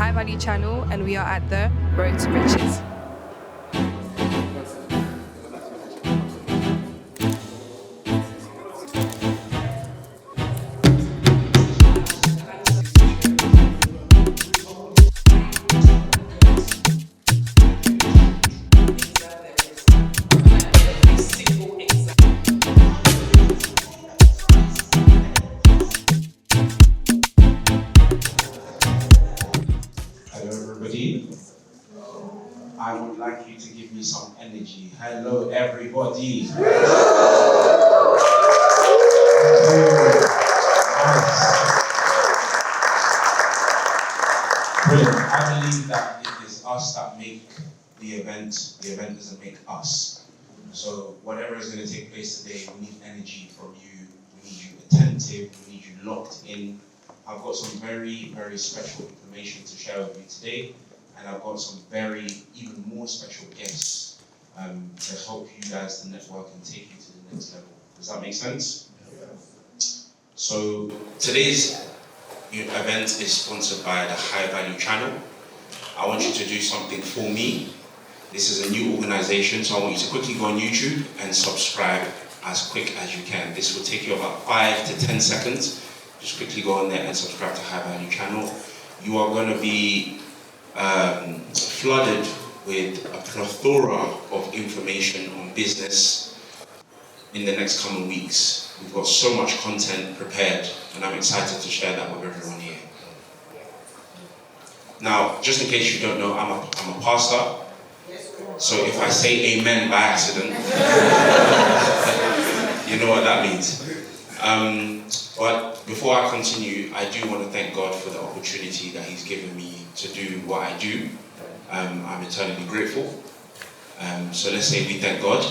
High Value channel, and we are at the Road to Riches. Hello, everybody. I would like you to give me some energy. Hello, everybody. Nice. Brilliant. I believe that it is us that make the event. The event doesn't make us. So whatever is going to take place today, we need energy from you. We need you attentive. We need you locked in. I've got some very, very special information to share with you today, and I've got some very, even more special guests to help you guys to network and take you to the next level. Does that make sense? Yeah. So today's event is sponsored by the High Value channel. I want you to do something for me. This is a new organization, so I want you to quickly go on YouTube and subscribe as quick as you can. This will take you about 5 to 10 seconds. Just quickly go on there and subscribe to High Value channel. You are going to be flooded with a plethora of information on business in the next coming weeks. We've got so much content prepared, and I'm excited to share that with everyone here. Now, just in case you don't know, I'm a pastor. So if I say amen by accident, you know what that means. But before I continue, I do want to thank God for the opportunity that He's given me to do what I do. I'm eternally grateful. So let's say we thank God.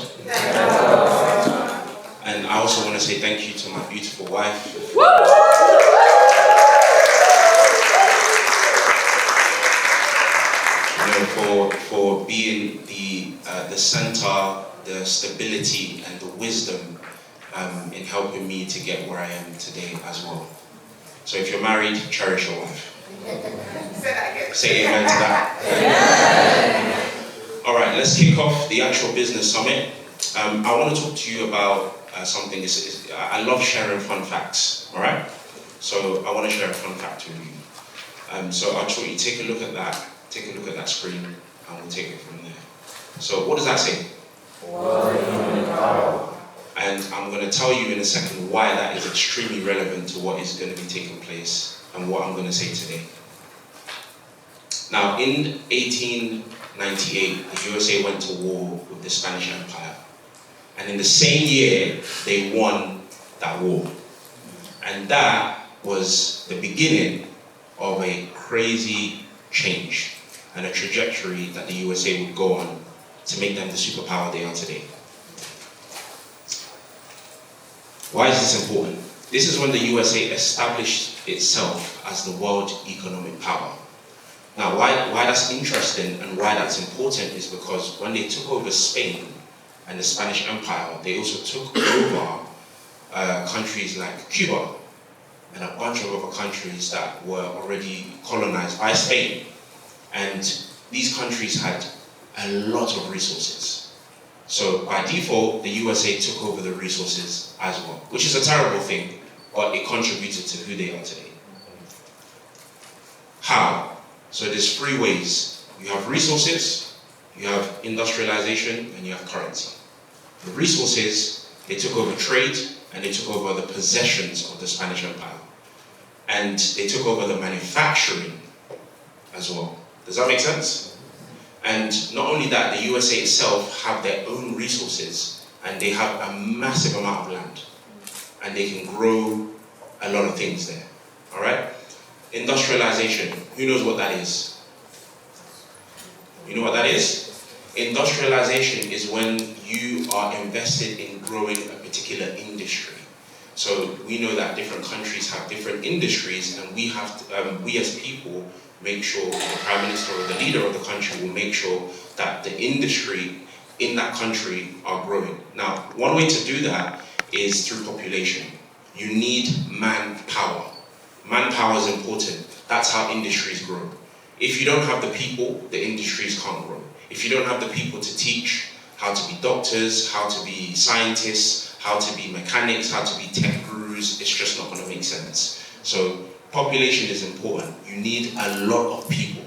And I also want to say thank you to my beautiful wife. For being the center, the stability, and the wisdom in helping me to get where I am today as well. So if you're married, cherish your wife. Say amen to that. All right, let's kick off the actual business summit. I want to talk to you about something. I love sharing fun facts, all right? So I want to share a fun fact with you. So I'll show you, take a look at that screen, and we'll take it from there. So what does that say? And I'm going to tell you in a second why that is extremely relevant to what is going to be taking place and what I'm going to say today. Now, in 1898, the USA went to war with the Spanish Empire. And in the same year, they won that war. And that was the beginning of a crazy change and a trajectory that the USA would go on to make them the superpower they are today. Why is this important? This is when the USA established itself as the world economic power. Now, why that's interesting and why that's important is because when they took over Spain and the Spanish Empire, they also took over countries like Cuba and a bunch of other countries that were already colonized by Spain. And these countries had a lot of resources. So by default, the USA took over the resources as well, which is a terrible thing, but it contributed to who they are today. How? So there's 3 ways. You have resources, you have industrialization, and you have currency. The resources, they took over trade, and they took over the possessions of the Spanish Empire. And they took over the manufacturing as well. Does that make sense? And not only that, the USA itself have their own resources, and they have a massive amount of land, and they can grow a lot of things there. All right? Industrialization. Who knows what that is? You know what that is? Industrialization is when you are invested in growing a particular industry. So we know that different countries have different industries, and we have to, we as people make sure, the Prime Minister or the leader of the country will make sure that the industry in that country are growing. Now, one way to do that is through population. You need manpower. Manpower is important. That's how industries grow. If you don't have the people, the industries can't grow. If you don't have the people to teach how to be doctors, how to be scientists, how to be mechanics, how to be tech gurus, it's just not going to make sense. So population is important. You need a lot of people.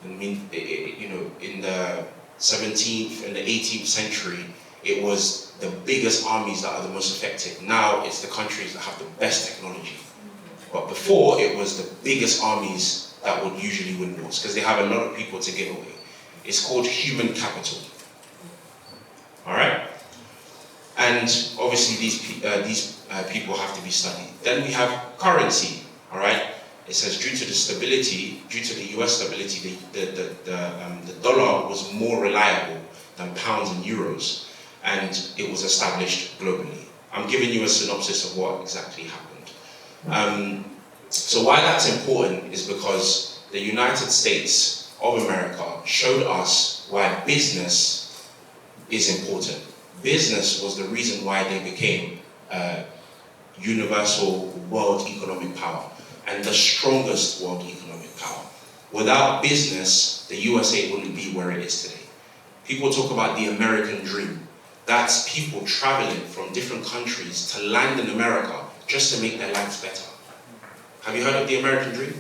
I mean, in the 17th and the 18th century, it was the biggest armies that are the most effective. Now it's the countries that have the best technology. But before, it was the biggest armies that would usually win wars because they have a lot of people to give away. It's called human capital. All right? And obviously these people have to be studied. Then we have currency. All right? It says due to the stability, due to the US stability, the dollar was more reliable than pounds and euros, and it was established globally. I'm giving you a synopsis of what exactly happened. So why that's important is because the United States of America showed us why business is important. Business was the reason why they became universal world economic power and the strongest world economic power. Without business, the USA wouldn't be where it is today. People talk about the American dream. That's people traveling from different countries to land in America just to make their lives better. Have you heard of the American dream?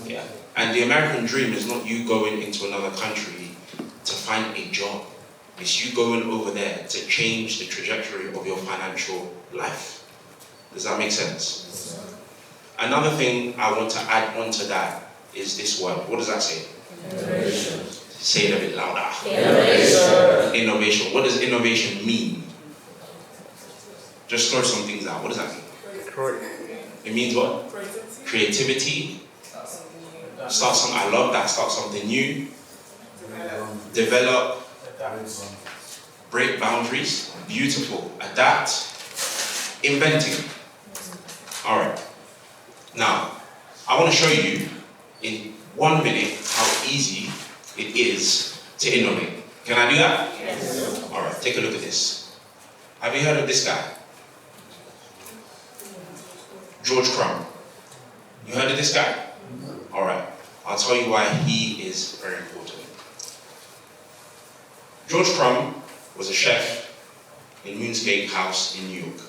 Yeah. And the American dream is not you going into another country to find a job. It's you going over there to change the trajectory of your financial life. Does that make sense? Another thing I want to add on to that is this word. What does that say? Innovation. Say it a bit louder. Innovation. Innovation. What does innovation mean? Just throw some things out. What does that mean? It means what? Creativity. Start something. I love that. Start something new. Develop. Break boundaries. Beautiful. Adapt. Inventing. All right. Now, I want to show you in 1 minute how easy it is to innovate. Can I do that? Yes. All right, take a look at this. Have you heard of this guy? George Crumb. You heard of this guy? All right, I'll tell you why he is very important. George Crumb was a chef in Moonsgate House in New York.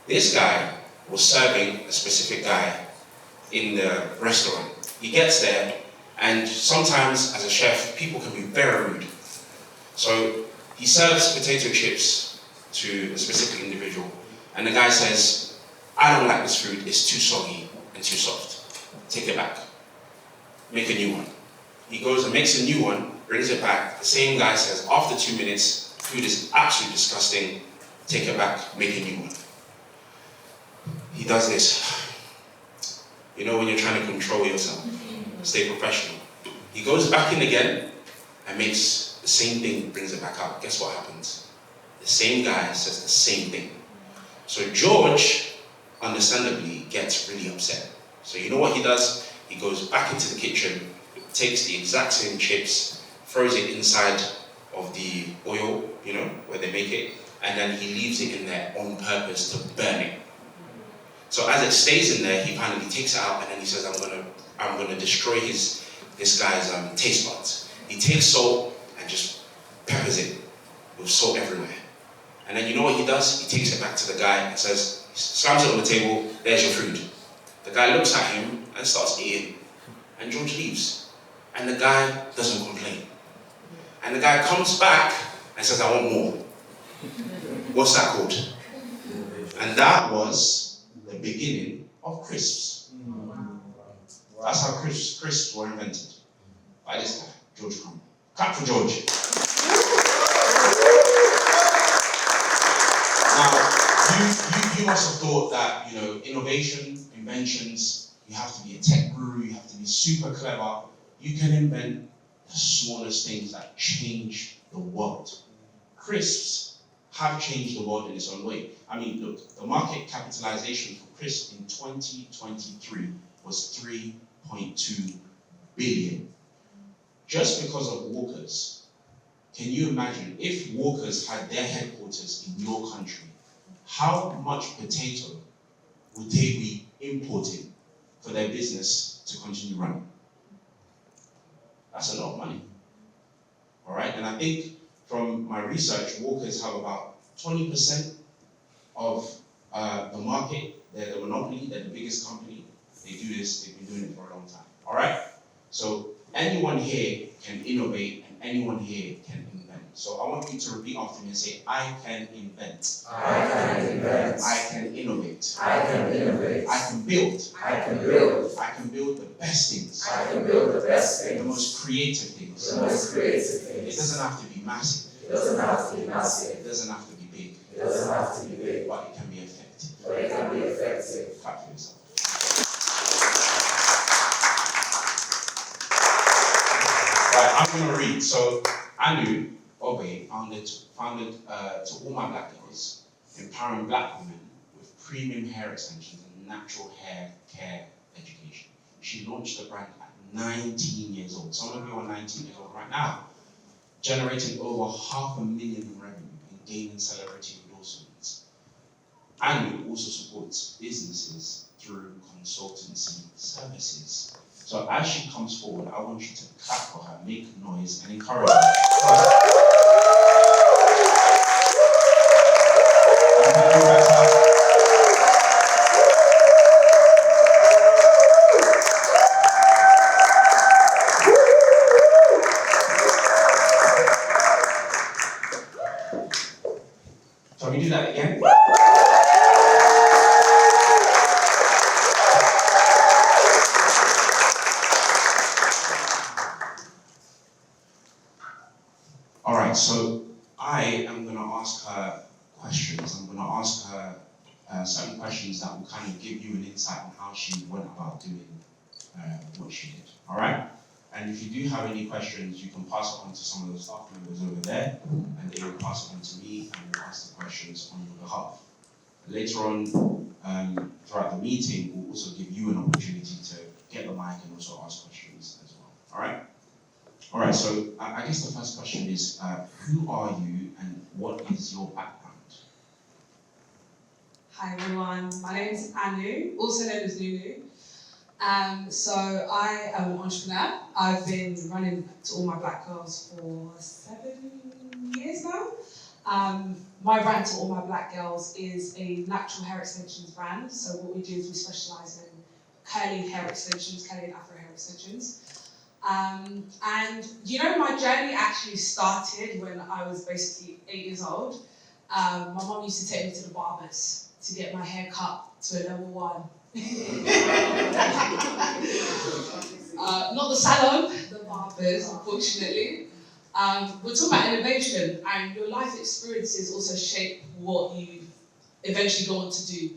This guy was serving a specific guy in the restaurant. He gets there, and sometimes as a chef, people can be very rude. So he serves potato chips to a specific individual, and the guy says, I don't like this food, it's too soggy and too soft. Take it back. Make a new one. He goes and makes a new one, brings it back. The same guy says, after 2 minutes, food is absolutely disgusting, take it back, make a new one. He does this. You know when you're trying to control yourself, stay professional. He goes back in again and makes the same thing, brings it back out. Guess what happens? The same guy says the same thing. So George, understandably, gets really upset. So you know what he does? He goes back into the kitchen, takes the exact same chips, throws it inside of the oil, you know, where they make it, and then he leaves it in there on purpose to burn it. So as it stays in there, he finally takes it out and then he says, I'm gonna destroy this guy's taste buds. He takes salt and just peppers it with salt everywhere. And then you know what he does? He takes it back to the guy and says, slams it on the table, there's your food. The guy looks at him and starts eating. And George leaves. And the guy doesn't complain. And the guy comes back and says, I want more. What's that called? And that was the beginning of crisps. That's how crisps were invented. By this guy, George Crumb. Clap for George. Now, you must have thought that, you know, innovation, inventions, you have to be a tech guru, you have to be super clever. You can invent the smallest things that change the world. Crisps have changed the world in its own way. I mean, look, the market capitalization for crisps in 2023 was 3.2 billion. Just because of Walkers. Can you imagine if Walkers had their headquarters in your country, how much potato would they be importing for their business to continue running? That's a lot of money. All right, and I think from my research, Walkers have about 20% of the market. They're the monopoly, they're the biggest company. They do this, they've been doing it for a long time. All right? So anyone here can innovate and anyone here can invent. So I want you to repeat after me and say, I can invent. I can invent. I can innovate. I can innovate. I can build. I can build. I can build the best things. I can build the best things. The most creative things. The most creative It things. doesn't have to be massive. It doesn't have to be massive. It doesn't have to be big. It doesn't have to be big. But it can be effective. But it can be effective. Clap for yourself. Right, I'm going to read. So, Anu Obe founded To All My Black Girls, empowering black women with premium hair extensions and natural hair care education. She launched the brand at 19 years old. Some of you are 19 years old right now, generating over $500,000 in revenue and gaining celebrity endorsements. Anu also supports businesses through consultancy services. So as she comes forward, I want you to clap for her, make noise, and encourage her. Shall we do that again? All right, so I am going to ask her questions. I'm going to ask her certain questions that will kind of give you an insight on how she went about doing what she did. All right? And if you do have any questions, you can pass it on to some of the staff members over there, and they will pass it on to me, and we'll ask the questions on your behalf. Later on, throughout the meeting, we'll also give you an opportunity to get the mic and also ask questions as well. All right? All right, so I guess the first question is, who are you and what is your background? Hi everyone, my name is Anu, also known as Lulu. So I am an entrepreneur. I've been running To All My Black Girls for 7 years now. My brand To All My Black Girls is a natural hair extensions brand. So what we do is we specialise in curly hair extensions, curly and afro hair extensions. And you know, my journey actually started when I was basically 8 years old. My mum used to take me to the barbers to get my hair cut to a level 1. Not the salon, the barbers, unfortunately. We're talking about innovation, and your life experiences also shape what you eventually go on to do,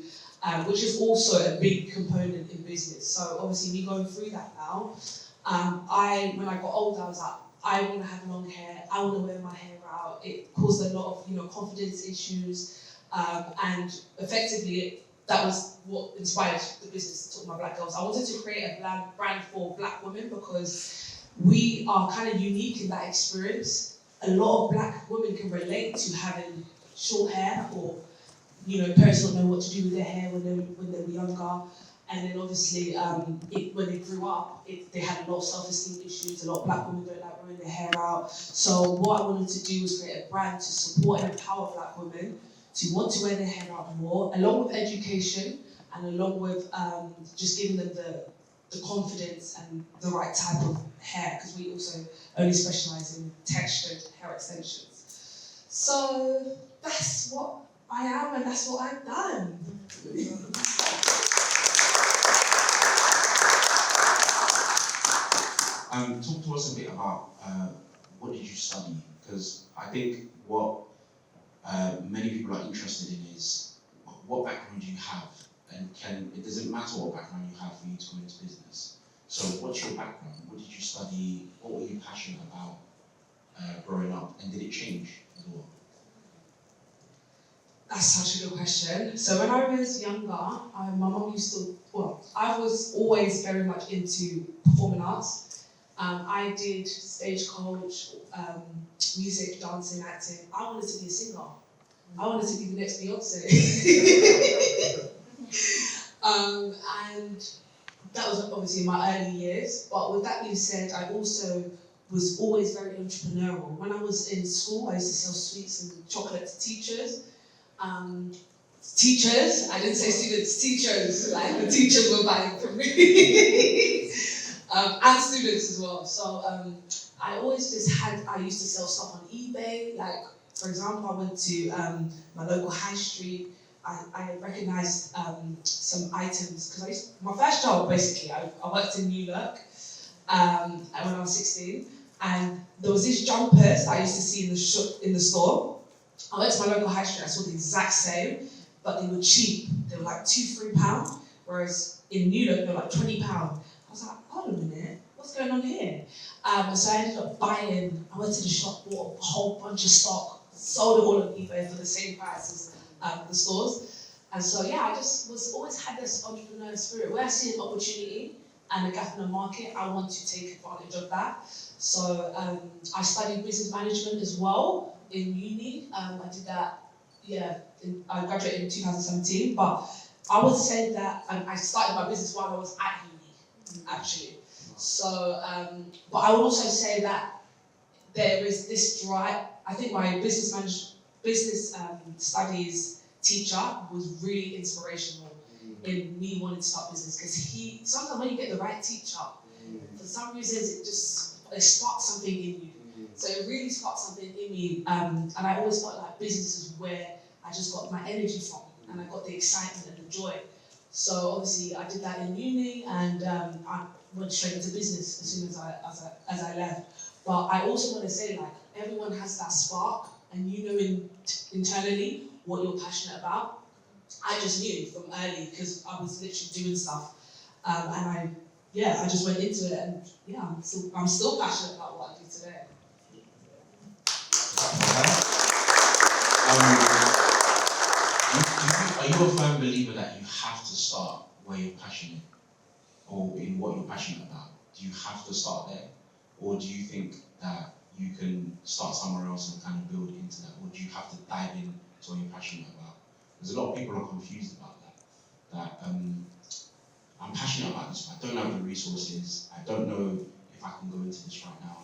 which is also a big component in business. So obviously, me going through that now, when I got older, I was like, I want to have long hair. I want to wear my hair out. It caused a lot of confidence issues, and effectively, that was what inspired the business To All My Black Girls. I wanted to create a brand for black women because we are kind of unique in that experience. A lot of black women can relate to having short hair, or parents don't know what to do with their hair when they were younger. And then obviously, when they grew up, they had a lot of self-esteem issues. A lot of black women don't like wearing their hair out. So what I wanted to do was create a brand to support and empower black women to want to wear their hair out more, along with education and along with just giving them the confidence and the right type of hair, because we also only specialise in textured hair extensions. So that's what I am and that's what I've done. Talk to us a bit about what did you study? Because I think what many people are interested in is what background do you have, and it doesn't matter what background you have for you to go into business. So what's your background? What did you study? What were you passionate about growing up, and did it change as well? That's such a good question. So when I was younger, my mum used to, I was always very much into performing arts. I did stagecoach, music, dancing, acting. I wanted to be a singer. I wanted to be the next Beyonce. And that was obviously in my early years. But with that being said, I also was always very entrepreneurial. When I was in school, I used to sell sweets and chocolate to teachers. Teachers, I didn't say students, teachers, like the teachers were buying from me. And students as well. So I always I used to sell stuff on eBay. Like, for example, I went to my local high street. I recognized some items, because my first job, basically, I worked in New York when I was 16. And there was these jumpers that I used to see in the store. I went to my local high street, I saw the exact same, but they were cheap. They were like £2-3, whereas in New York, they were like £20. I was like, hold on a minute, what's going on here? So I ended up buying, I went to the shop, bought a whole bunch of stock, sold it all on eBay for the same price as the stores. And so yeah, I just always had this entrepreneurial spirit. Where I see an opportunity and a gap in the market, I want to take advantage of that. So I studied business management as well in uni. I did that, I graduated in 2017, but I would say that I started my business while I was at uni, actually. So, but I would also say that there is this drive. I think my business studies teacher was really inspirational in me wanting to start business, because sometimes when you get the right teacher, for some reasons it sparks something in you. So it really sparked something in me, and I always felt like business is where I just got my energy from, and I got the excitement and the joy. So obviously I did that in uni, and I went straight into business as soon as I left. But I also want to say, like, everyone has that spark, and you know internally what you're passionate about. I just knew from early, because I was literally doing stuff, and I just went into it, and I'm still passionate about what I do today. Are you a firm believer that you have to start where you're passionate, or in what you're passionate about? Do you have to start there, or do you think that you can start somewhere else and kind of build into that, or do you have to dive in to what you're passionate about? Because a lot of people are confused about that. That I'm passionate about this, but I don't have the resources. I don't know if I can go into this right now.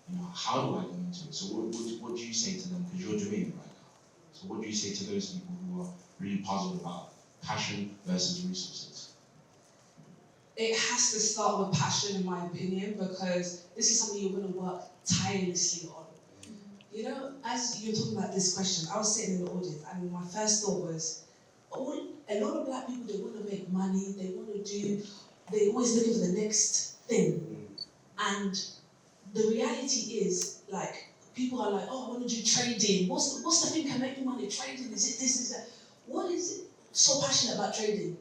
You know, how do I go into it? So what do you say to them? Because you're doing it right now. So what do you say to those people who are really puzzled about passion versus resources? It has to start with passion, in my opinion, because this is something you're going to work tirelessly on. You know, as you're talking about this question, I was sitting in the audience, and my first thought was, a lot of black people, they want to make money, they're always looking for the next thing. And the reality is, like, people are like, oh, I want to do trading. What's the thing can make you money? Trading, is it this, is that? What is it so passionate about trading?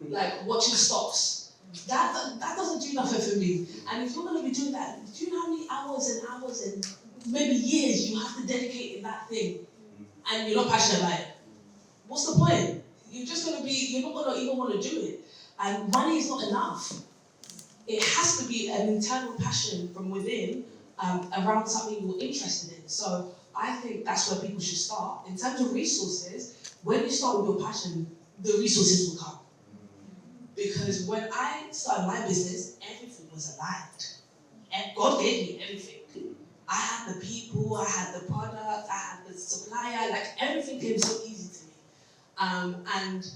Like, watching stocks. That doesn't do nothing for me. And if you're going to be doing that, do you know how many hours and hours and maybe years you have to dedicate in that thing, and you're not passionate about it? What's the point? You're not going to even want to do it. And money is not enough. It has to be an internal passion from within, around something you're interested in. So I think that's where people should start. In terms of resources, when you start with your passion, the resources will come. Because when I started my business, everything was aligned. And God gave me everything. I had the people, I had the product, I had the supplier, like everything came so easy to me. And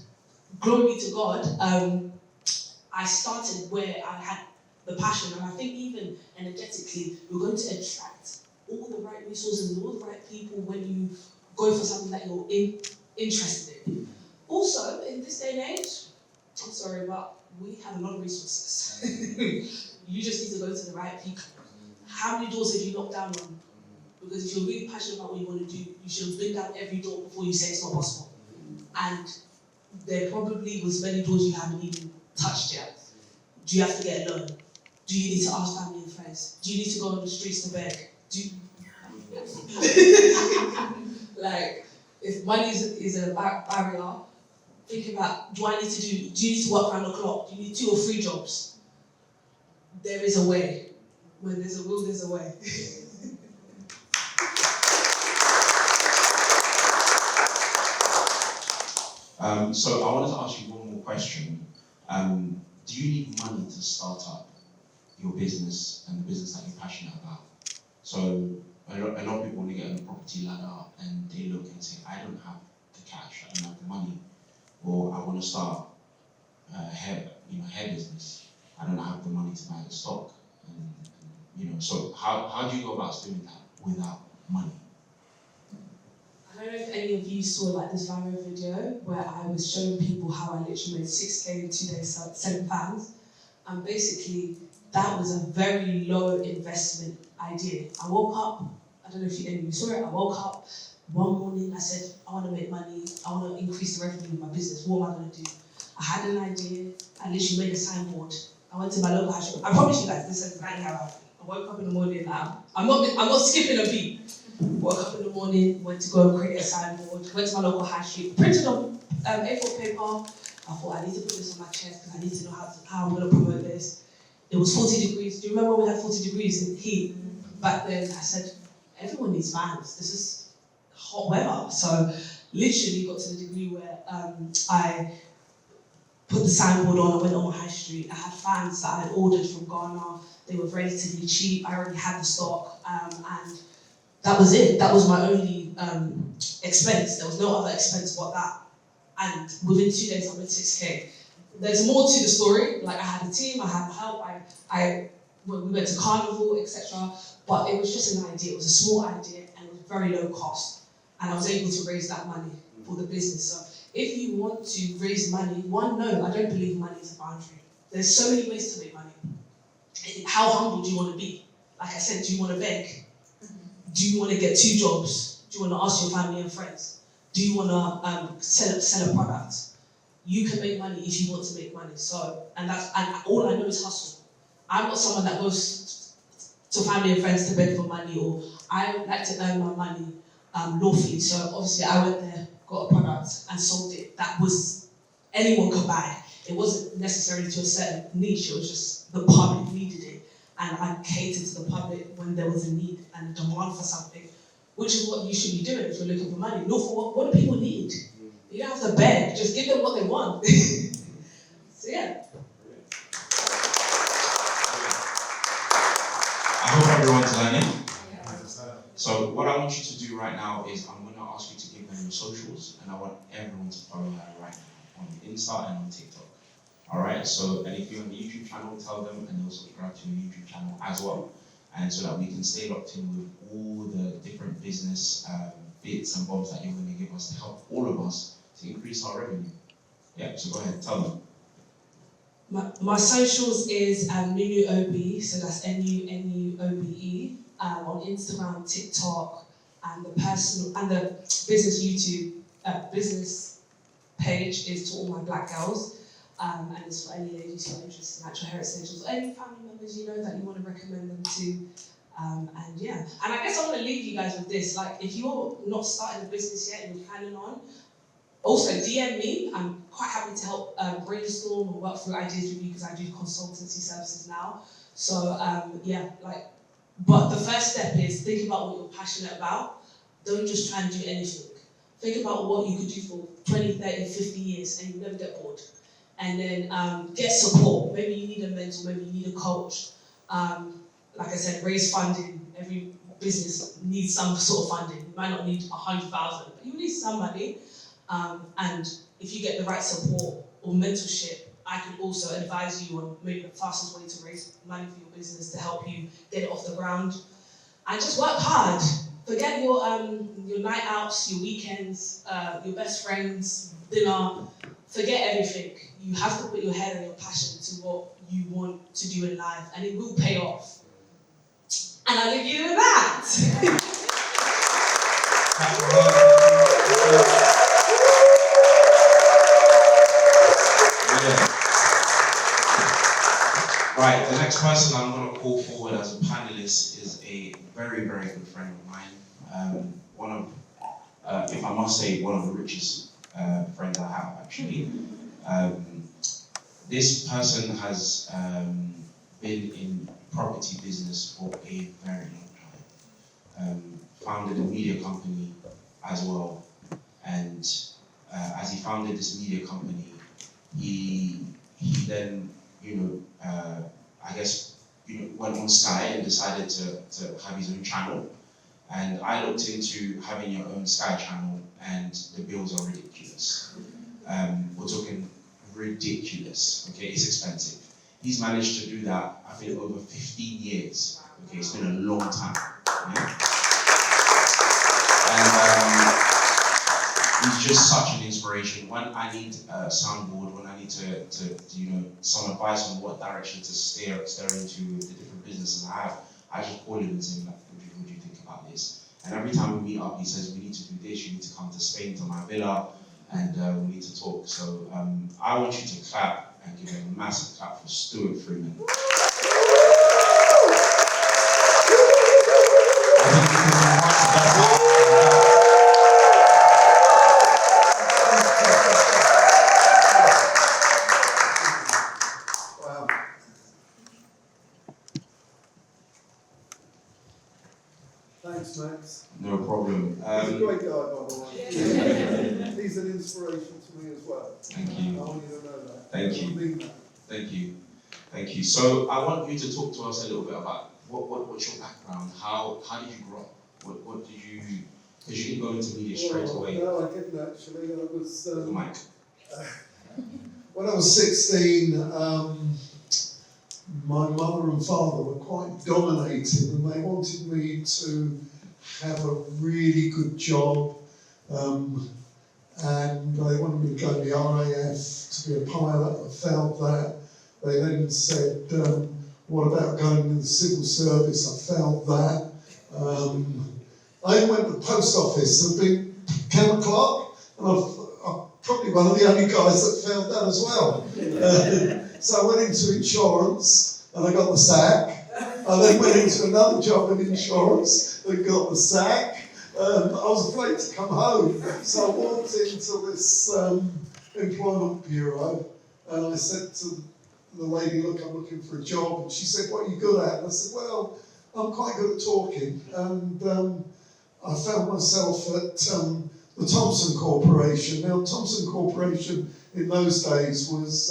glory be to God, I started where I had the passion, and I think even energetically, you're going to attract all the right resources and all the right people when you go for something that you're interested in. Also, in this day and age, I'm sorry, but we have a lot of resources. You just need to go to the right people. How many doors have you knocked down on? Because if you're really passionate about what you want to do, you should have been down every door before you say it's not possible. And there probably was many doors you haven't even touched yet. Do you have to get a loan? Do you need to ask family and friends? Do you need to go on the streets to beg? Like, if money is a barrier, think about, do you need to work around the clock? Do you need 2 or 3 jobs? There is a way. When there's a will, there's a way. So I wanted to ask you one more question. do you need money to start up your business and the business that you're passionate about? So a lot of people, when they get on the property ladder and they look and say, I don't have the cash, I don't have the money, or I want to start a hair business, I don't have the money to buy the stock. And so how do you go about doing that without money? I don't know if any of you saw like this viral video where I was showing people how I literally made 6K in 2 days selling fans. And basically, that was a very low investment idea. I woke up, I don't know if any of you saw it, I woke up one morning, I said, I want to make money, I want to increase the revenue of my business, what am I going to do? I had an idea, I literally made a signboard. I went to my local house shop. I promise you guys, this is exactly how I feel. I woke up in the morning now. I'm not skipping a beat. Woke up in the morning, went to go and create a signboard, went to my local high street, printed on A4 paper. I thought I need to put this on my chest because I need to know how I'm going to promote this. It was 40 degrees. Do you remember when we had 40 degrees in heat? Back then, I said, everyone needs fans. This is hot weather. So literally got to the degree where I put the signboard on, I went on my high street. I had fans that I had ordered from Ghana. They were relatively cheap. I already had the stock, and that was it. That was my only expense. There was no other expense but that. And within 2 days, I made 6K. There's more to the story. Like I had a team, I had help. We went to carnival, etc. But it was just an idea. It was a small idea, and it was very low cost. And I was able to raise that money for the business. So if you want to raise money, no, I don't believe money is a boundary. There's so many ways to make money. How humble do you want to be? Like I said, do you want to beg? Do you want to get 2 jobs? Do you want to ask your family and friends? Do you want to sell a product? You can make money if you want to make money. So, and all I know is hustle. I'm not someone that goes to family and friends to beg for money, or I like to earn my money lawfully. So obviously I went there, got a product and sold it. That was, anyone could buy. It wasn't necessarily to a certain niche, it was just the public needed it. And I catered to the public when there was a need and a demand for something, which is what you should be doing if you're looking for money. Look for what do people need? You don't have to beg, just give them what they want. So yeah. I hope everyone's learning. So what I want you to do right now is I'm going to ask you to give them your socials, and I want everyone to follow her right now on Insta and on TikTok. Alright, so and if you're on the YouTube channel, tell them, and they'll subscribe to your YouTube channel as well. And so that we can stay locked in with all the different business bits and bobs that you're going to give us to help all of us to increase our revenue. Yeah, so go ahead, tell them. My socials is NuNuObe, so that's NuNuObe, on Instagram, TikTok, and the business YouTube business page is to all my black girls. And it's for any ladies who are interested in natural hair extensions, or any family members you know that you want to recommend them to. And yeah, and I guess I want to leave you guys with this. Like, if you're not starting a business yet and you're planning on, also DM me. I'm quite happy to help brainstorm or work through ideas with you because I do consultancy services now. So but the first step is think about what you're passionate about. Don't just try and do anything. Think about what you could do for 20, 30, 50 years and you never get bored. And then get support. Maybe you need a mentor, maybe you need a coach. Like I said, raise funding. Every business needs some sort of funding. You might not need 100,000, but you need some money. And if you get the right support or mentorship, I could also advise you on maybe the fastest way to raise money for your business to help you get it off the ground. And just work hard. Forget your night outs, your weekends, your best friends, dinner. Forget everything. You have to put your head and your passion to what you want to do in life, and it will pay off. And I'll leave you with that. Right, the next person I'm going to call forward as a panelist is a very, very good friend of mine. One of, if I must say, one of the richest friends I have, actually. This person has been in property business for a very long time. Founded a media company as well, and as he founded this media company, he then I guess, went on Sky and decided to have his own channel. And I looked into having your own Sky channel, and the bills are ridiculous. We're talking ridiculous, okay? It's expensive. He's managed to do that, I think, over 15 years. Okay, it's been a long time. Yeah? And he's just such an inspiration. When I need a soundboard, when I need to some advice on what direction to steer into the different businesses I have, I just call him and say, like, what do you think about this? And every time we meet up, he says, we need to do this, you need to come to Spain to my villa, and we need to talk. So I want you to clap and give him a massive clap for Stuart Freeman. Wow. Thanks, Max. No problem. He's a great guy, by the way. He's an inspiration to me as well. Thank you. I want you to know that. Thank you. I mean that. Thank you. Thank you. So I want you to talk to us a little bit about what's your background? How did you grow up? What did you? Because you didn't go into media straight away. No, I didn't actually. I was. The mic. When I was 16, my mother and father were quite dominated, and they wanted me to have a really good job, and they wanted me to go to the RAF to be a pilot. I failed that. They then said, what about going to the civil service? I failed that. I went to the post office and been camera clerk, and I'm probably one of the only guys that failed that as well. So I went into insurance and I got the sack. I then went into another job in insurance and got the sack. I was afraid to come home, so I walked into this employment bureau and I said to the lady, look, I'm looking for a job. And she said, what are you good at? And I said, well, I'm quite good at talking. And I found myself at the Thomson Corporation. Now, Thomson Corporation in those days was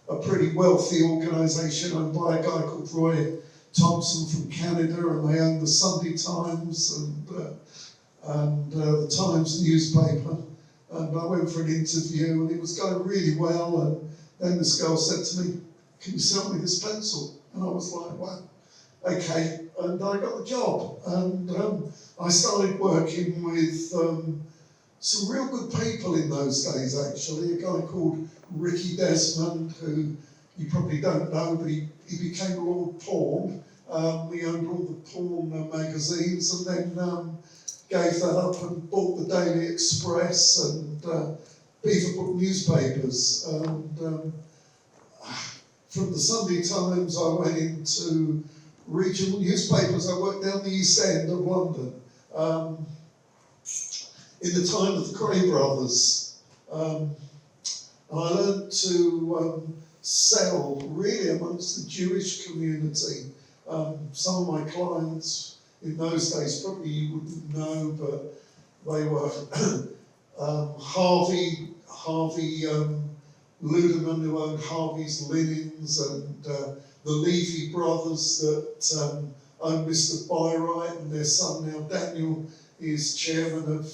a pretty wealthy organisation owned by a guy called Roy Thomson from Canada, and they owned the Sunday Times and the Times newspaper. And I went for an interview, and it was going really well. And then this girl said to me, can you sell me this pencil? And I was like, wow, okay. And I got the job. And I started working with some real good people in those days, actually. A guy called Ricky Desmond, who you probably don't know, but he became Lord Porn. He owned all the porn magazines, and then gave that up and bought the Daily Express and Beaverbrook newspapers. And from the Sunday Times, I went into regional newspapers. I worked down the East End of London. In the time of the Cray brothers. And I learned to sell really amongst the Jewish community. Some of my clients in those days, probably you wouldn't know, but they were Harvey Ludeman, who owned Harvey's Linens, and the Levy brothers that owned Mr. Byright, and their son now, Daniel, is chairman of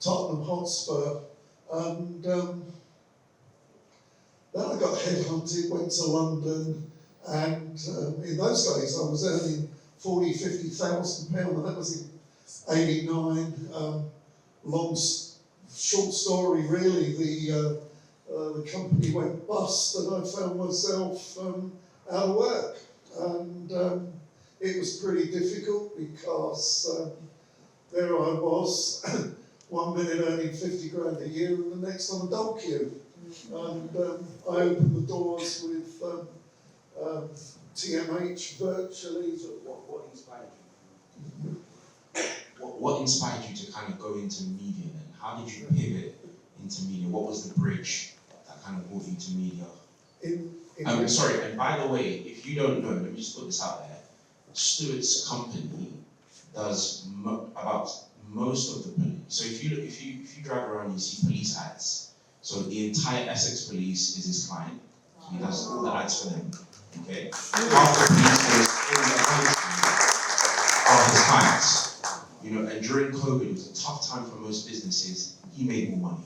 Tottenham Hotspur. And then I got headhunted, went to London, and in those days I was earning £40,000, £50,000, and that was in '89. Short story really, the company went bust, and I found myself out of work. And it was pretty difficult because there I was, 1 minute earning 50 grand a year, and the next on a dog queue. And I opened the doors with TMH virtually. What inspired you? What inspired you to kind of go into media then? How did you pivot into media? What was the bridge that kind of brought you to media? Sorry, and by the way, if you don't know, let me just put this out there. Stuart's company does about most of the police. So if you drive around, you see police ads. So the entire Essex Police is his client. He does all the ads for them. Okay? Half the people in the country are his clients. You know, and during COVID, it was a tough time for most businesses. He made more money.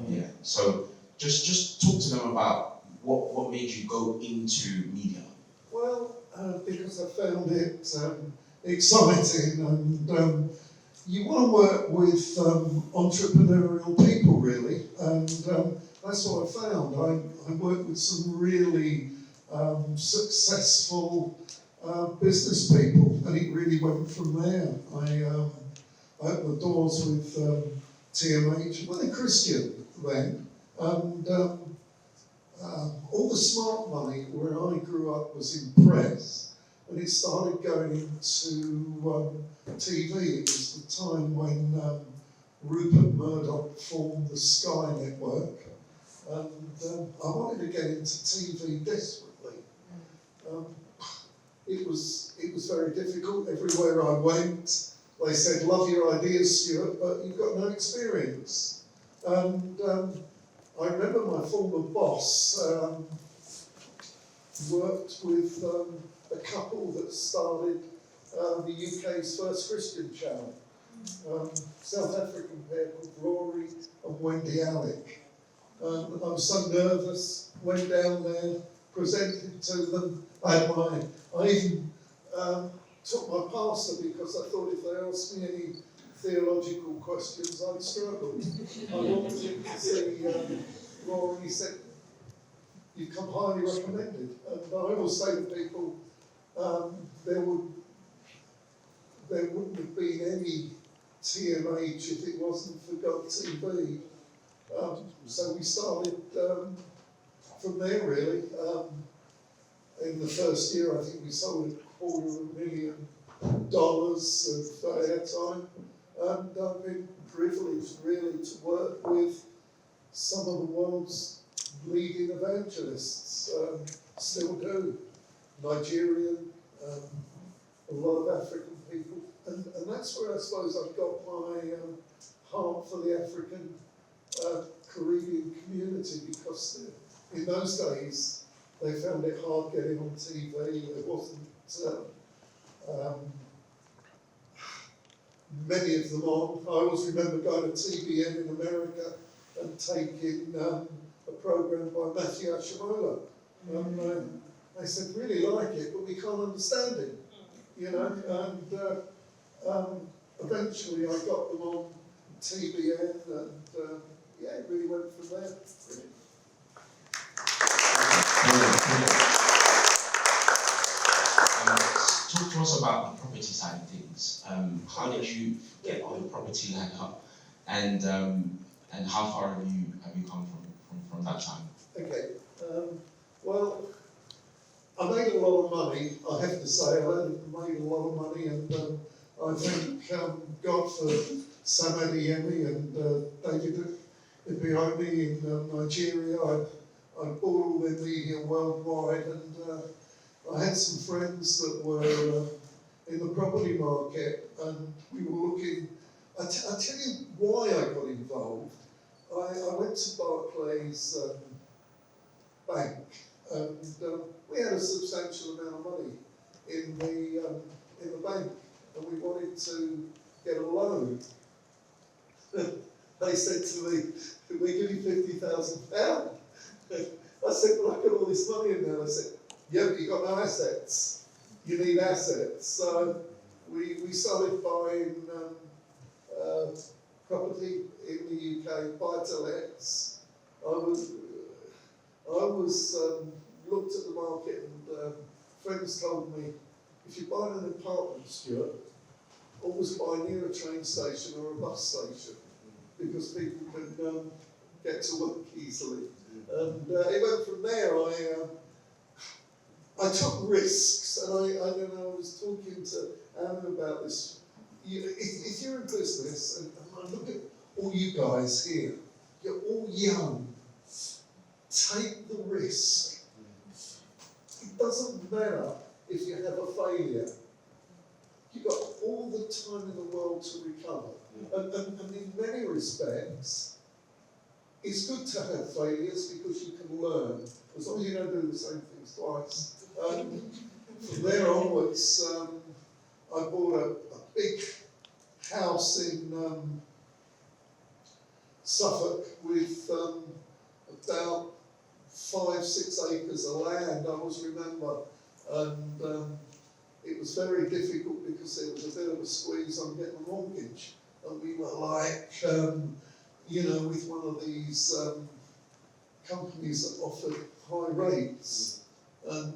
Yeah. So just talk to them about what made you go into media. Well, because I found it exciting, and you want to work with entrepreneurial people, really, and that's what I found. I worked with some really successful business people, and it really went from there. I opened the doors with TMH, well, they're Christian then, and all the smart money where I grew up was in press, and it started going into TV. It was the time when Rupert Murdoch formed the Sky Network, and I wanted to get into TV desperately. It was very difficult. Everywhere I went, they said, "Love your ideas, Stuart, but you've got no experience." And I remember my former boss worked with a couple that started the UK's first Christian channel, South African pair called Rory and Wendy Alec. I was so nervous, went down there, presented to them. I even took my pastor because I thought if they asked me any theological questions, I'd struggle. I wanted him to see Rory. He said, "You've come highly recommended." And I always say to people, there wouldn't have been any TMH if it wasn't for God TV. So we started from there, really. In the first year, I think we sold $250,000 of airtime, and I've been privileged, really, to work with some of the world's leading evangelists, still do. Nigerian, a lot of African people, and that's where I suppose I've got my heart for the African Caribbean community, because in those days they found it hard getting on TV. There wasn't many of them on. I always remember going to TBN in America and taking a program by Matthew Ashamola. They said, "Really like it, but we can't understand it." You know, and eventually I got them on TBN, and yeah, it really went from there. Really. Talk to us about the property side of things. How did you get on the property ladder, and how far have you come from that time? Okay. Well, I made a lot of money. I have to say, I made a lot of money, and I thank God for Sam Adeyemi and David Ibiyomi in Nigeria. I bought all their media worldwide, and I had some friends that were in the property market, and we were looking. I'll tell you why I got involved. I went to Barclays Bank, and we had a substantial amount of money in the bank, and we wanted to get a loan. They said to me, "Can we give you £50,000? I said, "Well, I've got all this money in there." They said, "Yeah, but you've got no assets. You need assets." So we started buying property in the UK, buy-to-lets. I was looked at the market, and friends told me, if you're buying an apartment, Stuart, always buy near a train station or a bus station, because people can get to work easily. And it went from there. I took risks, and I don't know, I was talking to Anna about this. If you're in business, and I look at all you guys here, you're all young. Take the risk. It doesn't matter if you have a failure. You've got all the time in the world to recover. And in many respects, it's good to have failures because you can learn, as long as you don't do the same things twice. From there onwards, I bought a big house in Suffolk with about 5-6 acres of land, I always remember, and it was very difficult because there was a bit of a squeeze on getting a mortgage, and we were like, you know, with one of these companies that offered high rates, and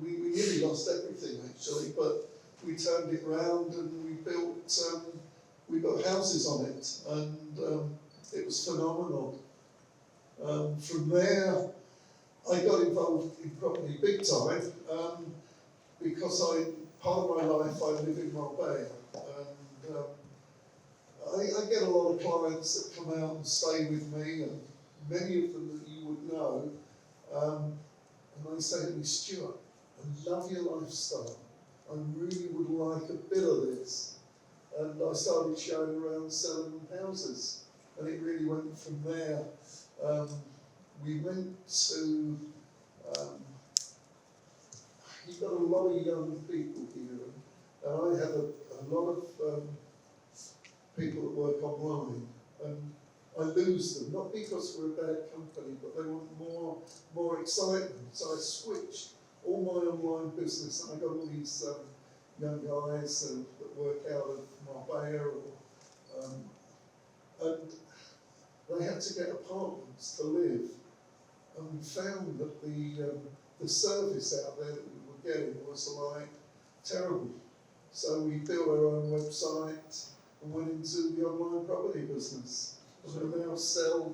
we nearly lost everything actually, but we turned it round and we built houses on it, and it was phenomenal. From there, I got involved in property big time because part of my life I live in Marbella, and I get a lot of clients that come out and stay with me, and many of them that you would know, and they say to me, Stuart, I love your lifestyle. I really would like a bit of this. And I started showing around selling houses, and it really went from there. We went to, you've got a lot of young people here, and I have a lot of people that work online, and I lose them, not because we're a bad company, but they want more excitement. So I switched all my online business, and I got all these young guys that work out of Marbella, and they had to get apartments to live. And we found that the service out there that we were getting was like terrible. So we built our own website and went into the online property business. And we now sell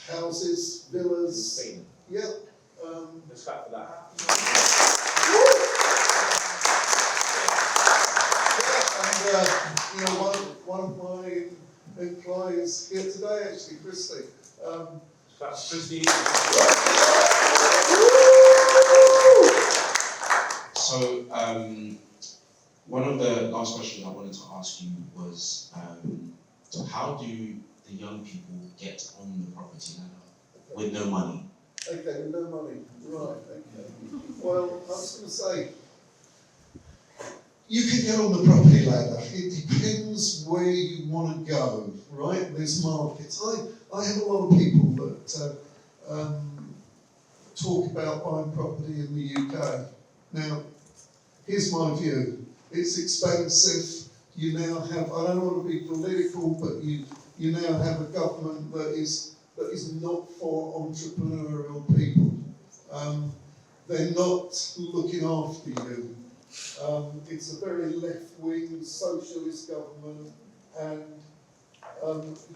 houses, villas. Spain. Yeah. Let's clap for that. And you know, one of my employees here today, actually, Christy. Let's clap for Christy. So, one of the last questions I wanted to ask you was, so how do the young people get on the property ladder with no money? Okay, with no money. Right, okay. Well, I was going to say, you can get on the property ladder. It depends where you want to go, right? There's markets. I have a lot of people that talk about buying property in the UK. Now, here's my view. It's expensive. You now have, I don't want to be political, but you now have a government that is not for entrepreneurial people. They're not looking after you. It's a very left-wing socialist government, and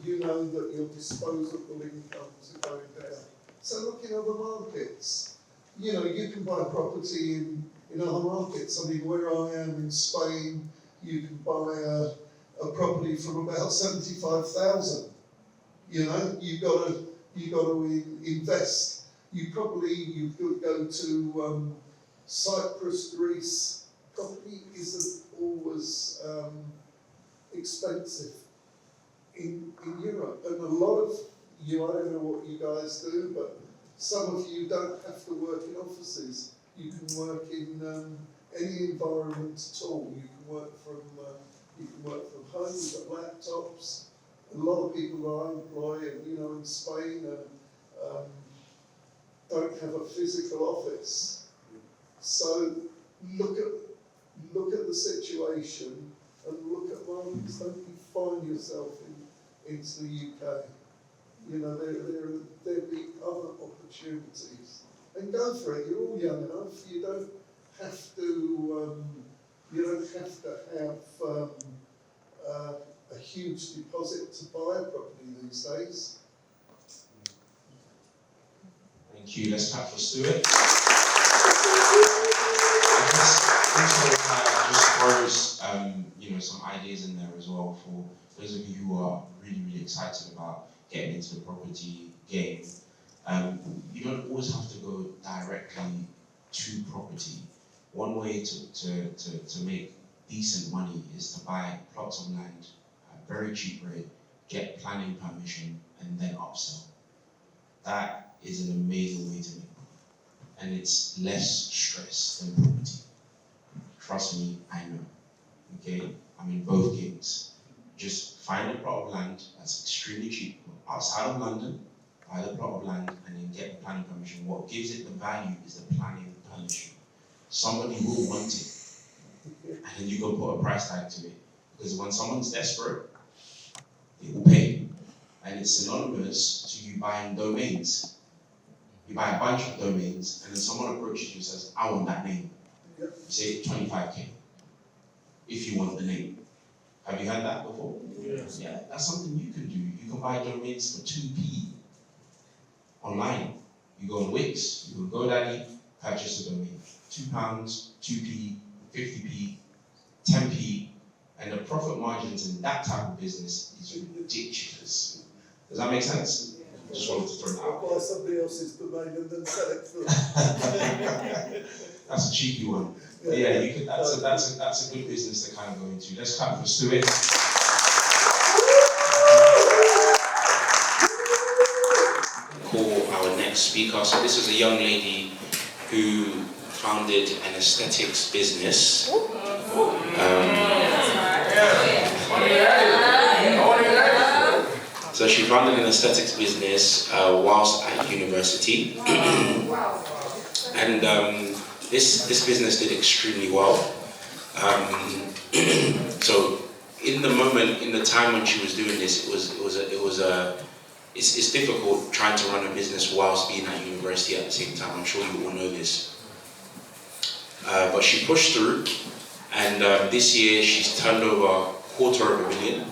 you know that your disposable incomes are going down. So look in other markets. You know, you can buy property in other markets. I mean, where I am in Spain, you can buy a property from about 75,000. You know, you got to invest. You could go to Cyprus, Greece. Property isn't always expensive in Europe, and a lot of you, I don't know what you guys do, but some of you don't have to work in offices. You can work in any environment at all. You can work from home. You've got laptops. A lot of people that I employ, you know, in Spain, don't have a physical office. So look at the situation and look at markets. Don't confine yourself into the UK. You know, there'll be other opportunities. And go for it. You're all young enough. You don't have to. Have a huge deposit to buy a property these days. Thank you. Let's clap for Stuart. I just throws some ideas in there as well for those of you who are really, really excited about getting into the property game. You don't always have to go directly to property. One way to make decent money is to buy plots of land at very cheap rate, get planning permission, and then upsell. That is an amazing way to make money. And it's less stress than property. Trust me, I know. Okay? I'm in both games. Just find a plot of land that's extremely cheap, outside of London, buy the plot of land, and then get the planning permission. What gives it the value is the planning permission. Somebody will want it, and then you can put a price tag to it. Because when someone's desperate, they will pay. And it's synonymous to you buying domains. You buy a bunch of domains, and then someone approaches you and says, I want that name. You say 25K, if you want the name. Have you heard that before? Yes. Yeah, that's something you can do. You can buy domains for 2p online. You go on Wix, you go GoDaddy, purchase a domain. £2, 2p, 50p, 10p, and the profit margins in that type of business is ridiculous. Does that make sense? Just wanted to throw that out. Buy somebody else's domain and then sell it for That's a cheeky one. But yeah, you could. That's a good business to kind of go into. Let's clap for Stuart. Call our next speaker. So this is a young lady who founded an aesthetics business. So she founded an aesthetics business whilst at university, and this business did extremely well. So in the time when she was doing this, it's difficult trying to run a business whilst being at university at the same time. I'm sure you all know this. But she pushed through, and this year she's turned over $250,000.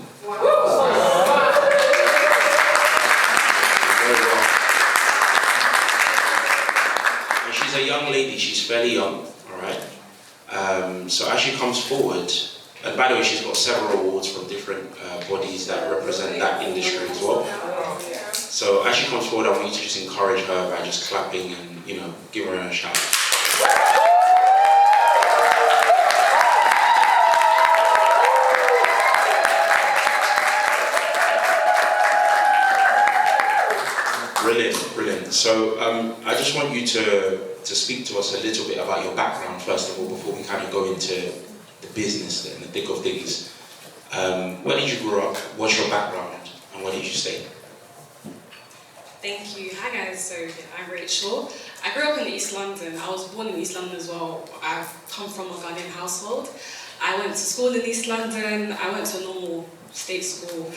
And she's a young lady, she's fairly young, alright? So as she comes forward, and by the way, she's got several awards from different bodies that represent that industry as well. So as she comes forward, I want you to just encourage her by just clapping and, give her a shout. Brilliant. So I just want you to speak to us a little bit about your background first of all, before we kind of go into the business and the thick of things. Where did you grow up? What's your background? And where did you stay? Thank you. Hi guys, so I'm Rachel. I grew up in East London. I was born in East London as well. I've come from a Ghanaian household. I went to school in East London. I went to a normal state school.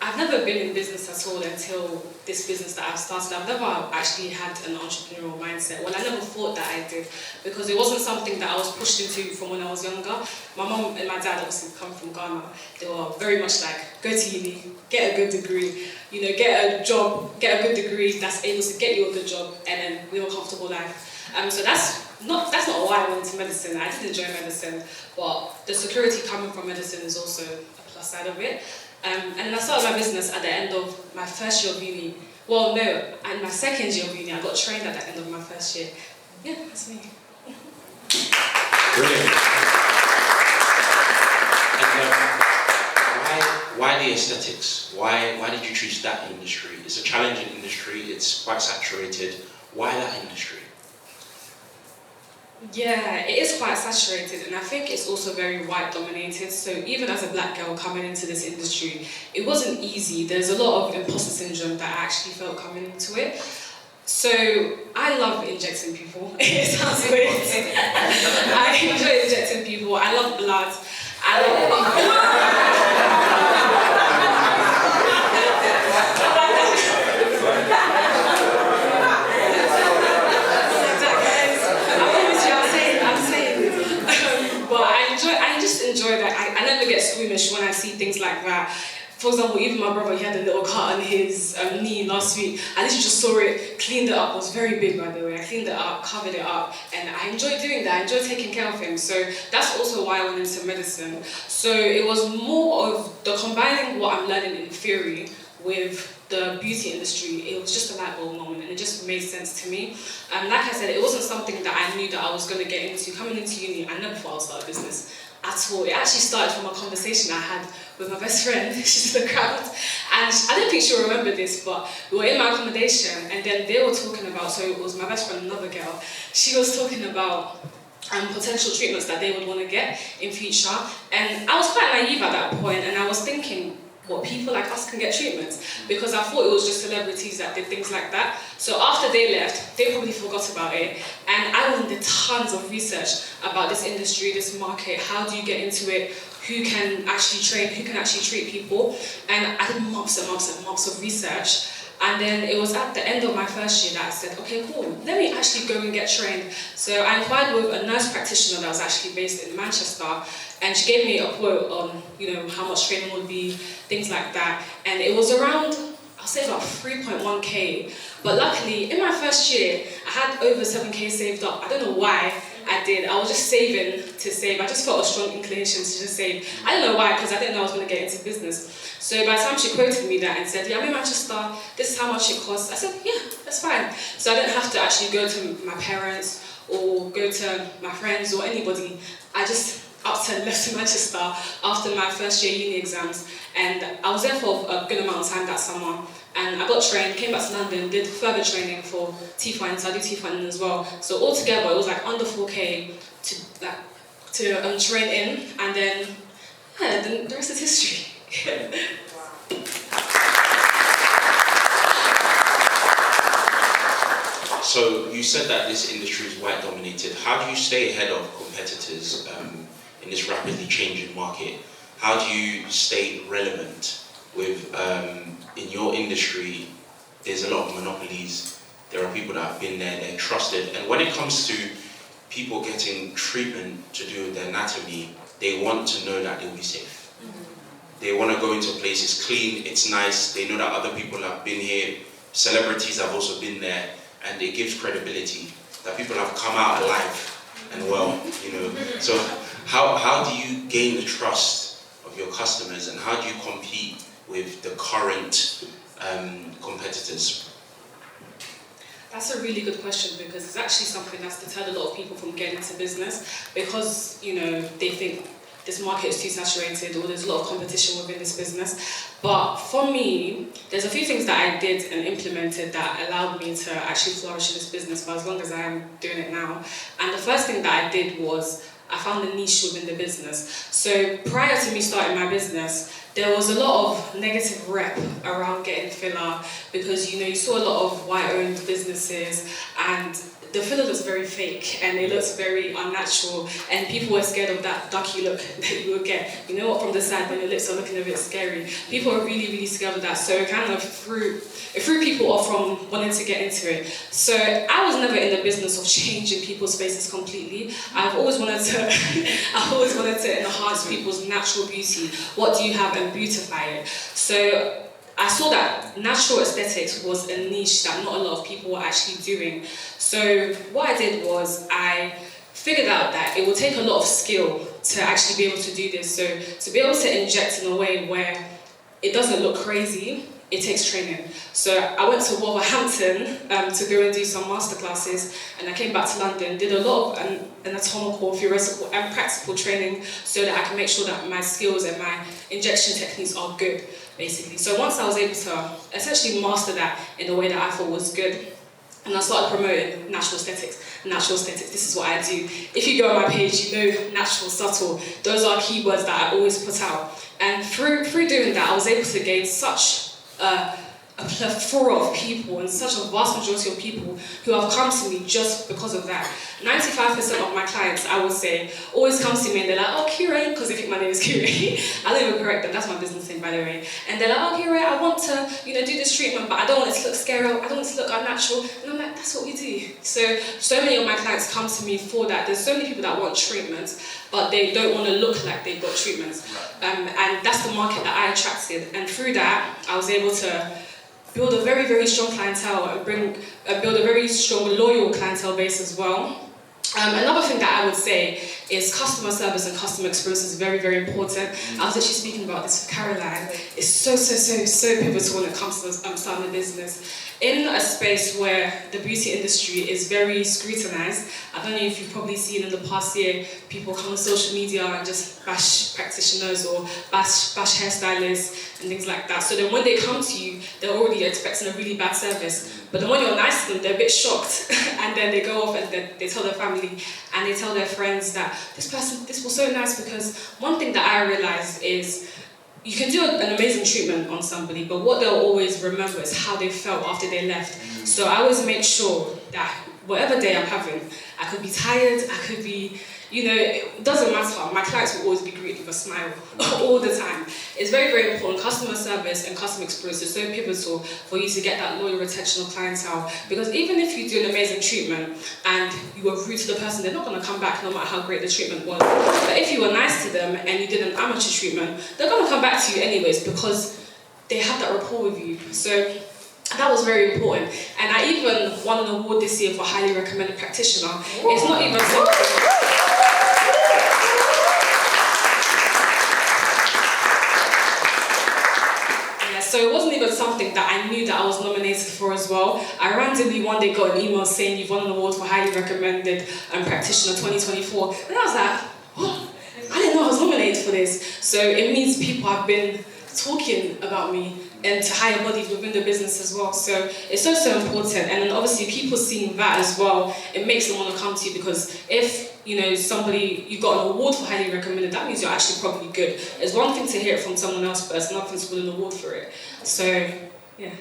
I've never been in business at all until this business that I've started. I've never actually had an entrepreneurial mindset. Well, I never thought that I did, because it wasn't something that I was pushed into from when I was younger. My mum and my dad obviously come from Ghana. They were very much like, go to uni, get a good degree, get a job, get a good degree that's able to get you a good job, and then live a comfortable life. So that's not why I went into medicine. I did enjoy medicine, but the security coming from medicine is also a plus side of it. And then I started my business at the end of my first year of uni. Well, no, in my second year of uni, I got trained at the end of my first year. Yeah, that's me. Brilliant. And why the aesthetics? Why did you choose that industry? It's a challenging industry. It's quite saturated. Why that industry? Yeah, it is quite saturated, and I think it's also very white dominated. So even as a black girl coming into this industry, it wasn't easy. There's a lot of imposter syndrome that I actually felt coming into it. So I love injecting people. It sounds weird. I enjoy injecting people. I love blood. Enjoy that. I never get squeamish when I see things like that. For example, even my brother, he had a little cut on his knee last week. I literally just saw it, cleaned it up. It was very big, by the way. I cleaned it up, covered it up, and I enjoy doing that. I enjoy taking care of him. So that's also why I went into medicine. So it was more of the combining what I'm learning in theory with the beauty industry. It was just a light bulb moment, and it just made sense to me. Like I said, it wasn't something that I knew that I was going to get into. Coming into uni, I never thought I would start a business. at all. It actually started from a conversation I had with my best friend. She's in the crowd. And I don't think she'll remember this, but we were in my accommodation and then they were talking about, so it was my best friend, another girl, she was talking about potential treatments that they would want to get in future. And I was quite naive at that point, and I was thinking, what, people like us can get treatments? Because I thought it was just celebrities that did things like that. So after they left, they probably forgot about it. And I went and did tons of research about this industry, this market, how do you get into it, who can actually train, who can actually treat people. And I did months and months and months of research. And then it was at the end of my first year that I said, okay, cool, let me actually go and get trained. So I inquired with a nurse practitioner that was actually based in Manchester, and she gave me a quote on, how much training would be, things like that. And it was around, I'll say about 3.1k. But luckily, in my first year, I had over 7k saved up. I don't know why I did. I was just saving to save. I just felt a strong inclination to just save. I don't know why, because I didn't know I was going to get into business. So by the time she quoted me that and said, yeah, I'm in Manchester, this is how much it costs, I said, yeah, that's fine. So I didn't have to actually go to my parents or go to my friends or anybody. I just up and left to Manchester after my first year uni exams. And I was there for a good amount of time that summer. And I got trained, came back to London, did further training for T-Fine, so I do T-Fine as well. So altogether, it was like under 4k to train in, and then, yeah, the rest is history. So you said that this industry is white dominated. How do you stay ahead of competitors in this rapidly changing market? How do you stay relevant with, in your industry, there's a lot of monopolies. There are people that have been there, they're trusted. And when it comes to people getting treatment to do with their anatomy, they want to know that they'll be safe. They want to go into a place, it's clean, it's nice, they know that other people have been here, celebrities have also been there, and it gives credibility that people have come out alive and well, So how do you gain the trust of your customers, and how do you compete with the current competitors? That's a really good question, because it's actually something that's deterred a lot of people from getting into business, because they think this market is too saturated or there's a lot of competition within this business. But for me, there's a few things that I did and implemented that allowed me to actually flourish in this business for as long as I am doing it now. And the first thing that I did was I found a niche within the business. So prior to me starting my business, there was a lot of negative rep around getting filler, because you saw a lot of white-owned businesses, and the filler looks very fake and it looks very unnatural, and people were scared of that ducky look that you would get. From the side when your lips are looking a bit scary. People are really, really scared of that, so it kind of threw people off from wanting to get into it. So I was never in the business of changing people's faces completely. I've always wanted to enhance people's natural beauty. What do you have, and beautify it. So I saw that natural aesthetics was a niche that not a lot of people were actually doing. So what I did was I figured out that it would take a lot of skill to actually be able to do this. So to be able to inject in a way where it doesn't look crazy, it takes training. So I went to Wolverhampton to go and do some masterclasses, and I came back to London, did a lot of anatomical, theoretical and practical training so that I can make sure that my skills and my injection techniques are good, basically. So once I was able to essentially master that in a way that I thought was good, and I started promoting natural aesthetics. Natural aesthetics, this is what I do. If you go on my page, natural, subtle, those are keywords that I always put out. And through doing that, I was able to gain such a plethora of people, and such a vast majority of people who have come to me just because of that. 95% of my clients, I would say, always come to me and they're like, oh, Kire, because they think my name is Kire. I don't even correct them, that's my business name, by the way. And they're like, oh, Kire, I want to, do this treatment, but I don't want it to look scary, I don't want it to look unnatural. And I'm like, that's what we do. So many of my clients come to me for that. There's so many people that want treatments, but they don't want to look like they've got treatments. And that's the market that I attracted. And through that, I was able to build a very, very strong clientele and build a very strong, loyal clientele base as well. Another thing that I would say is customer service and customer experience is very, very important. I was actually speaking about this with Caroline. It's so pivotal when it comes to starting a business. In a space where the beauty industry is very scrutinized, I don't know if you've probably seen in the past year, people come on social media and just bash practitioners or bash hairstylists and things like that. So then when they come to you, they're already expecting a really bad service. But then when you're nice to them, they're a bit shocked. And then they go off and then they tell their family and they tell their friends that this was so nice, because one thing that I realized is you can do an amazing treatment on somebody, but what they'll always remember is how they felt after they left. So I always make sure that whatever day I'm having, I could be tired, I could be, it doesn't matter. My clients will always be greeted with a smile all the time. It's very, very important. Customer service and customer experience is so pivotal for you to get that loyal retention of clientele. Because even if you do an amazing treatment and you were rude to the person, they're not going to come back no matter how great the treatment was. But if you were nice to them and you did an amateur treatment, they're going to come back to you anyways because they have that rapport with you. So that was very important. And I even won an award this year for highly recommended practitioner. It's not even something... So it wasn't even something that I knew that I was nominated for as well. I randomly one day got an email saying you've won an award for highly recommended practitioner 2024. And I was like, what? I didn't know I was nominated for this. So it means people have been talking about me and to hire bodies within the business as well. So it's so important. And then obviously people seeing that as well, it makes them want to come to you, because if you got an award for highly recommended, that means you're actually probably good. It's one thing to hear it from someone else, but it's another thing to win an award for it. So, yeah.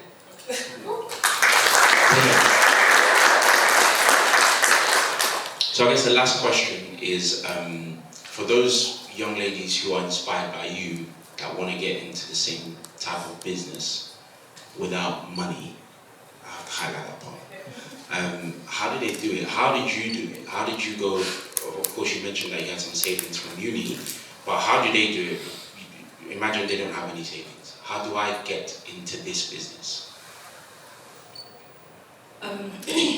So I guess the last question is, for those young ladies who are inspired by you, that want to get into the same type of business without money, I have to highlight that part. How did they do it? How did you do it? How did you go? Of course, you mentioned that you had some savings from uni, but how did they do it? Imagine they don't have any savings. How do I get into this business?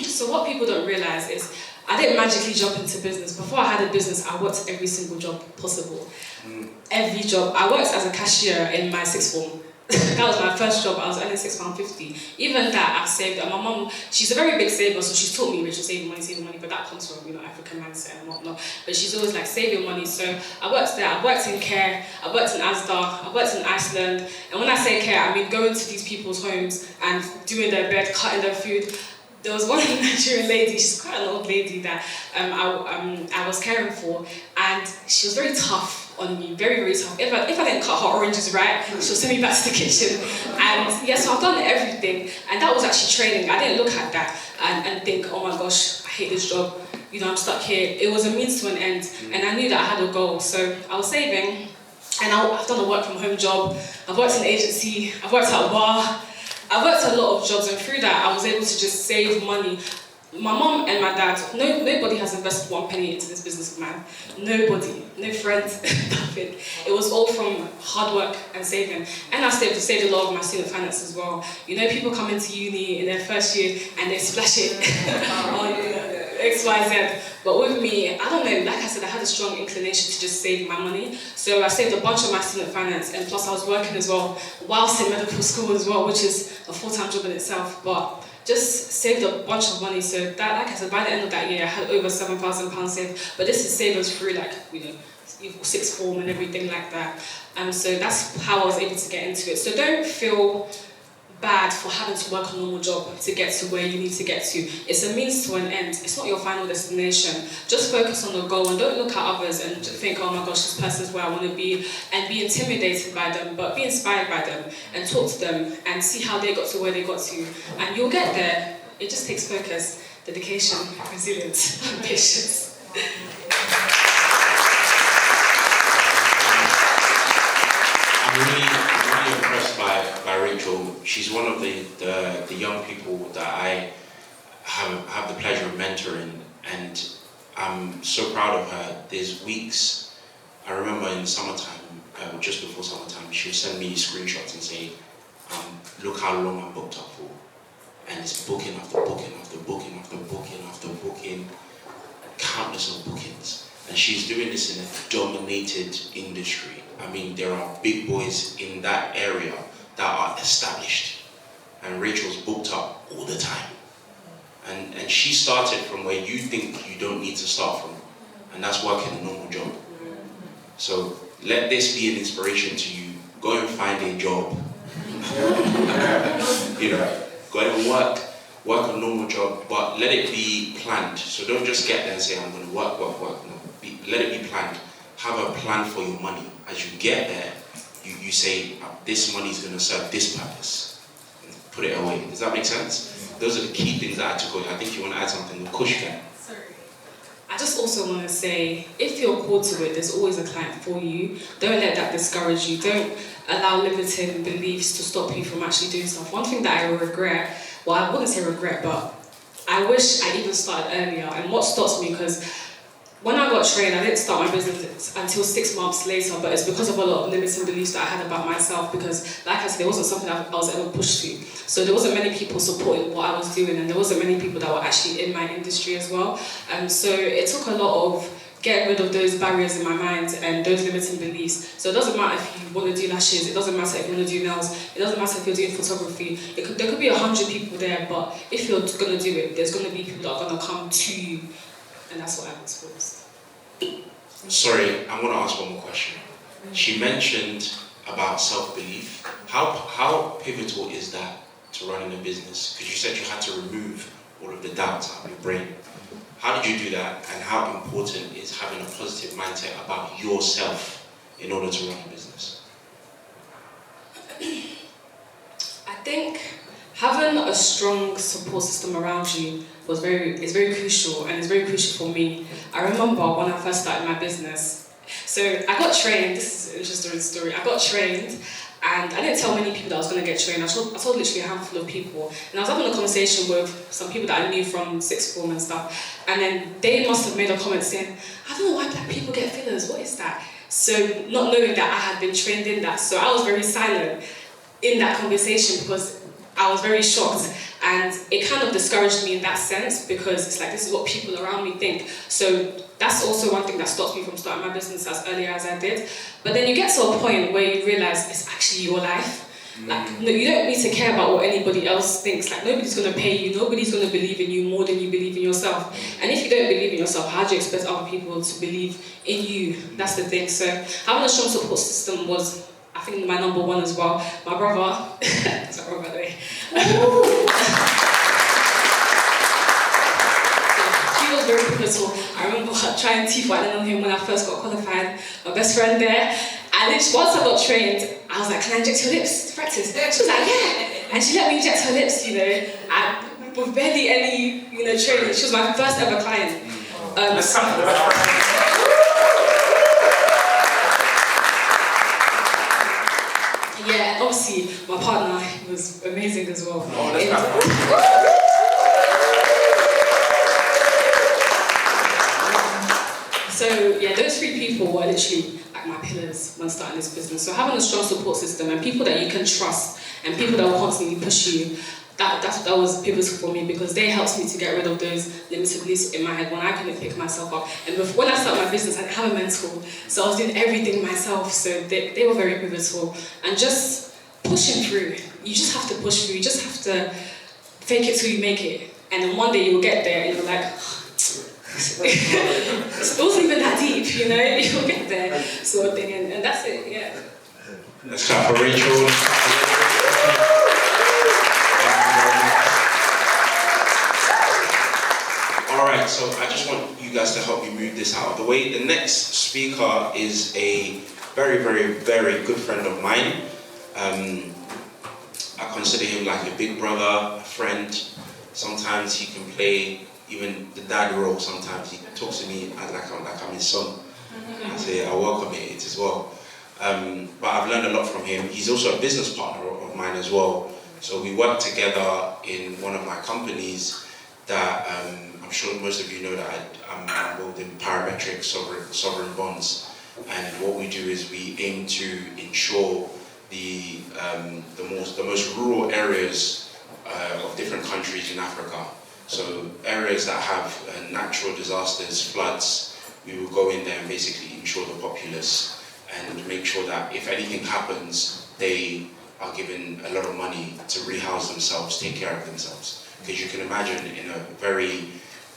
So what people don't realize is I didn't magically jump into business. Before I had a business, I worked every single job possible. Every job. I worked as a cashier in my sixth form. That was my first job. I was earning £6.50. Even that, I've saved. And my mum, she's a very big saver, so she's taught me, Rachel, saving money, but that comes from, African mindset and whatnot. But she's always like, save your money. So I worked there, I worked in care, I worked in Asda, I worked in Iceland. And when I say care, I mean going to these people's homes and doing their bed, cutting their food. There was one Nigerian lady, she's quite an old lady that I was caring for, and she was very tough on me, very, very tough. If I didn't cut her oranges right, she'll send me back to the kitchen. And yeah, so I've done everything, and that was actually training. I didn't look at that and think, oh my gosh, I hate this job, I'm stuck here. It was a means to an end, and I knew that I had a goal. So I was saving, and I've done a work from home job, I've worked in an agency, I've worked at a bar, I worked a lot of jobs, and through that, I was able to just save money. My mum and my dad, nobody has invested one penny into this business of mine. Nobody, no friends, nothing. It was all from hard work and saving. And I saved a lot of my student finance as well. People come into uni in their first year and they splash it on X, Y, Z. But with me, I don't know, like I said, I had a strong inclination to just save my money. So I saved a bunch of my student finance, and plus I was working as well, whilst in medical school as well, which is a full-time job in itself. But just saved a bunch of money. So that, like I said, by the end of that year, I had over £7,000 saved. But this is savings through sixth form and everything like that. So that's how I was able to get into it. So don't feel bad for having to work a normal job to get to where you need to get to. It's a means to an end. It's not your final destination. Just focus on the goal and don't look at others and think, oh my gosh, this person's where I want to be, and be intimidated by them, but be inspired by them and talk to them and see how they got to where they got to. And you'll get there. It just takes focus, dedication, resilience, and patience. I'm really impressed by Rachel. She's one of the young people that I have the pleasure of mentoring, and I'm so proud of her. There's weeks, I remember in summertime, just before summertime, she would send me screenshots and say, look how long I'm booked up for. And it's booking after booking after booking after booking after booking. countless of bookings. And she's doing this in a dominated industry. I mean, there are big boys in that area that are established. And Rachel's booked up all the time. And she started from where you think you don't need to start from. And that's working a normal job. So let this be an inspiration to you. Go and find a job. Go and work a normal job, but let it be planned. So don't just get there and say, I'm going to work. No, let it be planned. Have a plan for your money. As you get there, you say, this money is going to serve this purpose. And put it away. Does that make sense? Those are the key things that I took away. I think you want to add something. Of course you can. Sorry. I just also want to say, if you're called to it, there's always a client for you. Don't let that discourage you. Don't allow limiting beliefs to stop you from actually doing stuff. One thing that I regret, well, I wouldn't say regret, but I wish I even started earlier. And what stops me, because when I got trained, I didn't start my business until 6 months later, but it's because of a lot of limiting beliefs that I had about myself, because, like I said, there wasn't something I was ever pushed to. So there wasn't many people supporting what I was doing, and there wasn't many people that were actually in my industry as well. So it took a lot of getting rid of those barriers in my mind and those limiting beliefs. So it doesn't matter if you want to do lashes, it doesn't matter if you want to do nails, it doesn't matter if you're doing photography. There could be 100 people there, but if you're going to do it, there's going to be people that are going to come to you, and that's what I experienced. Sorry, I'm going to ask one more question. She mentioned about self-belief. How pivotal is that to running a business? Because you said you had to remove all of the doubts out of your brain. How did you do that, and how important is having a positive mindset about yourself in order to run a business? I think having a strong support system around you is very crucial, and it's very crucial for me. I remember when I first started my business. So I got trained, this is an interesting story. I got trained, and I didn't tell many people that I was going to get trained. I told literally a handful of people. And I was having a conversation with some people that I knew from sixth form and stuff. And then they must have made a comment saying, I don't know why black people get fillers, what is that? So not knowing that I had been trained in that. So I was very silent in that conversation because I was very shocked. And it kind of discouraged me in that sense, because it's like, this is what people around me think. So that's also one thing that stops me from starting my business as early as I did. But then you get to a point where you realize it's actually your life. Like, no, you don't need to care about what anybody else thinks. Like, nobody's going to pay you, nobody's going to believe in you more than you believe in yourself. And if you don't believe in yourself, how do you expect other people to believe in you? That's the thing. So having a strong support system was, I think, my number one as well. My brother, that's my brother, by the way. He was very pivotal. I remember trying teeth whitening on him when I first got qualified. My best friend there. And once I got trained, I was like, can I inject your lips to practice? She was like, yeah. And she let me inject her lips, with barely any, training. She was my first ever client. Yeah, and obviously my partner was amazing as well. So yeah, those three people were literally like my pillars when starting this business. So having a strong support system and people that you can trust and people that will constantly push you, that was pivotal for me, because they helped me to get rid of those limited beliefs in my head when I couldn't pick myself up. And when I started my business, I didn't have a mentor, so I was doing everything myself. So they were very pivotal. And just pushing through. You just have to push through. You just have to fake it till you make it. And then one day you'll get there and you're like, it wasn't even that deep, you'll get there, sort of thing. And that's it, yeah. Let's clap for Rachel. Alright, so I just want you guys to help me move this out of the way. The next speaker is a very, very, very good friend of mine. I consider him like a big brother, a friend. Sometimes he can play even the dad role. Sometimes he talks to me like I'm his son. I say, I welcome it as well. But I've learned a lot from him. He's also a business partner of mine as well. So we work together in one of my companies that I'm sure most of you know that I'm involved in parametric sovereign bonds. And what we do is we aim to ensure the most rural areas of different countries in Africa. So areas that have natural disasters, floods, we will go in there and basically ensure the populace and make sure that if anything happens, they are given a lot of money to rehouse themselves, take care of themselves. Because you can imagine in a very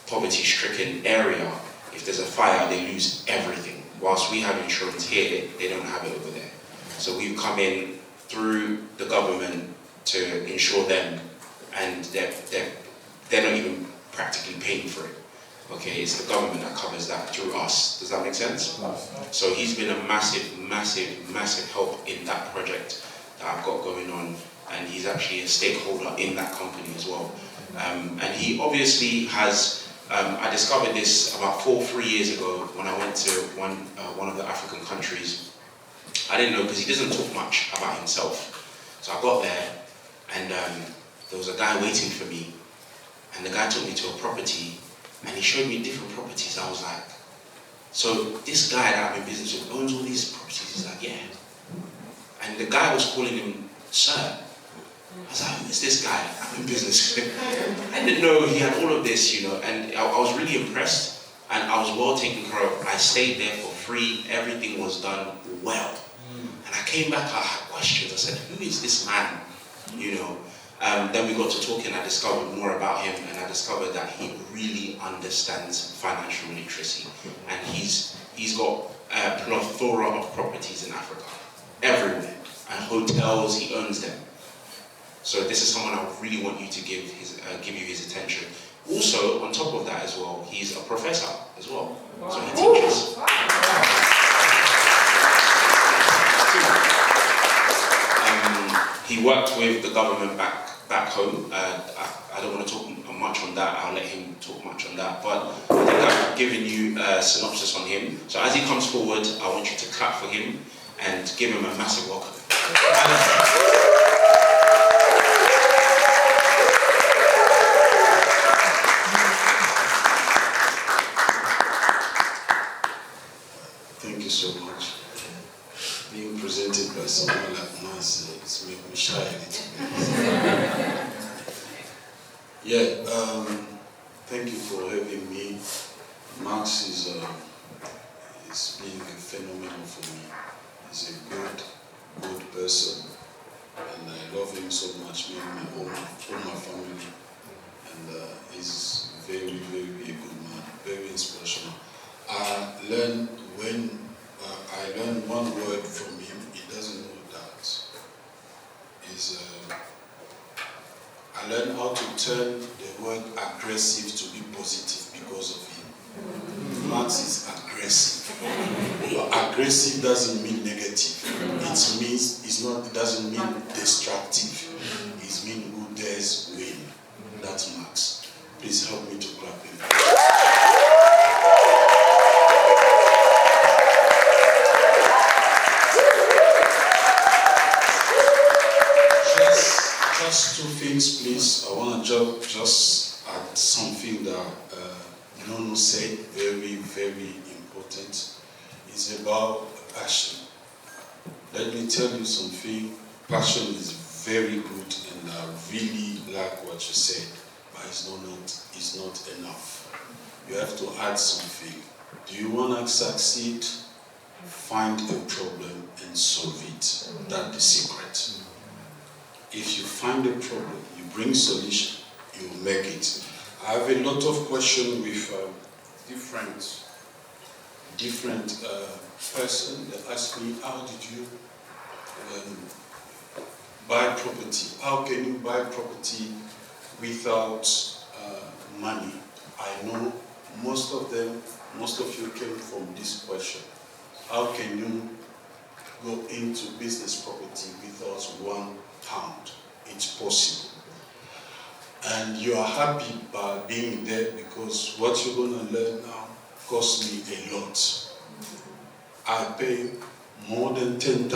poverty-stricken area, if there's a fire, they lose everything. Whilst we have insurance here, they don't have it over there. So we've come in through the government to insure them, and they're not even practically paying for it. Okay, it's the government that covers that through us. Does that make sense? So he's been a massive, massive, massive help in that project that I've got going on, and he's actually a stakeholder in that company as well. And he obviously has, I discovered this about 3 years ago when I went to one of the African countries. I didn't know, because he doesn't talk much about himself. So I got there, and there was a guy waiting for me, and the guy took me to a property, and he showed me different properties. I was like, so this guy that I'm in business with owns all these properties? He's like, yeah. And the guy was calling him sir. I was like, who is this guy I'm in business with? I didn't know he had all of this, you know, and I was really impressed, and I was well taken care of. I stayed there for free, everything was done well. And I came back, I had questions. I said, who is this man, you know? Then we got to talking, I discovered more about him, and I discovered that he really understands financial literacy. And he's got a plethora of properties in Africa, everywhere, and hotels, he owns them. So this is someone I really want you to give you his attention. Also, on top of that as well, he's a professor as well. So he teaches. He worked with the government back home. I don't want to talk much on that. I'll let him talk much on that. But I think I've given you a synopsis on him. So as he comes forward, I want you to clap for him and give him a massive welcome. Thank you so much. Being presented by someone like Max, it's made me shy a little bit. Yeah, thank you for having me. Max is being a phenomenal for me. He's a good person, and I love him so much, me and all my family. And he's very, very a good man, very inspirational. I learned one word from him. He doesn't know that. I learned how to turn the word aggressive to be positive because of him. Max is aggressive. But aggressive doesn't mean negative. It doesn't mean destructive. It means who dares win. That's Max. Please help me to clap him. Just two things, please. I want to just add something that Nono said, very, very important. It's about passion. Let me tell you something. Passion is very good, and I really like what you said, but it's not enough. You have to add something. Do you want to succeed? Find a problem and solve it. That's the secret. If you find a problem, you bring solution, you will make it. I have a lot of questions with different person that ask me, how did you buy property? How can you buy property without money? I know most of you came from this question. How can you go into business property without £1? It's possible. And you are happy by being there because what you're going to learn now costs me a lot. I pay more than 10,000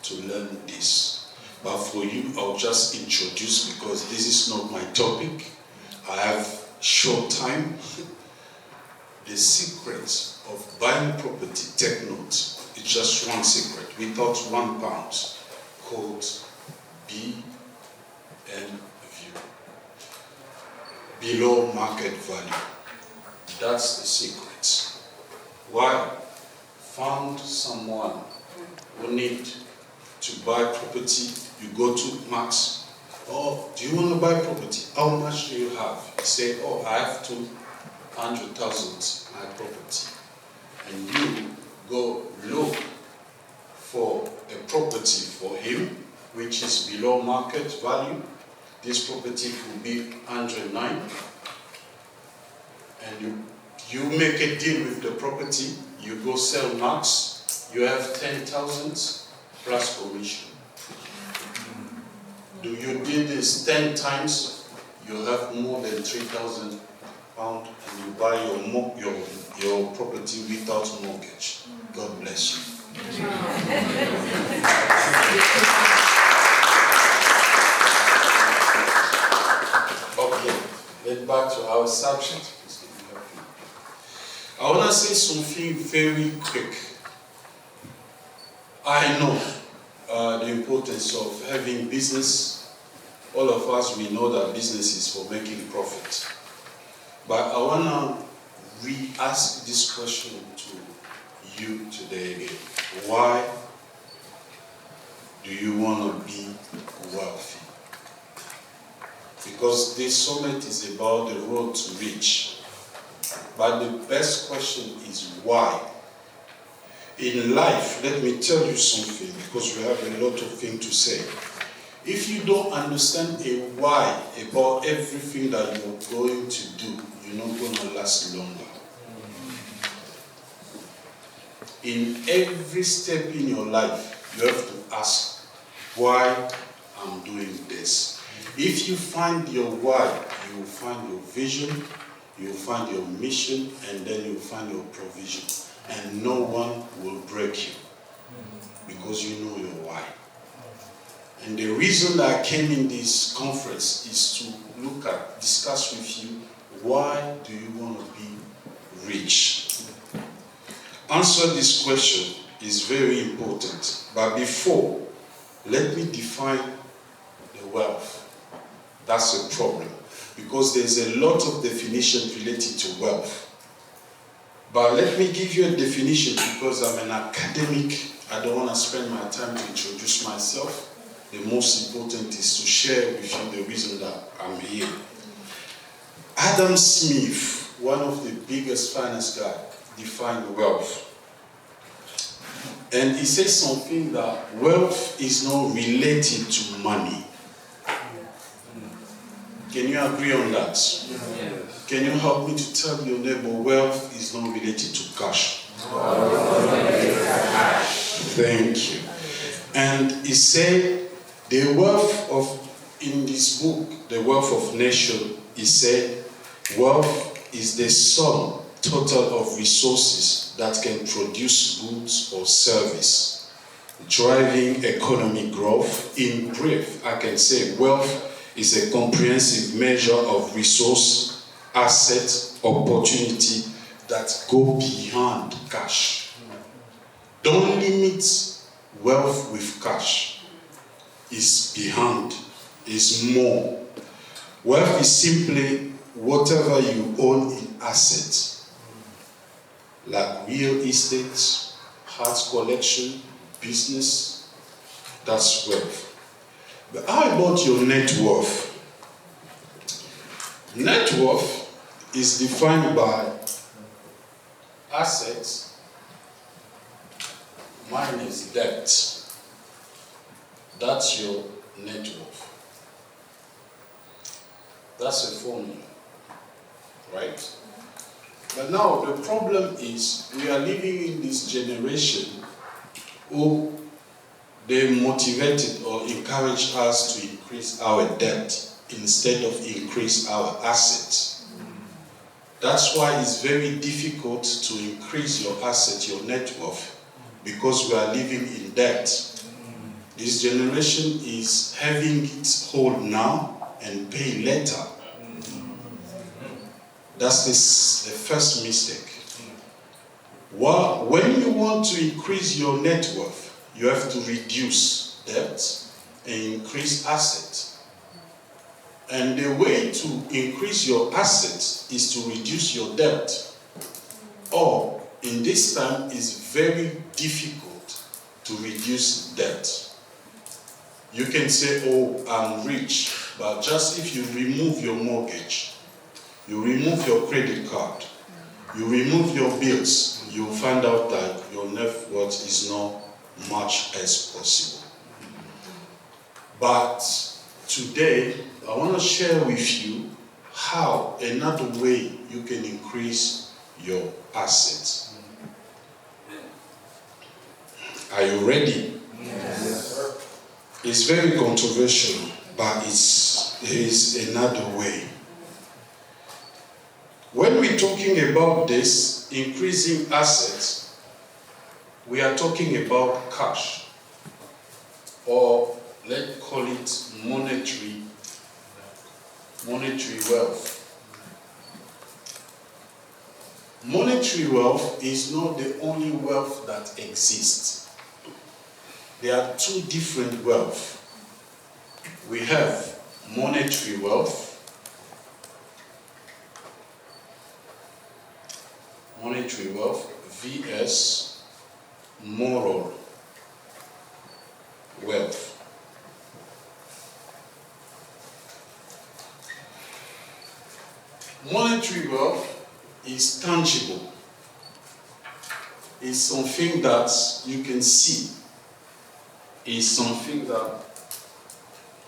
to learn this. But for you, I'll just introduce because this is not my topic. I have short time. The secret of buying property, take note, it's just one secret, without £1, called B and view. below market value. That's the secret. Why? Found someone who need to buy property, you go to Max. Oh, do you want to buy property? How much do you have? You say, oh, I have 200,000 my property. And you go look for a property for him, which is below market value. This property could be 109. And you make a deal with the property, you go sell Max, you have 10,000 plus commission. Do you do this 10 times, you have more than 3,000 pounds and you buy your property without mortgage. God bless you. Okay, let's back to our subject. I want to say something very quick. I know the importance of having business. All of us, we know that business is for making profit. But I want to re-ask this question to you today again. Why do you want to be wealthy? Because this summit is about the road to rich. But the best question is why? In life, let me tell you something, because we have a lot of things to say. If you don't understand a why about everything that you're going to do, you're not going to last longer. In every step in your life, you have to ask, why I'm doing this. If you find your why, you will find your vision, you will find your mission, and then you will find your provision. And no one will break you because you know your why. And the reason that I came in this conference is to discuss with you, why do you want to be rich? Answer this question is very important. But before, let me define the wealth. That's a problem. Because there's a lot of definition related to wealth. But let me give you a definition because I'm an academic. I don't want to spend my time to introduce myself. The most important is to share with you the reason that I'm here. Adam Smith, one of the biggest finance guys, defined wealth. And he says something that wealth is not related to money. Can you agree on that? Yes. Can you help me to tell your neighbor, wealth is not related to cash? Thank you. And he said, the wealth of, in this book, The Wealth of Nation, he said, wealth is the sum total of resources that can produce goods or service, driving economic growth. In brief, I can say wealth is a comprehensive measure of resource, asset, opportunity that go beyond cash. Don't limit wealth with cash. It's beyond, it's more. Wealth is simply whatever you own in assets, like real estate, art collection, business. That's wealth. But how about your net worth? Net worth is defined by assets minus debt. That's your net worth. That's a formula, right? But now the problem is we are living in this generation who they motivated or encouraged us to increase our debt instead of increase our assets. That's why it's very difficult to increase your asset, your net worth, because we are living in debt. This generation is having it hold now and pay later. That's the first mistake. Well, when you want to increase your net worth, you have to reduce debt and increase assets. And the way to increase your assets is to reduce your debt. Or, in this time, it's very difficult to reduce debt. You can say, oh, I'm rich, but just if you remove your mortgage, you remove your credit card, you remove your bills, you'll find out that your net worth is not much as possible. But today, I want to share with you how another way you can increase your assets. Are you ready? Yes. It's very controversial, but there is another way. When we're talking about this, increasing assets, we are talking about cash, or let's call it monetary wealth. Monetary wealth is not the only wealth that exists. There are two different wealth. We have monetary wealth, vs moral wealth. Monetary wealth is tangible. It's something that you can see. It's something that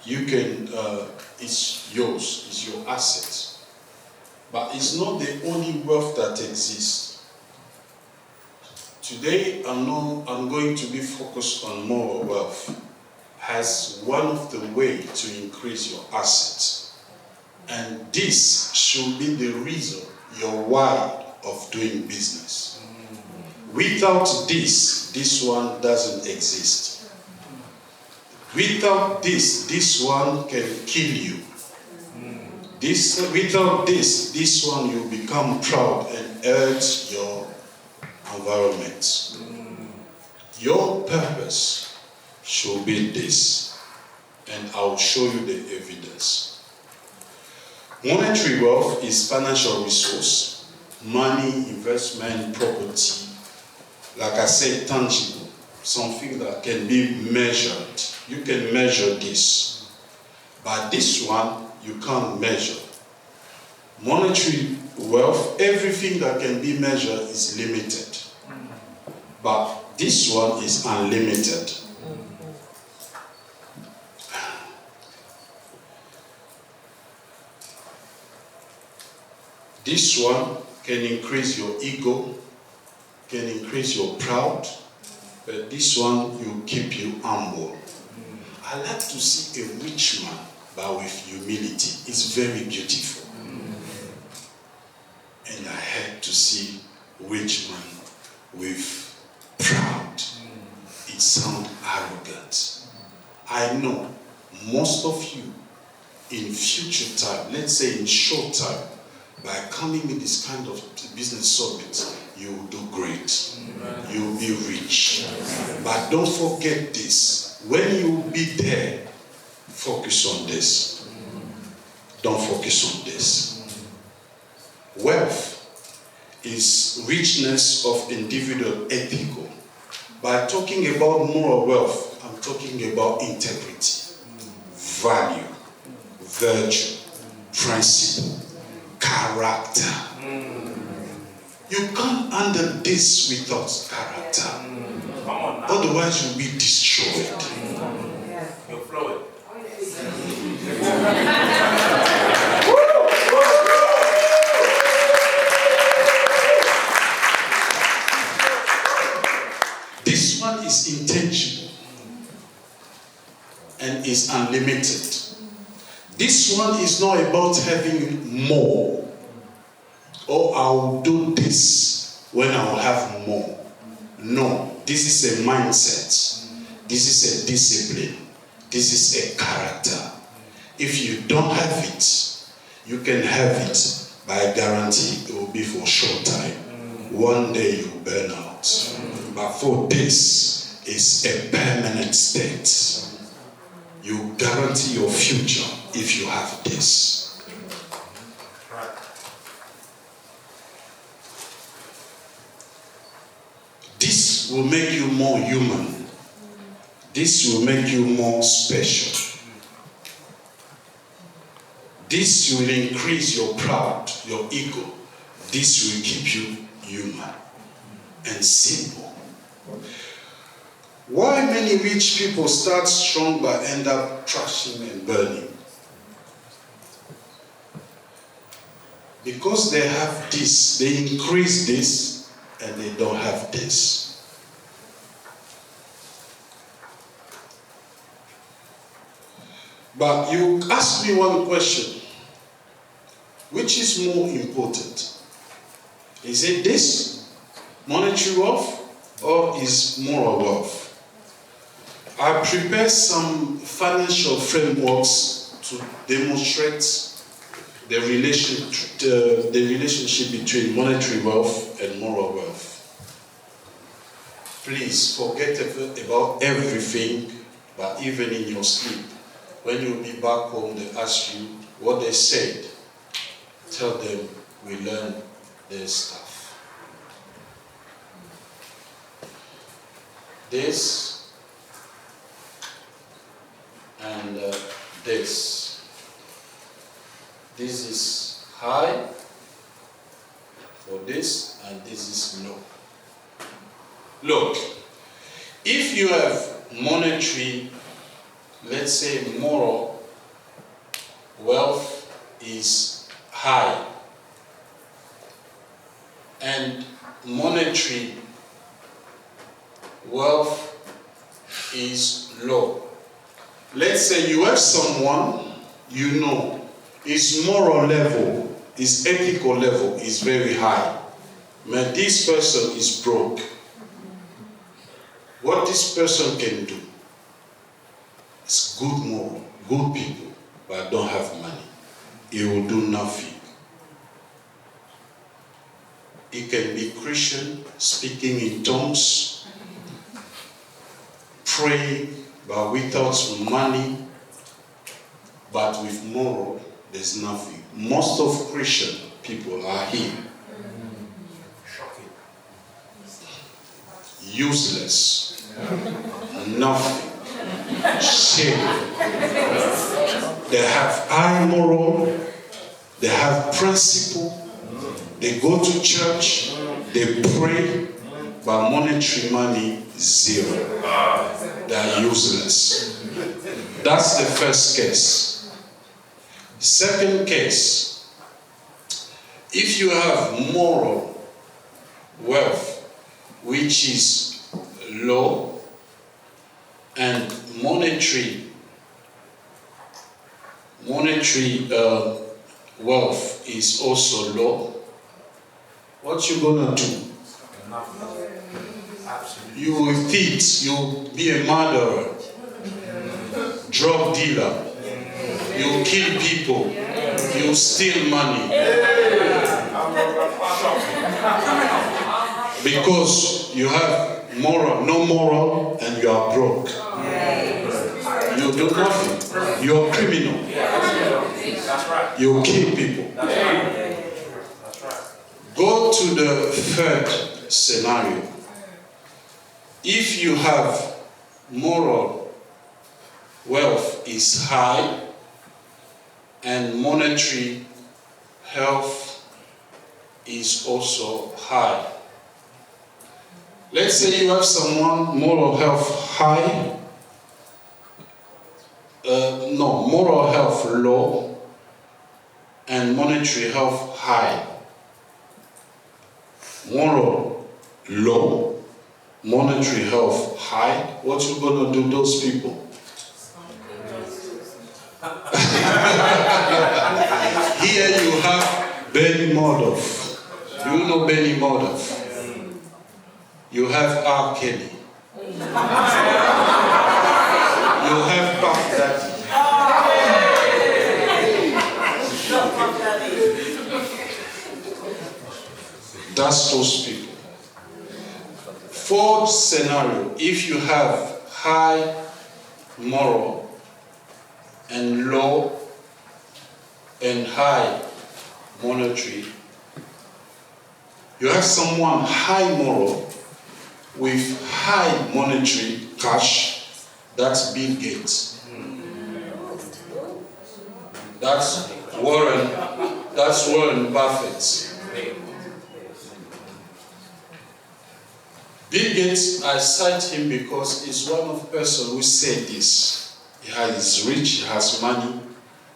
you can, it's yours, it's your asset. But it's not the only wealth that exists. Today, I'm going to be focused on moral wealth as one of the ways to increase your assets. And this should be the reason, your why of doing business. Without this one doesn't exist. Without this one can kill you. Without this one you become proud and hurt your environment. Your purpose should be this, and I'll show you the evidence. Monetary wealth is financial resource, money, investment, property, like I said, tangible, something that can be measured. You can measure this, but this one you can't measure. Monetary wealth, everything that can be measured is limited, but this one is unlimited. This one can increase your ego, can increase your pride, but this one will keep you humble. I like to see a rich man, but with humility. It's very beautiful. And I had to see rich man with proud. It sounds arrogant. I know most of you in future time, let's say in short time, by coming in this kind of business summit, you will do great. You will be rich. But don't forget this. When you will be there, focus on this. Don't focus on this. Wealth is richness of individual ethical. By talking about moral wealth, I'm talking about integrity, value, virtue, principle, character. You can't handle this without character. Otherwise you'll be destroyed. You're flowing. This one is intangible and is unlimited. This one is not about having more. Or I will do this when I will have more. No, this is a mindset. This is a discipline. This is a character. If you don't have it, you can have it, but I guarantee it will be for a short time. One day you will burn out. But for this, it's a permanent state. you guarantee your future if you have this. This will make you more human. This will make you more special. This will increase your pride, your ego. This will keep you human and simple. Why many rich people start strong but end up crashing and burning? Because they have this, they increase this, and they don't have this. But you ask me one question. Which is more important? Is it this, monetary wealth, or is moral wealth? I prepared some financial frameworks to demonstrate the relationship between monetary wealth and moral wealth. Please forget about everything, but even in your sleep, when you'll be back home, they ask you what they said. Tell them we learned their stuff. This and this. This is high for this, and this is low. Look, if you have monetary, let's say moral wealth is high and monetary wealth is low. Let's say you have someone you know his moral level, his ethical level is very high, but this person is broke. What this person can do is good moral, good people, but don't have money. He will do nothing. He can be Christian, speaking in tongues, praying, but without money, but with moral, there's nothing. Most of Christian people are here. Useless. Nothing. Shame. They have high moral, they have principle, they go to church, they pray, but monetary money, zero. They are useless. That's the first case. Second case, if you have moral wealth, which is low, and monetary wealth is also low, what you gonna do? You will cheat, you will be a murderer, drug dealer, you will kill people, you will steal money. Because you have no moral, and you are broke. You do nothing. You are criminal. You kill people. Go to the third scenario. If you have moral wealth is high and monetary health is also high. Let's say you have someone moral health high, moral health low, and monetary health high. Moral low, monetary health high. What you gonna do those people? Here you have Benny Madoff. Do you know Benny Madoff? You have R. Kelly. You have Puff Daddy. That's those people. Fourth scenario, if you have high moral and low and high monetary. You have someone high moral with high monetary cash. That's Bill Gates. That's Warren Buffett. Bill Gates, I cite him because he's one of the person who said this. He is rich, he has money,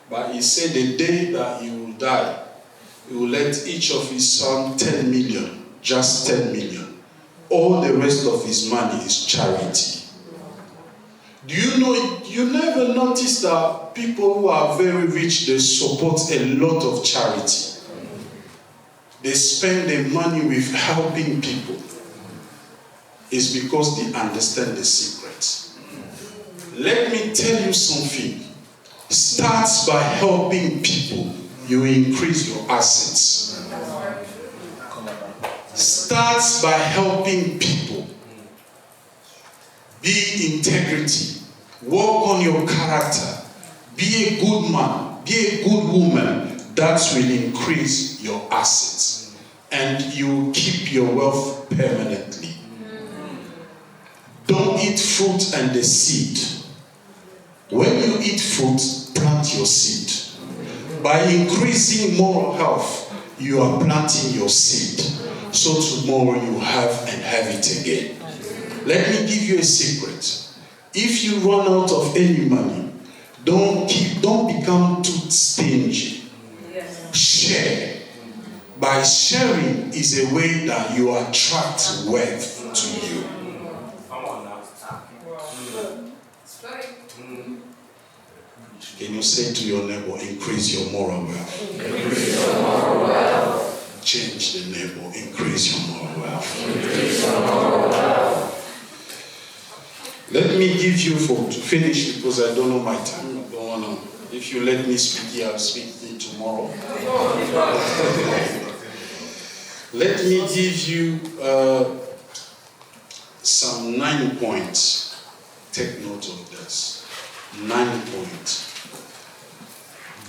but he said the day that he will die, he will let each of his sons 10 million, just 10 million. All the rest of his money is charity. Do you know, you never notice that people who are very rich, they support a lot of charity. They spend their money with helping people. It's because they understand the secret. Let me tell you something. Start by helping people, you increase your assets. Start by helping people. Be integrity. Work on your character. Be a good man. Be a good woman. That will increase your assets. And you keep your wealth permanently. Don't eat fruit and the seed. When you eat fruit, plant your seed. By increasing moral health, you are planting your seed. So tomorrow you have and have it again. Let me give you a secret. If you run out of any money, don't become too stingy. Share. By sharing is a way that you attract wealth to you. Can you say to your neighbor, increase your moral wealth? Increase your moral wealth. Change the neighbor, increase your moral wealth. Increase your moral wealth. Let me give you, to finish, because I don't know my time. I don't want to. If you let me speak here, I'll speak tomorrow. Let me give you some 9 points. Take note of this. 9 points.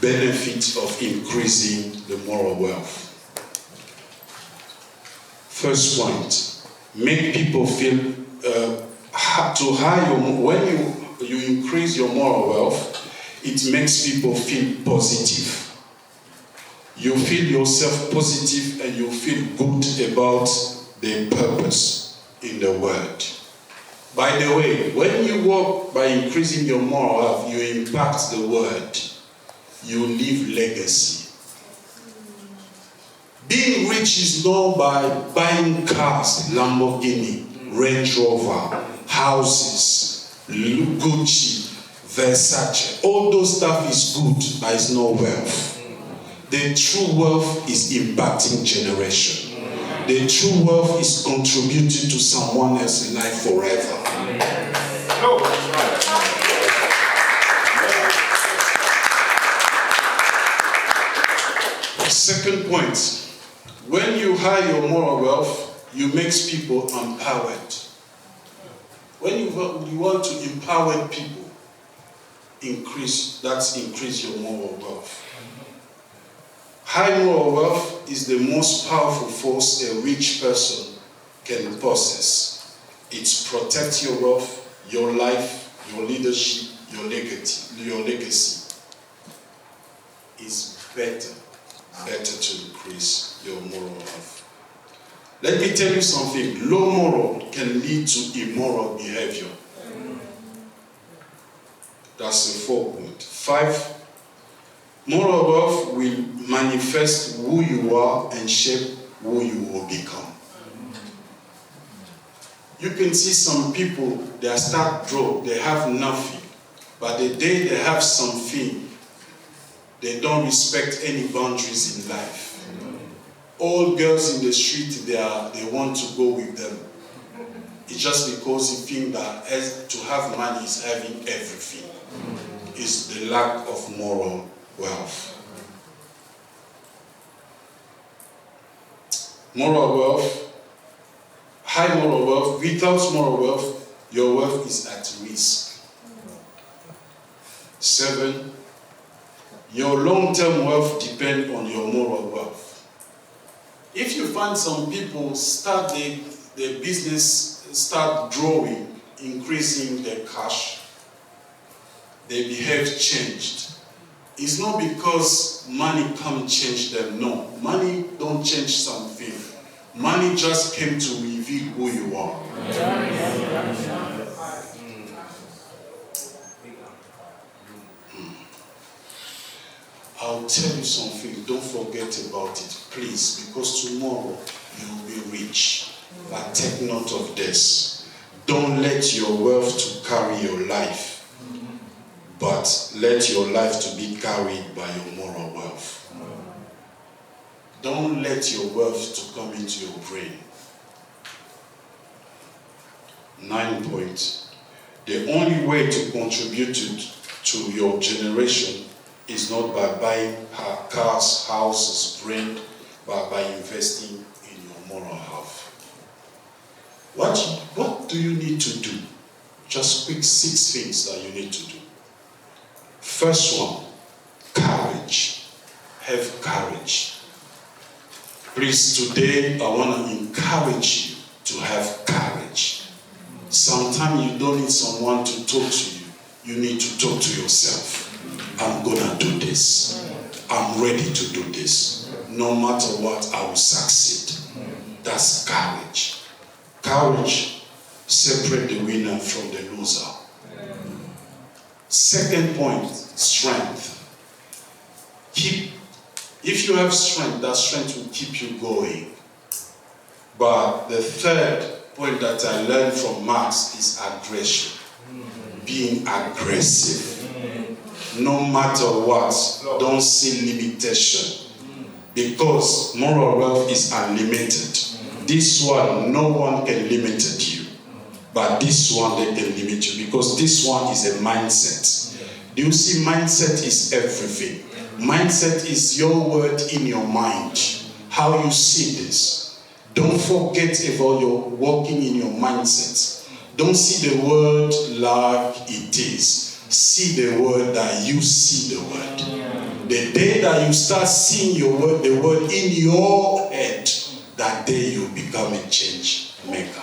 Benefits of increasing the moral wealth. First point, make people feel when you increase your moral wealth, it makes people feel positive. You feel yourself positive and you feel good about the purpose in the world. By the way, when you work by increasing your moral wealth, you impact the world. You leave legacy. Being rich is not by buying cars, Lamborghini, Range Rover, houses, Gucci, Versace. All those stuff is good, but it's not wealth. The true wealth is impacting generation. The true wealth is contributing to someone else's life forever. No, that's right. Second point, when you hide your moral wealth, you make people empowered. When you want to empower people, increase your moral wealth. High moral wealth is the most powerful force a rich person can possess. It protects your wealth, your life, your leadership, your legacy. It's better to increase your moral wealth. Let me tell you something. Low moral can lead to immoral behavior. That's the 4 point. 5, moral wealth will manifest who you are and shape who you will become. You can see some people, they start broke, they have nothing. But the day they have something, they don't respect any boundaries in life. All girls in the street, they want to go with them. It's just because you think that to have money is having everything. It's the lack of moral wealth. Moral wealth, high moral wealth, without moral wealth, your wealth is at risk. 7, your long-term wealth depends on your moral wealth. If you find some people start their business, start growing, increasing their cash, their behavior changed. It's not because money come change them, no. Money don't change something. Money just came to reveal who you are. I'll tell you something, don't forget about it, please, because tomorrow you will be rich. But take note of this. Don't let your wealth to carry your life, but let your life to be carried by your moral wealth. Don't let your wealth to come into your brain. 9 points. The only way to contribute to your generation is not by buying cars, houses, brand, but by investing in your moral health. What do you need to do? Just quick 6 things that you need to do. First one, courage. Have courage. Please, today I want to encourage you to have courage. Sometimes you don't need someone to talk to you. You need to talk to yourself. I'm gonna do this. I'm ready to do this. No matter what, I will succeed. That's courage. Courage separates the winner from the loser. Second point, strength. If you have strength, that strength will keep you going. But the third point that I learned from Marx is aggression. Being aggressive. No matter what, don't see limitation. Because moral wealth is unlimited. This one, no one can limit you. But this one, they can limit you. Because this one is a mindset. Do you see, mindset is everything. Mindset is your word in your mind. How you see this. Don't forget about your walking in your mindset. Don't see the word like it is. See the word that you see the word. The day that you start seeing the word in your head, that day you become a change maker.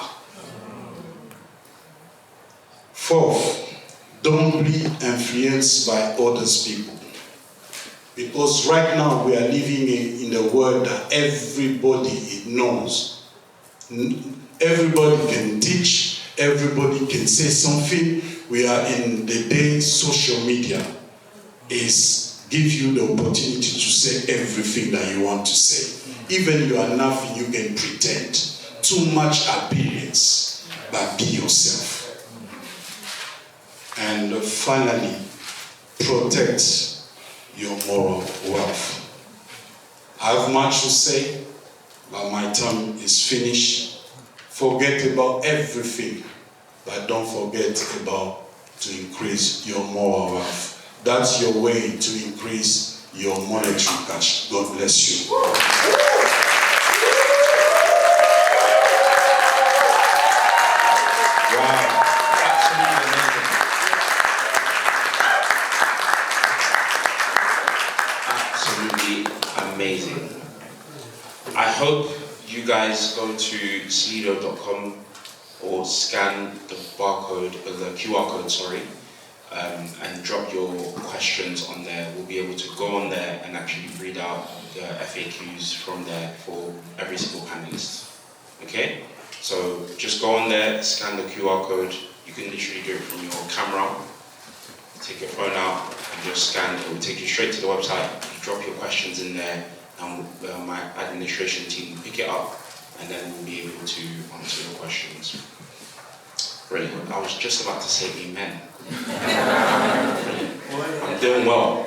Fourth, don't be influenced by others people. Because right now we are living in a world that everybody knows. Everybody can teach, everybody can say something. We are in the day social media is give you the opportunity to say everything that you want to say. Even you are nothing, you can pretend. Too much appearance, but be yourself. And finally, protect your moral wealth. I have much to say, but my time is finished. Forget about everything, but don't forget about to increase your moral wealth. That's your way to increase your monetary cash. God bless you. Wow, absolutely amazing. I hope you guys go to slido.com or scan the barcode, or the QR code, and drop your questions on there. We'll be able to go on there and actually read out the FAQs from there for every single panelist. Okay? So just go on there, scan the QR code. You can literally do it from your camera. Take your phone out and just scan it. It will take you straight to the website. You drop your questions in there, and my administration team will pick it up, and then we'll be able to answer your questions. Brilliant. I was just about to say amen. I'm doing well.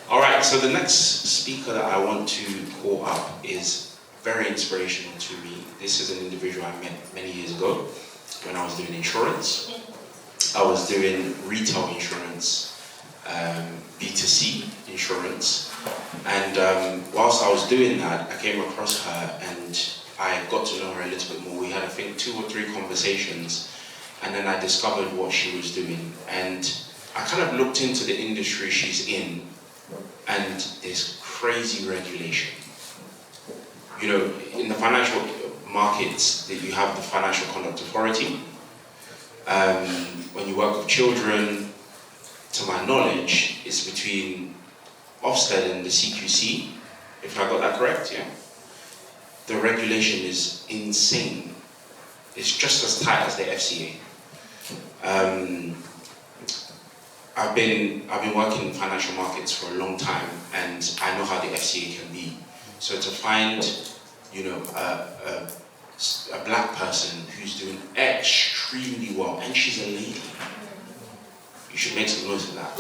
All right, so the next speaker that I want to call up is very inspirational to me. This is an individual I met many years ago when I was doing insurance. I was doing retail insurance, B2C insurance, and whilst I was doing that, I came across her and I got to know her a little bit more. We had, I think, 2 or 3 conversations, and then I discovered what she was doing, and I kind of looked into the industry she's in, and there's crazy regulation. You know, in the financial markets, that you have the Financial Conduct Authority. When you work with children, to my knowledge, it's between Ofsted and the CQC, if I got that correct, yeah? The regulation is insane. It's just as tight as the FCA. I've been working in financial markets for a long time, and I know how the FCA can be. So to find, you know, a black person who's doing extremely well, and she's a lady, you should make some noise of that.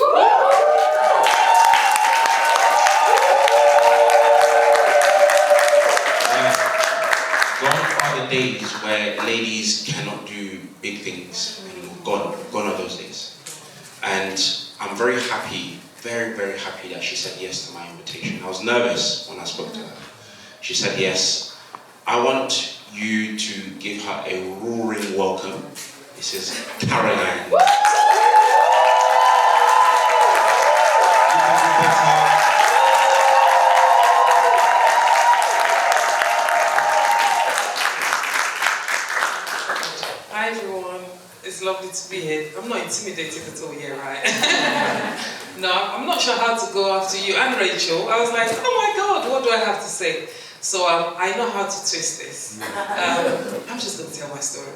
Gone are the days where ladies cannot do big things. Gone are those days. And I'm very happy, very, very happy that she said yes to my invitation. I was nervous when I spoke to her. She said yes. I want you to give her a roaring welcome. This is Caroline. Hi everyone, it's lovely to be here. I'm not intimidated at all here, right? No, I'm not sure how to go after you and Rachel. I was like, oh my God, what do I have to say? So I know how to twist this. I'm just going to tell my story.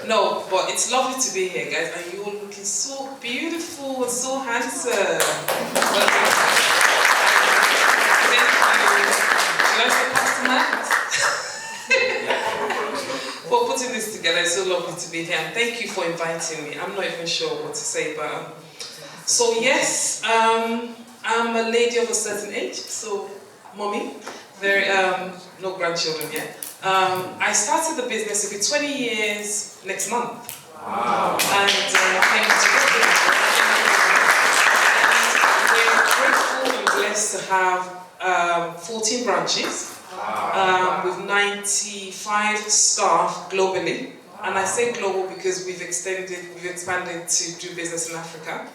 No, but it's lovely to be here, guys, and you're looking so beautiful and so handsome. Thank you. Should I say Pastor Matt? For putting this together. It's so lovely to be here, and thank you for inviting me. I'm not even sure what to say, but so yes, I'm a lady of a certain age, so mommy, very no grandchildren yet. I started the business, it'll be 20 years next month. Wow. And thank you to we're grateful and blessed to have 14 branches. With 95 staff globally, and I say global because we've expanded to do business in Africa,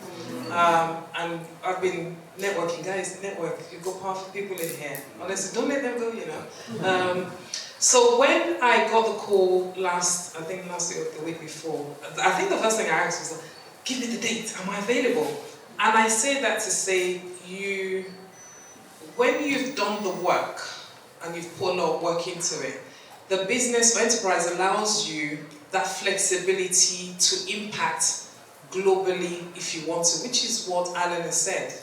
and I've been networking, guys. Network, you've got powerful people in here. Honestly, don't let them go, you know. So when I got the call last week or the week before, I think the first thing I asked was, give me the date, am I available? And I say that to say, when you've done the work, and you've put a lot of work into it, the business or enterprise allows you that flexibility to impact globally if you want to, which is what Alan has said.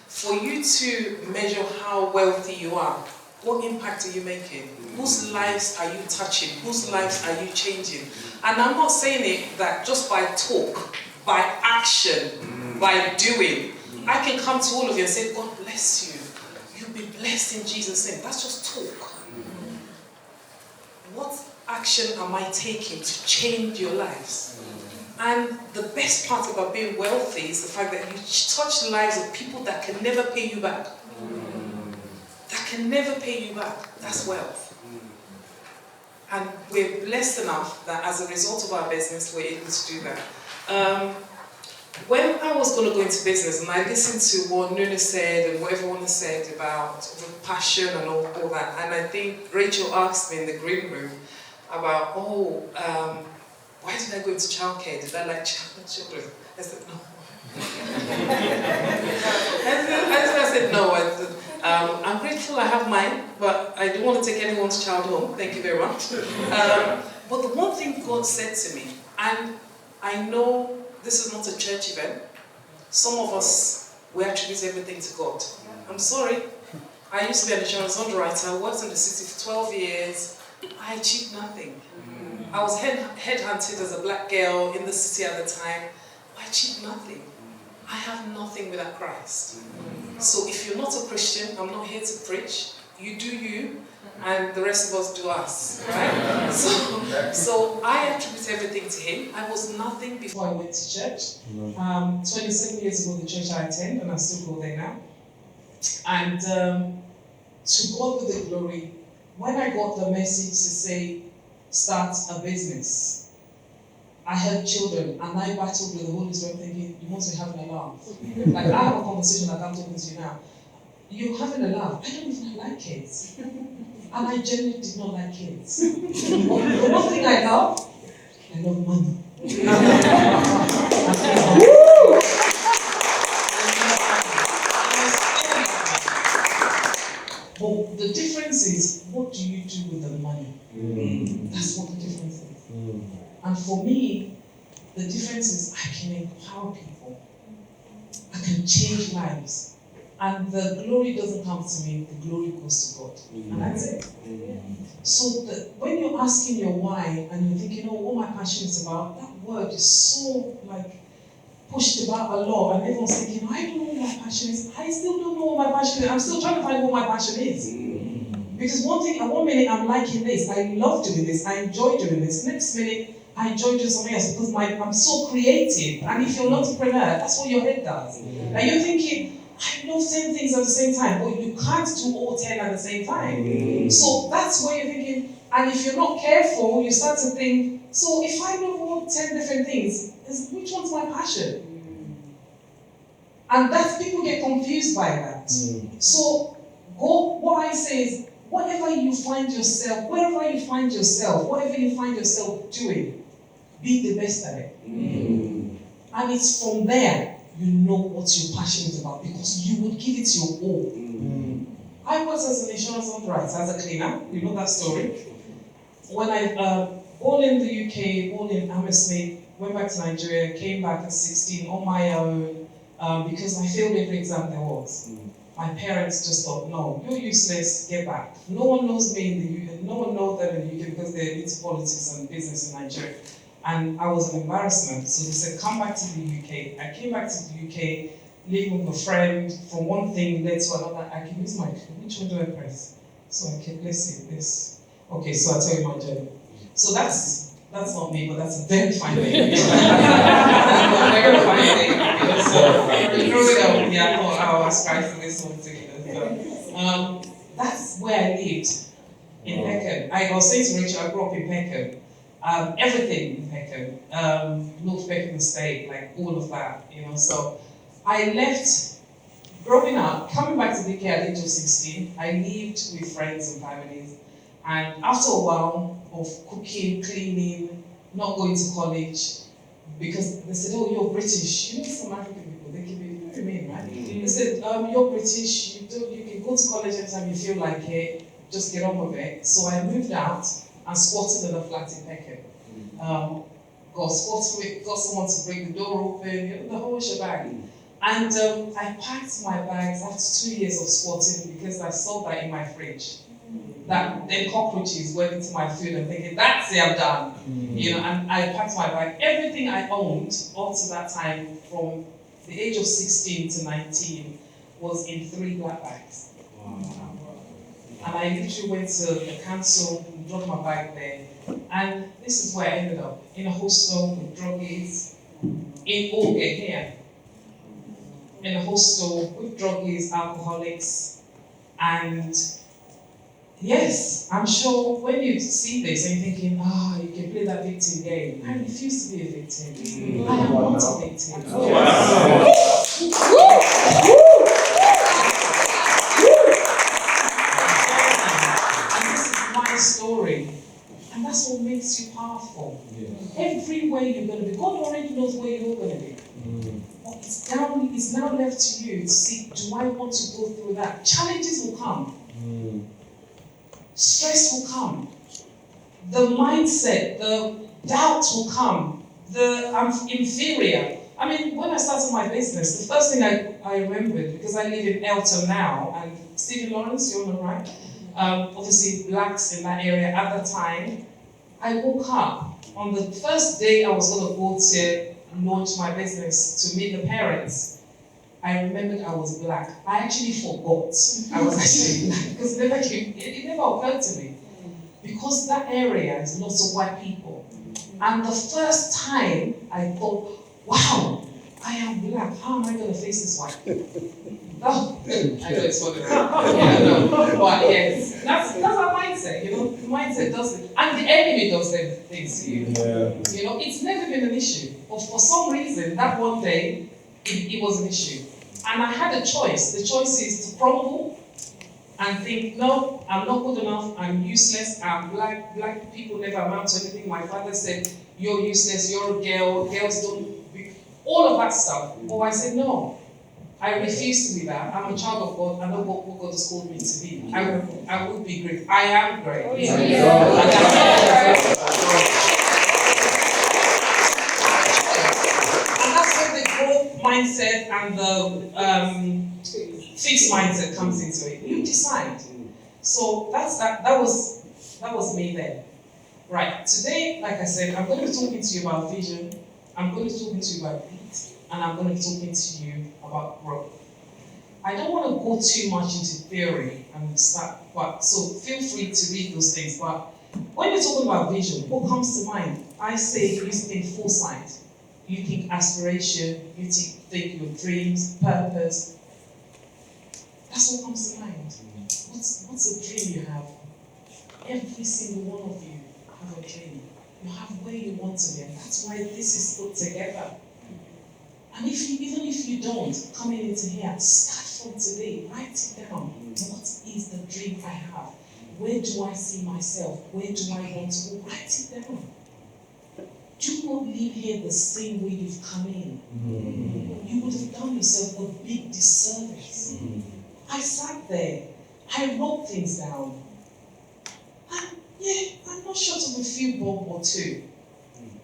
For you to measure how wealthy you are, what impact are you making? Whose lives are you touching? Whose lives are you changing? And I'm not saying it that just by talk, by action, by doing. I can come to all of you and say, God bless you. You'll be blessed in Jesus' name. That's just talk. What action am I taking to change your lives? And the best part about being wealthy is the fact that you touch the lives of people that can never pay you back. That can never pay you back. That's wealth. And we're blessed enough that as a result of our business, we're able to do that. When I was going to go into business, and I listened to what Nuna said and what everyone has said about passion and all that, and I think Rachel asked me in the green room about, why did I go into childcare? Did I like children? I said, no. I said, no. I'm grateful I have mine, but I don't want to take anyone's child home. Thank you very much. But the one thing God said to me, and I know this is not a church event. Some of us, we attribute everything to God. I'm sorry. I used to be an insurance underwriter. I worked in the city for 12 years. I achieved nothing. I was headhunted as a black girl in the city at the time. I achieved nothing. I have nothing without Christ. So if you're not a Christian, I'm not here to preach. You do you, and the rest of us do us, right? So I attribute everything to Him. I was nothing before I went to church. 27 years ago, the church I attend, and I still go there now. And to God be the glory. When I got the message to say, start a business, I had children, and I battled with the Holy Spirit thinking, you must be having a laugh. Like, I have a conversation like I'm talking to you now. You're having a laugh. I don't even like kids. And I genuinely did not like kids. But the one thing I love money. But the difference is, what do you do with the money? That's what the difference is. And for me, the difference is I can empower people. I can change lives. And the glory doesn't come to me, the glory goes to God. And that's it. So when you're asking your why and you're thinking, oh, what my passion is about, that word is so pushed about a lot, and everyone's thinking, I don't know what my passion is. I still don't know what my passion is. I'm still trying to find what my passion is. Because one minute I'm liking this, I love doing this, I enjoy doing this. Next minute, I enjoy doing something else because I'm so creative. And if you're an entrepreneur, that's what your head does. And you're thinking, I love 10 things at the same time, but you can't do all 10 at the same time. So that's where you're thinking, and if you're not careful, you start to think, so if I know all 10 different things, which one's my passion? And that people get confused by that. So what I say is, wherever you find yourself doing, be the best at it. And it's from there you know what your passion is about, because you would give it your all. I was as an insurance underwriter, as a cleaner, you know that story. When I born in the UK, born in Hammersmith, went back to Nigeria, came back at 16 on my own because I failed every exam there was. My parents just thought, no, you're useless, get back. No one knows me in the UK, no one knows them in the UK because they're into politics and business in Nigeria. And I was an embarrassment, so they said, come back to the UK. I came back to the UK, living with a friend, from one thing led to another. I can use my, which one do I press? So I can, let's see, this. Okay, so I'll tell you my journey. So that's not me, but that's a very fine thing. That's a very fine thing. So, yeah, I was pricing this one together. So, that's where I lived, in Peckham. I was saying to Rachel, I grew up in Peckham. Everything in Peckham, North Peckham Estate, like all of that, you know. So I left, growing up, coming back to the UK at the age of 16, I lived with friends and families. And after a while of cooking, cleaning, not going to college, because they said, oh, you're British. You know, some African people, they give you, you know what I mean, right? They said, you're British, you can go to college anytime you feel like it, just get on with it. So I moved out and squatted in a flat in Peckham. Got someone to break the door open, you know, the whole shebang. And I packed my bags after 2 years of squatting because I saw that in my fridge. That then cockroaches went into my food and thinking, that's it, I'm done. You know, and I packed my bag. Everything I owned up to that time, from the age of 16 to 19, was in 3 black bags. And I literally went to the council and dropped my bag there. And this is where I ended up, in a hostel with druggies, in Oge here. In a hostel with druggies, alcoholics, and yes, I'm sure when you see this and you're thinking, you can play that victim game. I refuse to be a victim. I am not a victim. And this is my story. And that's what makes you powerful. Everywhere you're going to be, God already knows where you're going to be. But it's now left to you to see, do I want to go through that? Challenges will come. Stress will come. The mindset, the doubts will come. I'm inferior. I mean, when I started my business, the first thing I remembered, because I live in Eltham now, and Stephen Lawrence, you're on the right, obviously blacks in that area at the time, I woke up on the first day I was going to go to launch my business to meet the parents. I remembered I was black. I actually forgot I was actually black because it never occurred to me. Because that area is lots of white people. And the first time I thought, wow, I am black. How am I going to face this white people? Oh, I know it's funny. Yeah, I know. But yes, that's our mindset, you know. The mindset does it. And the enemy does them things to you. Yeah. You know, it's never been an issue. But for some reason, that one day, it was an issue. And I had a choice. The choice is to crumble and think, no, I'm not good enough, I'm useless, I'm black people never amount to anything. My father said, you're useless, you're a girl, girls don't, all of that stuff. Or I said, no, I refuse to be that. I'm a child of God, I know what God has called me to be. I will be great. I am great. Oh, yeah. And that's where the growth mindset and the fixed mindset comes into it. You decide. So that was me then. Right. Today, like I said, I'm going to be talking to you about vision. I'm going to be talking to you about beat, and I'm going to be talking to you about growth. I don't want to go too much into theory and start, so feel free to read those things. But when you're talking about vision, what comes to mind? I say you think foresight, you think aspiration, you think your dreams, purpose. That's what comes to mind. What's a dream you have? Every single one of you have a dream. You have where you want to be, and that's why this is put together. And even if you don't, coming into here, start from today, write it down. What is the dream I have? Where do I see myself? Where do I want to go? Write it down. Do not leave here the same way you've come in. You would have done yourself a big disservice. I sat there, I wrote things down. And yeah, I'm not short of a few bob or two.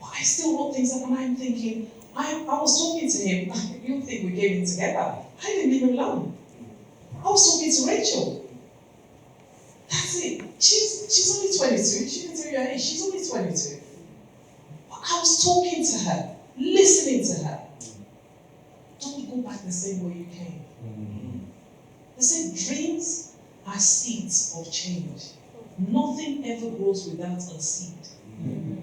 But I still wrote things down, and I'm thinking, I was talking to him, you think we came in together. I didn't leave him alone. I was talking to Rachel. That's it. She's only 22. She didn't tell you her age. She's only 22. But I was talking to her, listening to her. Don't go back the same way you came. They said dreams are seeds of change. Nothing ever grows without a seed.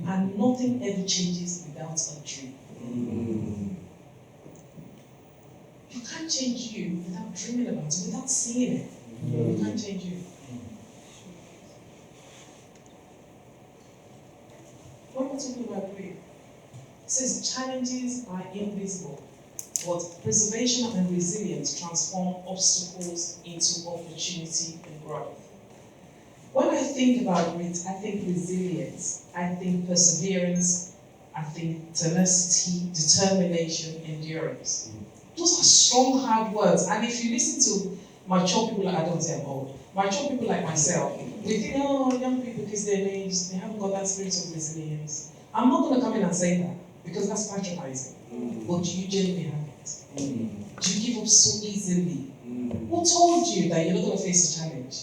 And nothing ever changes without a dream. You can't change you without dreaming about it, without seeing it. You can't change you. When we're talking about grief, it says challenges are invisible, but preservation and resilience transform obstacles into opportunity and growth. When I think about grit, I think resilience, I think perseverance, I think tenacity, determination, endurance. Those are strong, hard words. And if you listen to mature people, I don't say I'm old, mature people like myself, we think, oh, young people, because they're aged, they haven't got that spirit of resilience. I'm not going to come in and say that, because that's patronizing. But do you genuinely have it? Do you give up so easily? Who told you that you're not going to face a challenge?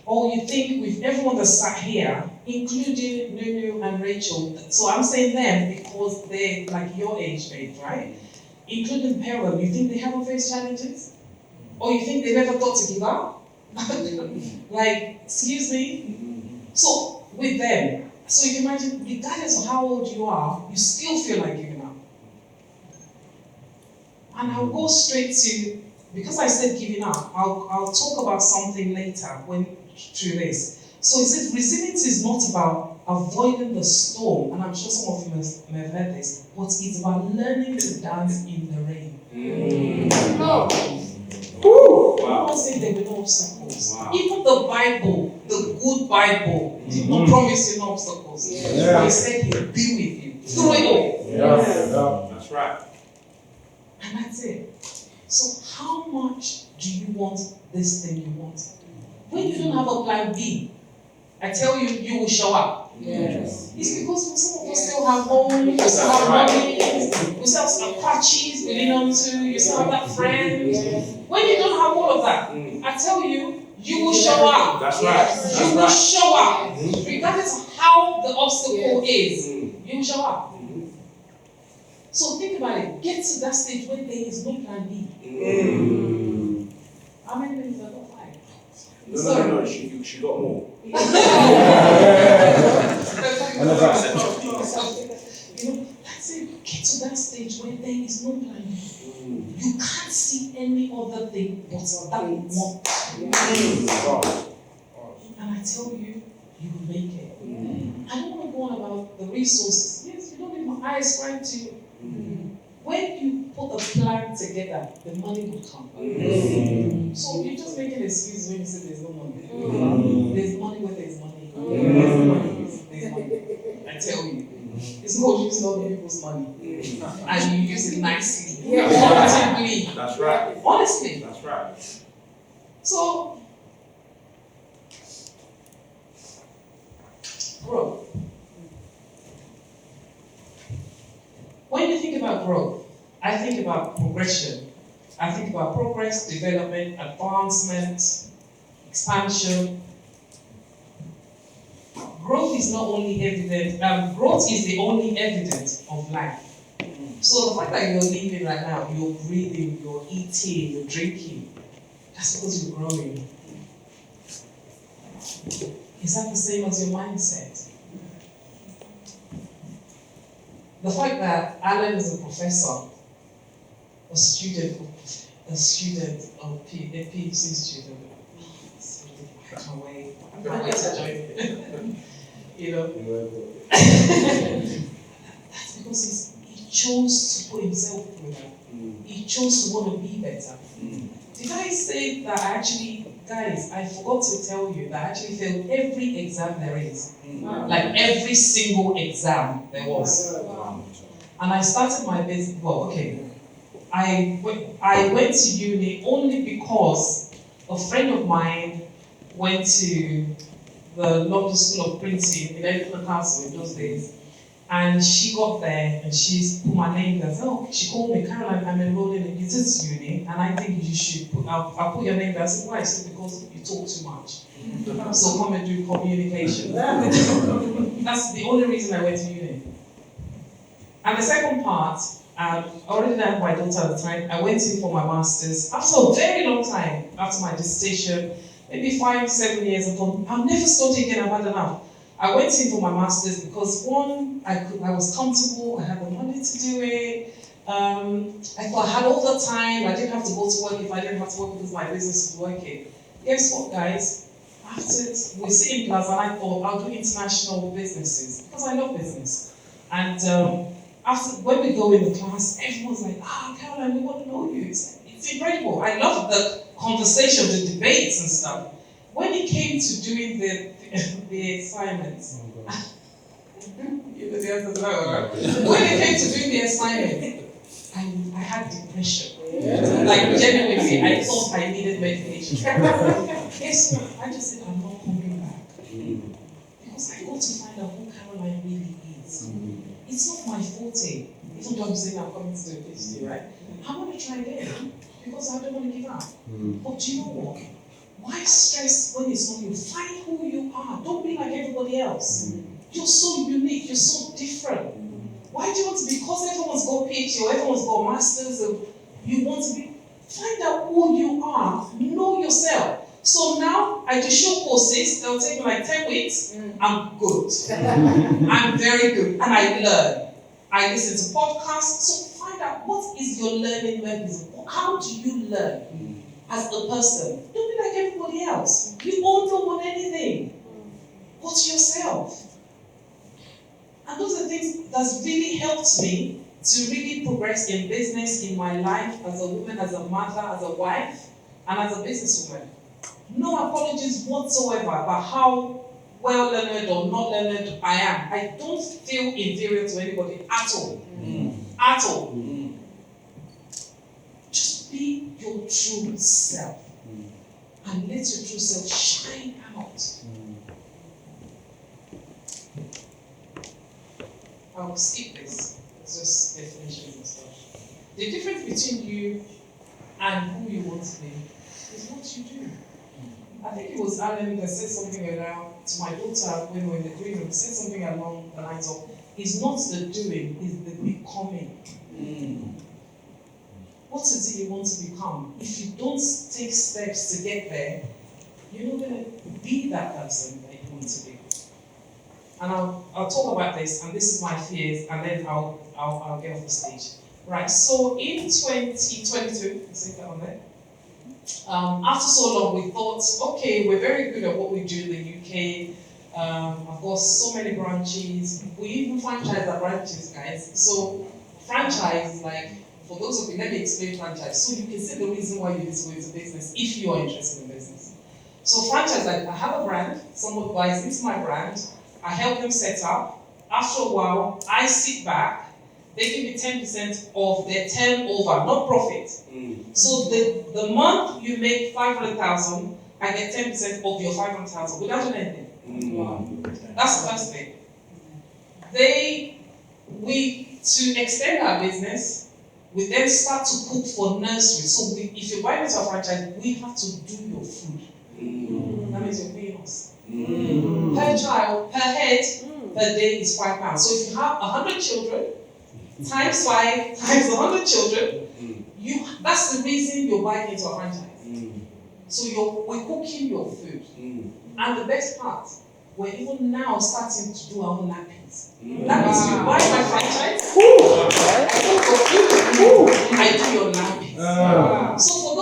Or you think with everyone that sat here, including Nunu and Rachel, so I'm saying them because they're like your age mate, right? Including Peril, you think they haven't faced challenges? Or you think they never thought to give up? Like, excuse me? So, with them, so you can imagine, regardless of how old you are, you still feel like giving up. And I'll go straight to, because I said giving up, I'll talk about something later when through this. So it says resilience is not about avoiding the storm, and I'm sure some of you may have heard this, but it's about learning to dance in the rain. Wow. I won't say there were no obstacles. Wow. Even the Bible, the good Bible, did not promise you no obstacles. But he said he'll be with you through it all. That's right. And that's it. So how much do you want this thing you want? When you don't have a plan B, I tell you, you will show up. Yes. It's because some of us still have home, we still have money, we still have some crutches we lean on to, you still have that friend. Yes. When you don't have all of that, I tell you, you will show up. That's right. You will show up. Regardless of how the obstacle is, you will show up. So think about it. Get to that stage when there is no plan B. How many minutes have I got? No, she got more. You know, that's it. Get to that stage where there is no plan B. You can't see any other thing but that one. And I tell you, you will make it. I don't want to go on about the resources. Yes, you don't even, I ascribe to you. When you put a plan together, the money will come. So you just make an excuse when you say there's no money. There's money where there's money. There's money. There's money. I tell you. It's not using other people's money. And you use it nicely. Positively. That's right. Honestly. That's right. So, growth. When you think about growth, I think about progression. I think about progress, development, advancement, expansion. Growth is not only evident, growth is the only evidence of life. So the fact that you're living right now, you're breathing, you're eating, you're drinking, that's because you're growing. Is that the same as your mindset? The fact that Alan is a professor, a student, a PhD student, I can't wait to join it. You know? That's because he chose to put himself through that. He chose to want to be better. Did I say that guys, I forgot to tell you that I actually failed every exam there is. Like every single exam there was. And I started my business, I went to uni only because a friend of mine went to the London School of Printing in Elephant Castle in those days. And she got there and she put my name there. She called me, Caroline, I'm enrolled in a business uni and I think you should I'll put your name there. I said, why? She said, because you talk too much. So come and do communication. That's the only reason I went to uni. And the second part, I already had my daughter at the time. I went in for my master's after a very long time, after my dissertation, maybe 5-7 years. I thought, I'll never study again, I've had enough. I went in for my master's because one, I was comfortable, I had the money to do it. I thought I had all the time, I didn't have to go to work if I didn't have to work because my business was working. Guess what, guys? After we sit in class and I thought I'll do international businesses because I love business. And when we go in the class, everyone's like, Caroline, we want to know you. It's incredible. I love the conversation, the debates and stuff. When it came to doing the assignments, you know the answer to that one, right? When it came to doing the assignment, I had depression. Like genuinely, I thought I needed medication. Guess what? I just said I'm not coming back. Because I got to find out who Caroline really is. It's not my forte. Even though I'm saying I'm coming to do a PhD, right? I want to try again because I don't want to give up. But do you know what? Why stress when it's not you? Find who you are. Don't be like everybody else. You're so unique. You're so different. Why do you want to be? Because everyone's got PhD or everyone's got masters. Or you want to be. Find out who you are. Know yourself. So now I do short courses. They'll take me like 10 weeks. I'm good. I'm very good, and I learn. I listen to podcasts. So find out what is your learning mechanism. How do you learn? As a person, don't be like everybody else. You all don't want anything. What's yourself? And those are things that's really helped me to really progress in business, in my life, as a woman, as a mother, as a wife, and as a businesswoman. No apologies whatsoever about how well learned or not learned I am. I don't feel inferior to anybody at all. At all. Just be your true self. And let your true self shine out. I'll skip this. It's just definitions and stuff. The difference between you and who you want to be is what you do. I think it was Alan that said something around to my daughter when we were in the green room, said something along the lines of, it's not the doing, it's the becoming. What is it you want to become? If you don't take steps to get there, you're not going to be that person that you want to be. And I'll talk about this, and this is my fears, and then I'll get off the stage. Right, so in 2022, let's take that on there. After so long, we thought, okay, we're very good at what we do in the UK. I've got so many branches. We even franchise our branches, guys. So franchise, like, for those of you, let me explain franchise. So you can see the reason why you need to go into business if you are interested in business. So franchise, like, I have a brand, someone buys into my brand, I help them set up. After a while, I sit back, they give me 10% of their turnover, not profit. So the month you make 500,000, I get 10% of your 500,000 without doing anything. Wow. That's the first thing. To extend our business, we then start to cook for nursery. So if you're buying into a franchise, we have to do your food. That means you're paying us. Per child, per head, per day is £5. So if you have 100 children, times 5 times 100 children, that's the reason you're buying into a franchise. So we're cooking your food. And the best part, we're even now starting to do our own nappies. That means you buy my franchise, I cook your food, I do your nappies. So for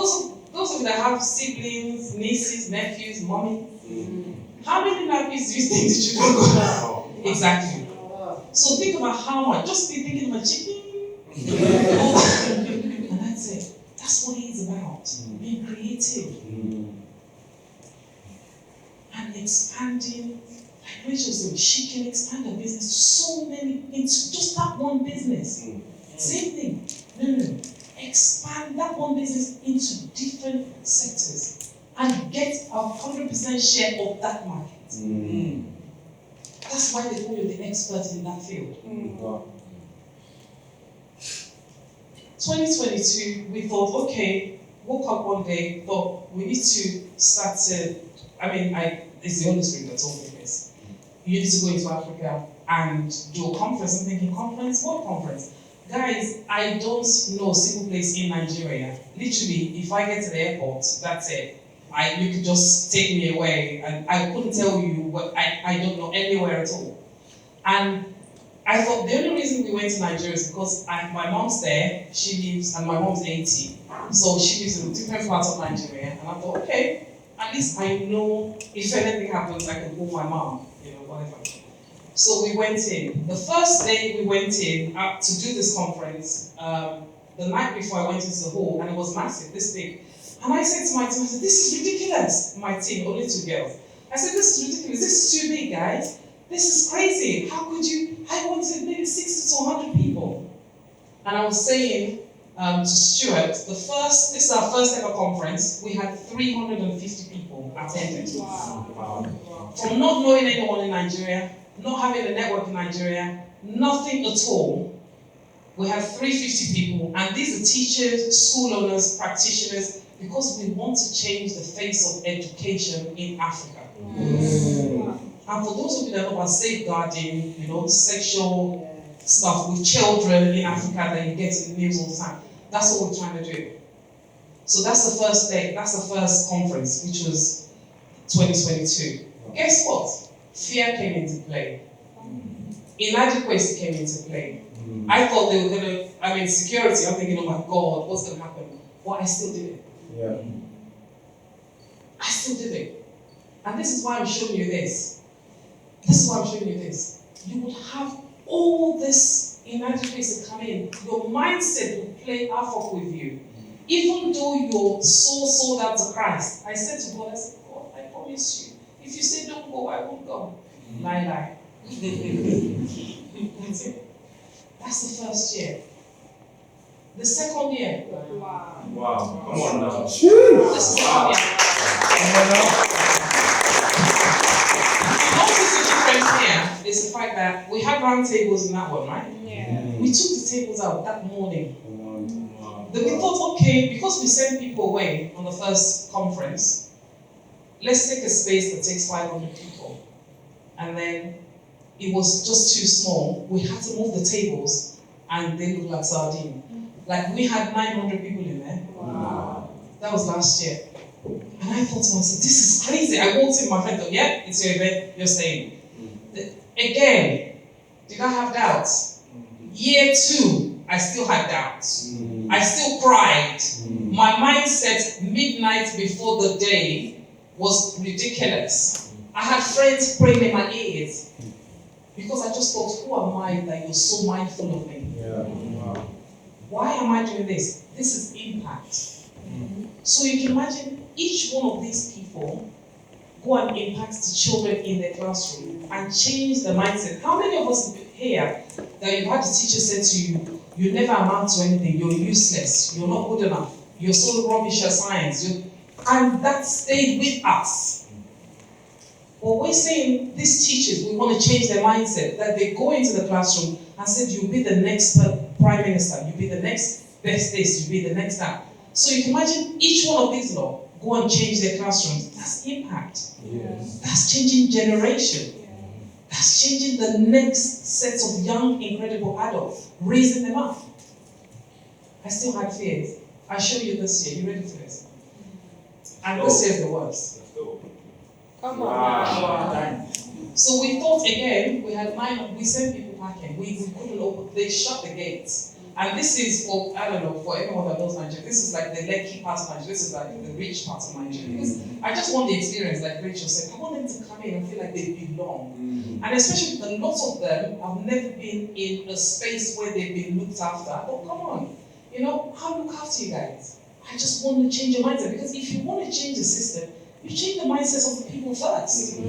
those of you that have siblings, nieces, nephews, mommy, how many nappies do you think the children go? Exactly. So think about how much. Just be thinking about chicken. And that's it. That's what it is about. Being creative. And expanding. Like Rachel said, she can expand her business to so many, into just that one business. Same thing. No. Expand that one business into different sectors and get a 100% share of that market. That's why they call you the expert in that field. 2022, we thought, okay, woke up one day, thought we need to start it's the Holy Spirit that told me this. You need to go into Africa and do a conference. I'm thinking, conference? What conference? Guys, I don't know a single place in Nigeria. Literally, if I get to the airport, that's it. You could just take me away, and I couldn't tell you what I don't know anywhere at all. And I thought the only reason we went to Nigeria is because my mom's there, and my mom's 80, so she lives in different parts of Nigeria. And I thought, okay, at least I know if anything happens, I can call my mom, whatever. So we went in. The first day we went in to do this conference, the night before I went into the hall, and it was massive, this big. And I said to my team, this is ridiculous. My team, only 2 girls. I said, this is ridiculous. This is too big, guys. This is crazy. How could you? I wanted maybe 60 to 100 people. And I was saying to Stuart, this is our first ever conference. We had 350 people attending. Wow. From not knowing anyone in Nigeria, not having a network in Nigeria, nothing at all. We had 350 people, and these are teachers, school owners, practitioners, because we want to change the face of education in Africa. And for those of you that know about safeguarding, sexual stuff with children in Africa that you get in the news all the time, that's what we're trying to do. So that's the first day, that's the first conference, which was 2022. Guess what? Fear came into play. Inadequacy came into play. I thought they were going to, security, I'm thinking, oh my God, what's going to happen? But I still did it. I still did it. And this is why I'm showing you this. You will have all this inadequacy come in. Your mindset will play havoc with you. Even though you're so sold out to Christ. I said to God, I promise you, if you say don't go, I won't go. Lie. That's it. That's the first year. The second year. Wow. Come on now. This is the second year. Notice the difference here is the fact that we had round tables in that one, right? Yeah. We took the tables out that morning. Then we thought, okay, because we sent people away on the first conference, let's take a space that takes 500 people. And then it was just too small. We had to move the tables, and they looked like sardines. Like we had 900 people in there. Wow. That was last year. And I thought to myself, this is crazy. I walked in, my friend thought, yeah, it's your event, you're staying. Again, did I have doubts? Year 2, I still had doubts. I still cried. My mindset midnight before the day was ridiculous. I had friends praying in my ears because I just thought, who am I that you're so mindful of me? Why am I doing this? This is impact. So you can imagine each one of these people go and impact the children in the classroom and change the mindset. How many of us here that you've had a teacher say to you, you never amount to anything, you're useless, you're not good enough, you're so rubbish at science, and that stayed with us. But we're saying these teachers, we want to change their mindset, that they go into the classroom and said, you'll be the next prime minister, you'll be the next best this, you'll be the next that. So you can imagine each one of these laws go and change their classrooms. That's impact. Yes. That's changing generation. That's changing the next set of young, incredible adults, raising them up. I still had fears. I show you this year. You ready for this? And this is the worst. Come on. Wow. So we thought again, we had 9, we sent people packing. We couldn't open, they shut the gates. And this is for, I don't know, for anyone that knows Nigeria, this is like the Lekki part of Nigeria, this is like the rich part of Nigeria. Because I just want the experience, like Rachel said, I want them to come in and feel like they belong. And especially a lot of them have never been in a space where they've been looked after. Oh, come on. You know, I'll look after you guys. I just want to change your mindset. Because if you want to change the system, you change the mindsets of the people first.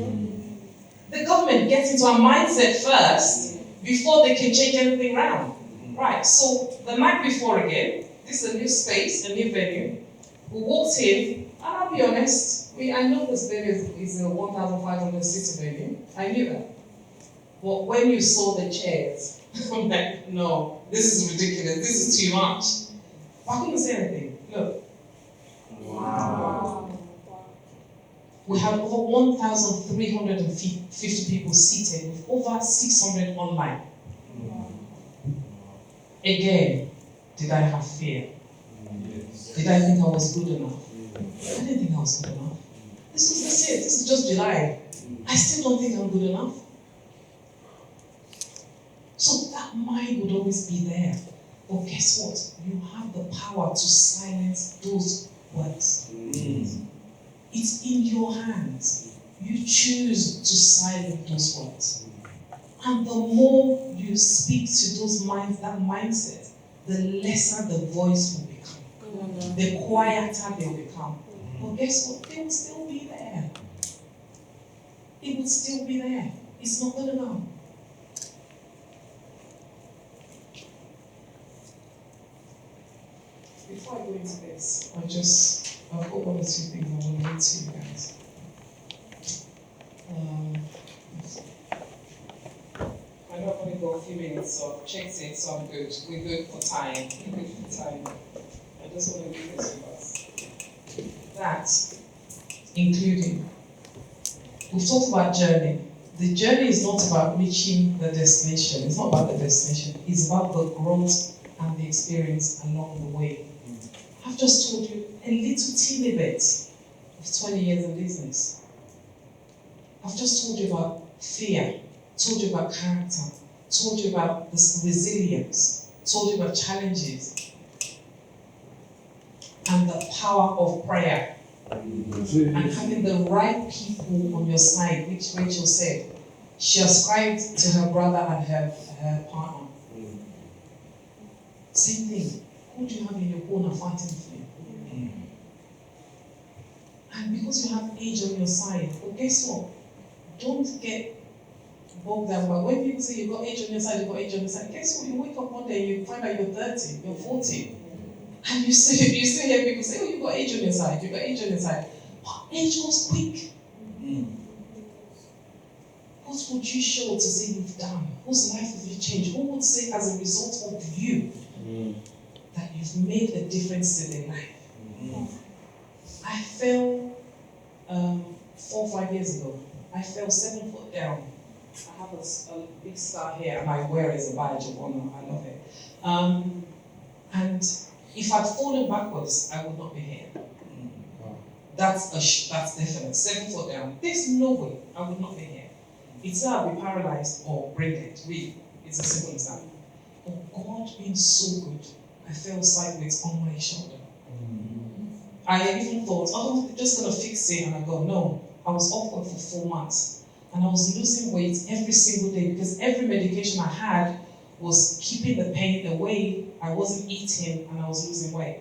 The government gets into a mindset first before they can change anything around. Right, so the night before again, this is a new space, a new venue. We walked in, and I'll be honest, I know this venue is a 1,500 seat venue. I knew that. But when you saw the chairs, I'm like, no, this is ridiculous, this is too much. But I couldn't say anything. Look. Wow. We have over 1,350 people seated with over 600 online. Again, did I have fear? Yes. Did I think I was good enough? I didn't think I was good enough. This was this year, this is just July. I still don't think I'm good enough. So that mind would always be there. But guess what? You have the power to silence those words. It's in your hands. You choose to silence those words. And the more you speak to those minds, that mindset, the lesser the voice will become. The quieter they will become. But guess what? They will still be there. It will still be there. It's not going to go. Before I go into this, I've got one or two things I want to read to you guys. I know I've only got a few minutes, so I've checked it, so I'm good. We're good for time. We're good for time. I just want to read this with us. That, including, we've talked about journey. The journey is not about reaching the destination. It's not about the destination. It's about the growth and the experience along the way. I've just told you a little teeny bit of 20 years in business. I've just told you about fear, told you about character, told you about this resilience, told you about challenges, and the power of prayer, and having the right people on your side, which Rachel said. She ascribed to her brother and her partner. Same thing. Who do you have in your corner fighting for you? And because you have age on your side, well, guess what? Don't get bogged down by when people say you've got age on your side, you've got age on your side. Guess what? You wake up one day and you find out you're 30, you're 40. And you still hear people say, oh, you've got age on your side, you've got age on your side. But age goes quick. What would you show to say you've done? Whose life have you changed? Who would say as a result of you that you've made a difference in their life? I fell 4 or 5 years ago. I fell 7 foot down. I have a big scar here, and I wear it as a badge of honor. I love it. And if I'd fallen backwards, I would not be here. That's definite. 7 foot down. There's no way I would not be here. It's either I'll be paralyzed or brain dead. Really, it's as simple as that. But God being so good, I fell sideways on my shoulder. I even thought, oh, I'm just gonna fix it, and I go, no. I was awkward for 4 months, and I was losing weight every single day because every medication I had was keeping the pain away. I wasn't eating, and I was losing weight.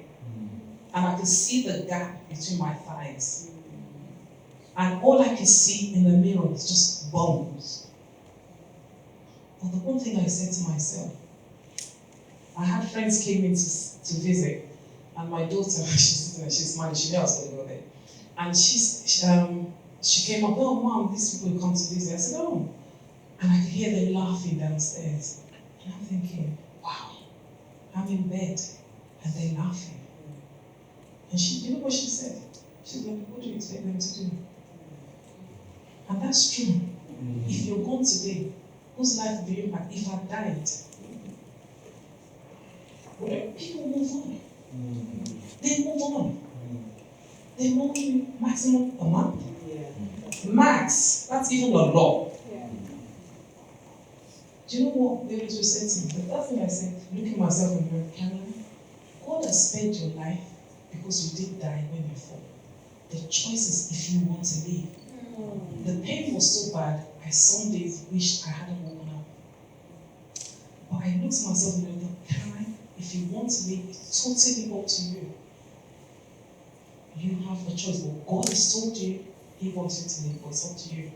And I could see the gap between my thighs. And all I could see in the mirror was just bones. But the one thing I said to myself, I had friends came in to visit, and my daughter, she's smiling, she knew I was going to go there. And she came up, oh, Mom, these people come to visit. I said, oh. And I could hear them laughing downstairs. And I'm thinking, wow, I'm in bed, and they're laughing. And you know what she said? She said, what do you expect them to do? And that's true. If you're gone today, whose life will you impact? If I died, people move on. They move on. They move on maximum a month. Max, that's even a law. Do you know what they always said to me? The first thing I said, looking at myself in the mirror, Caroline, God has spared your life because you did die when you fall. The choice is if you want to live. The pain was so bad, I some days wished I hadn't woken up. But I looked at myself and I thought, Caroline, if you want to live, it's totally up to you. You have a choice. But God has told you He wants you to live, but it's up to you.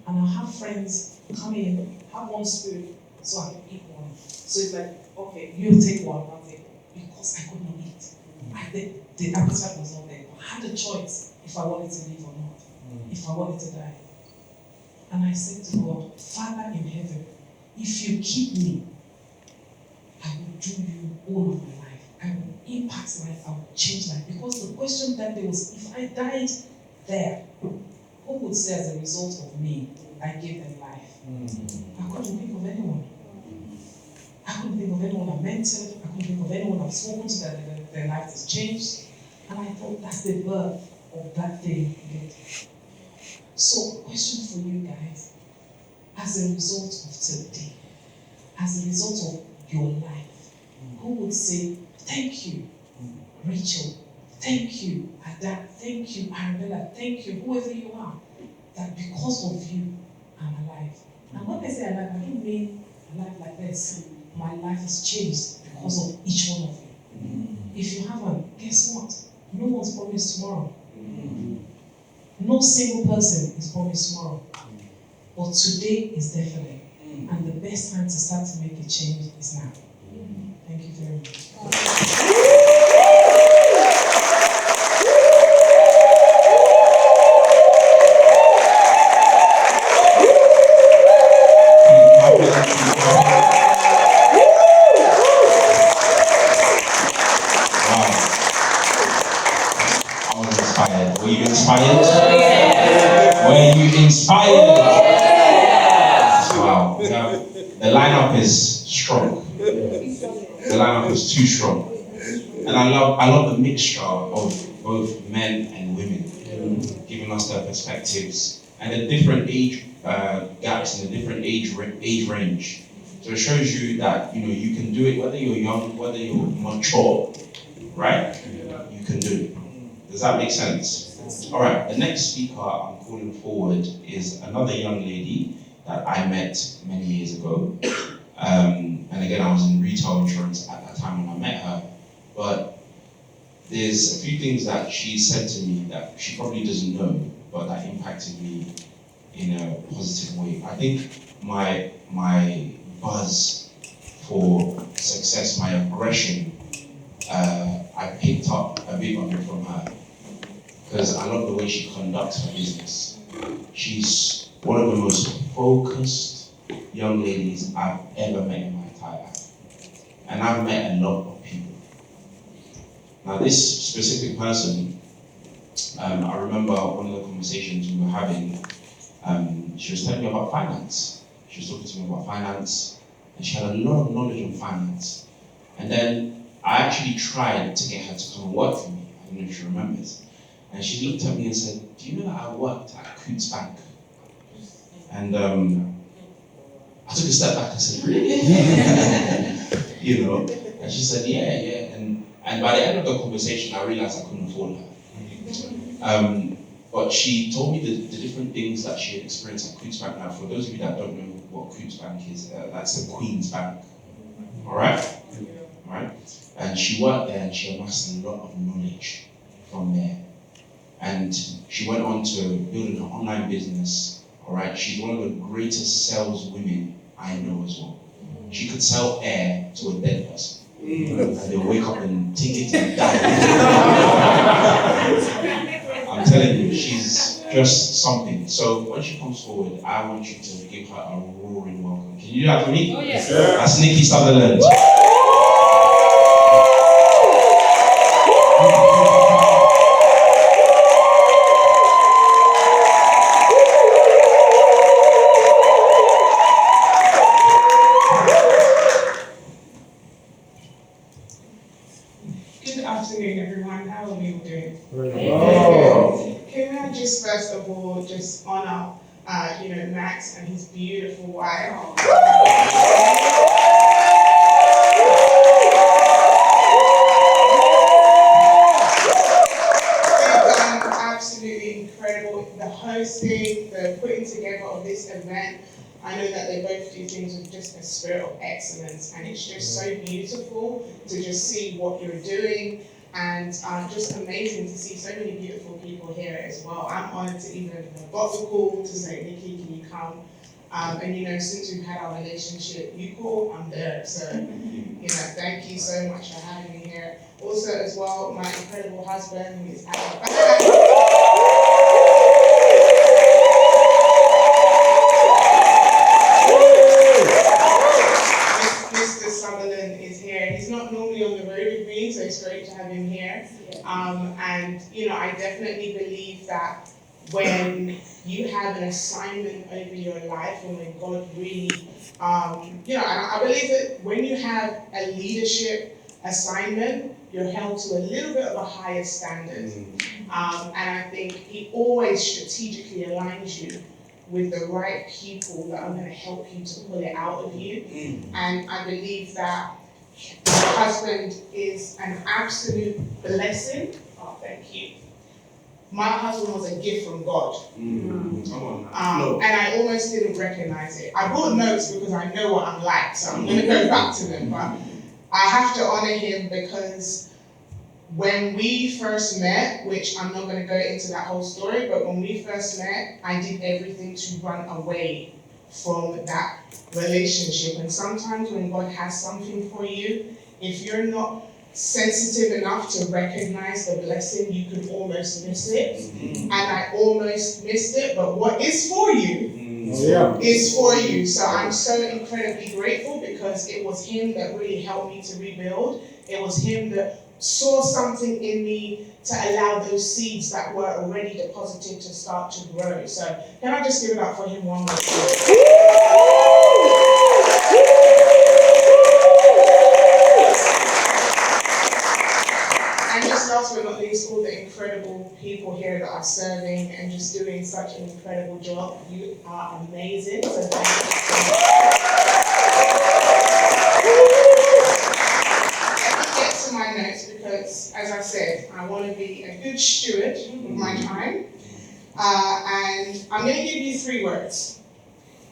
And I'll have friends come in, have one spoon, so I can eat one. So it's like, okay, you take one, I'll take one. Because I could not eat. The appetite was not there. I had a choice if I wanted to live or not, if I wanted to die. And I said to God, Father in heaven, if you keep me, I will do you all of my life. I will impact life, I will change life. Because the question that there was, if I died there, who would say as a result of me, I gave them life? I couldn't think of anyone. I couldn't think of anyone I mentored. I couldn't think of anyone I've spoken to that their life has changed. And I thought that's the birth of that thing. So, question for you guys, as a result of today, as a result of your life, who would say, thank you, Rachel, thank you, Ada, thank you, Arabella, thank you, whoever you are, that because of you, I'm alive. And when I say alive, I don't mean alive like this. My life has changed because of each one of you. If you haven't, guess what? No one's promised tomorrow. No single person is promised tomorrow. But today is definite. And the best time to start to make a change is now. Thank you very much. Were you inspired? Were you inspired? Wow. Yeah. The lineup is strong. The lineup is too strong. And I love the mixture of both men and women, giving us their perspectives and the different age gaps and the different age range. So it shows you that you can do it whether you're young, whether you're mature, right? You can do it. Does that make sense? All right, the next speaker I'm calling forward is another young lady that I met many years ago. And again, I was in retail insurance at that time when I met her. But there's a few things that she said to me that she probably doesn't know, but that impacted me in a positive way. I think my buzz for success, my aggression, I picked up a bit of it from her. Because I love the way she conducts her business. She's one of the most focused young ladies I've ever met in my entire life. And I've met a lot of people. Now this specific person, I remember one of the conversations we were having, she was telling me about finance. She was talking to me about finance, and she had a lot of knowledge on finance. And then I actually tried to get her to come and work for me. I don't know if she remembers. And she looked at me and said, do you know that I worked at Coutts Bank? And I took a step back and said, really? you know. And she said, yeah. And by the end of the conversation, I realized I couldn't afford her. But she told me the different things that she had experienced at Queen's Bank. Now, for those of you that don't know what Queen's Bank is, that's the Queen's Bank. All right? And she worked there and she amassed a lot of knowledge from there. And she went on to build an online business. All right? She's one of the greatest sales women I know as well. She could sell air to a dead person. And they'll wake up and take it and die. I'm telling you, she's just something. So when she comes forward, I want you to give her a roaring welcome. Can you do that for me? Oh, yes. That's Nikki Sutherland. Good afternoon, everyone. How are we all doing? Wow. Can I just first of all just honor, Max and his beautiful wife. They've done absolutely incredible. The hosting, the putting together of this event. I know that they both do things with just a spirit of excellence, and it's just so beautiful to just see what you're doing, and just amazing to see so many beautiful people here as well. I'm honored to even have got the call to say, Nikki, can you come? And since we've had our relationship, you call, I'm there. So, thank you so much for having me here. Also, as well, my incredible husband, who is at the back. Mr. Sutherland is here. He's not normally on the road with me, so it's great to have him here. I definitely believe that when you have an assignment over your life, and when God really, and I believe that when you have a leadership assignment, you're held to a little bit of a higher standard. And I think He always strategically aligns you with the right people that are going to help you to pull it out of you. And I believe that my husband is an absolute blessing. Oh, thank you. My husband was a gift from God. Come on. And I almost didn't recognize it. I brought notes because I know what I'm like, so I'm going to go back to them. But I have to honor him because when we first met, which I'm not going to go into that whole story, but when we first met, I did everything to run away from that relationship. And sometimes when God has something for you, if you're not sensitive enough to recognize the blessing, you could almost miss it. And I almost missed it, but what is for you is for you. So I'm so incredibly grateful because it was him that really helped me to rebuild. It was him that saw something in me to allow those seeds that were already deposited to start to grow. So can I just give it up for him one more time? And just last but not least, all the incredible people here that are serving and just doing such an incredible job. You are amazing. So thank you so much. Let me get to my notes because, as I said, I want to be a good steward of my time. And I'm going to give you 3 words.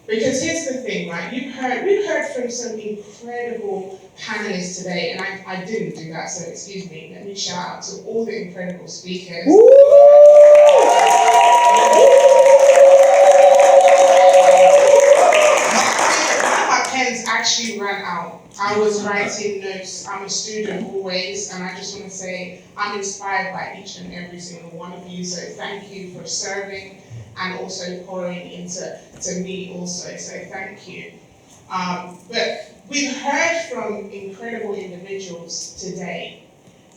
Because here's the thing, right? We've heard from some incredible panelists today, and I didn't do that, so excuse me. Let me shout out to all the incredible speakers. My pens actually ran out. I was writing notes. I'm a student always, and I just want to say I'm inspired by each and every single one of you. So thank you for serving and also pouring into me also. So thank you. But we've heard from incredible individuals today,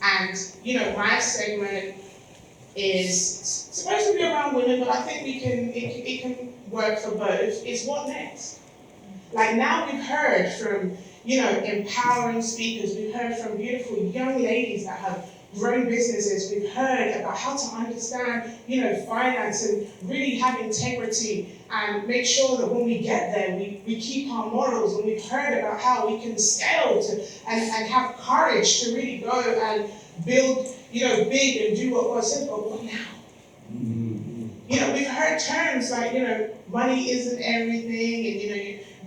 and my segment is supposed to be around women, but I think it can work for both. Is what next? Like now we've heard from empowering speakers. We've heard from beautiful young ladies that have grown businesses, we've heard about how to understand, finance and really have integrity and make sure that when we get there, we keep our morals, and we've heard about how we can scale and have courage to really go and build, big and do what God said, but what now? We've heard terms like, money isn't everything, and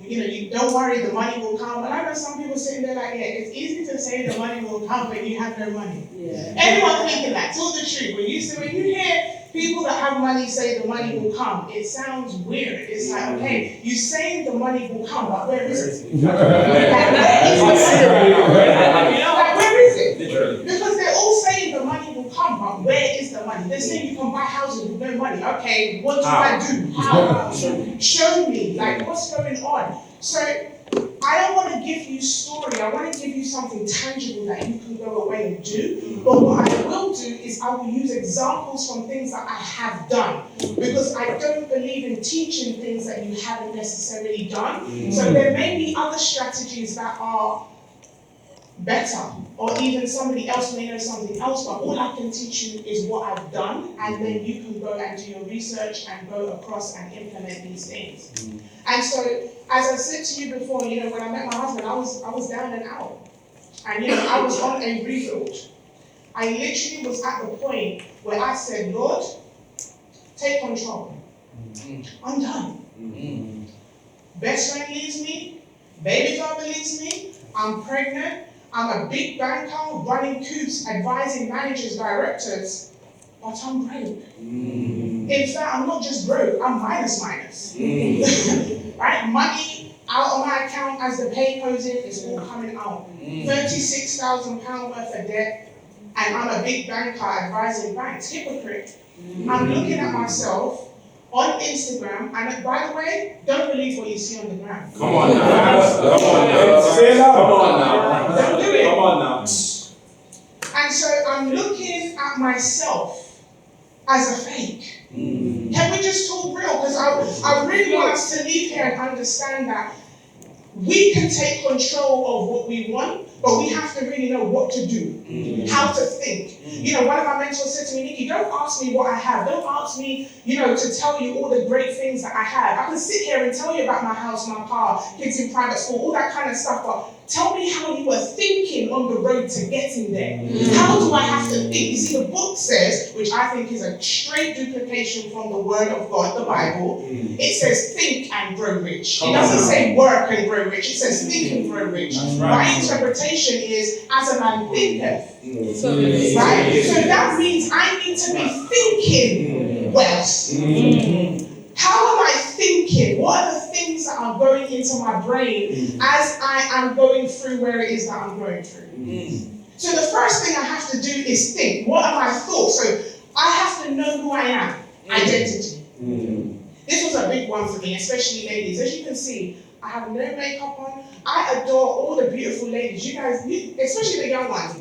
you don't worry, the money will come. And I know some people sitting there like, yeah, it's easy to say the money will come, but you have no money. Yeah. Everyone thinking that. Tell the truth. When you hear people that have money say the money will come, it sounds weird. It's like, okay, you say the money will come, but where is it? Where is it? Because they're all saying the money will come, but where is the money? They're saying you can buy houses with no money. Okay, what do I do? How? Show me, what's going on? So I don't want to give you story. I want to give you something tangible that you can go away and do. But what I will do is I will use examples from things that I have done, because I don't believe in teaching things that you haven't necessarily done. So there may be other strategies that are better, or even somebody else may know something else, but all I can teach you is what I've done, and then you can go and do your research and go across and implement these things. And so, as I said to you before, when I met my husband, I was down and out, and I was on a rebuild. I literally was at the point where I said, Lord, take control. I'm done. Best friend leaves me, baby father leaves me, I'm pregnant, I'm a big banker running coups, advising managers, directors, but I'm broke. In fact, I'm not just broke, I'm minus. Right? Money out of my account as the pay goes in, it's all coming out. £36,000 worth of debt, and I'm a big banker advising banks. Hypocrite. I'm looking at myself on Instagram, and by the way, don't believe what you see on the ground. Come on now. Say that. Come on now. Don't do it. Come on now. And so I'm looking at myself as a fake. Can we just talk real? Because I really want us to leave here and understand that we can take control of what we want, but we have to really know what to do, how to think. One of my mentors said to me, Nikki, don't ask me what I have. Don't ask me, to tell you all the great things that I have. I can sit here and tell you about my house, my car, kids in private school, all that kind of stuff, but tell me how you were thinking on the road to getting there. How do I have to think? You see, the book says, which I think is a straight duplication from the Word of God, the Bible, it says think and grow rich. It doesn't say work and grow rich. It says think and grow rich. My interpretation is, as a man thinketh. Right? So that means I need to be thinking wealth. How am I thinking? What are the things that are going into my brain as I am going through where it is that I'm going through? So the first thing I have to do is think. What are my thoughts? So I have to know who I am. Identity. This was a big one for me, especially ladies. As you can see, I have no makeup on. I adore all the beautiful ladies. You guys, especially the young ones.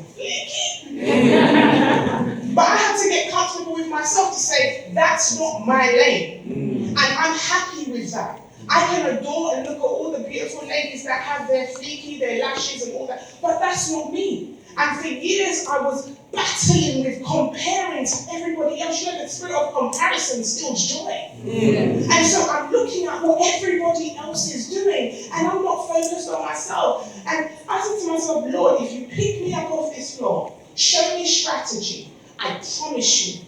But I had to get comfortable with myself to say, that's not my lane. And I'm happy with that. I can adore and look at all the beautiful ladies that have their fleeky, their lashes and all that, but that's not me. And for years I was battling with comparing to everybody else. The spirit of comparison steals joy. And so I'm looking at what everybody else is doing, and I'm not focused on myself. And I said to myself, Lord, if you pick me up off this floor, show me strategy, I promise you,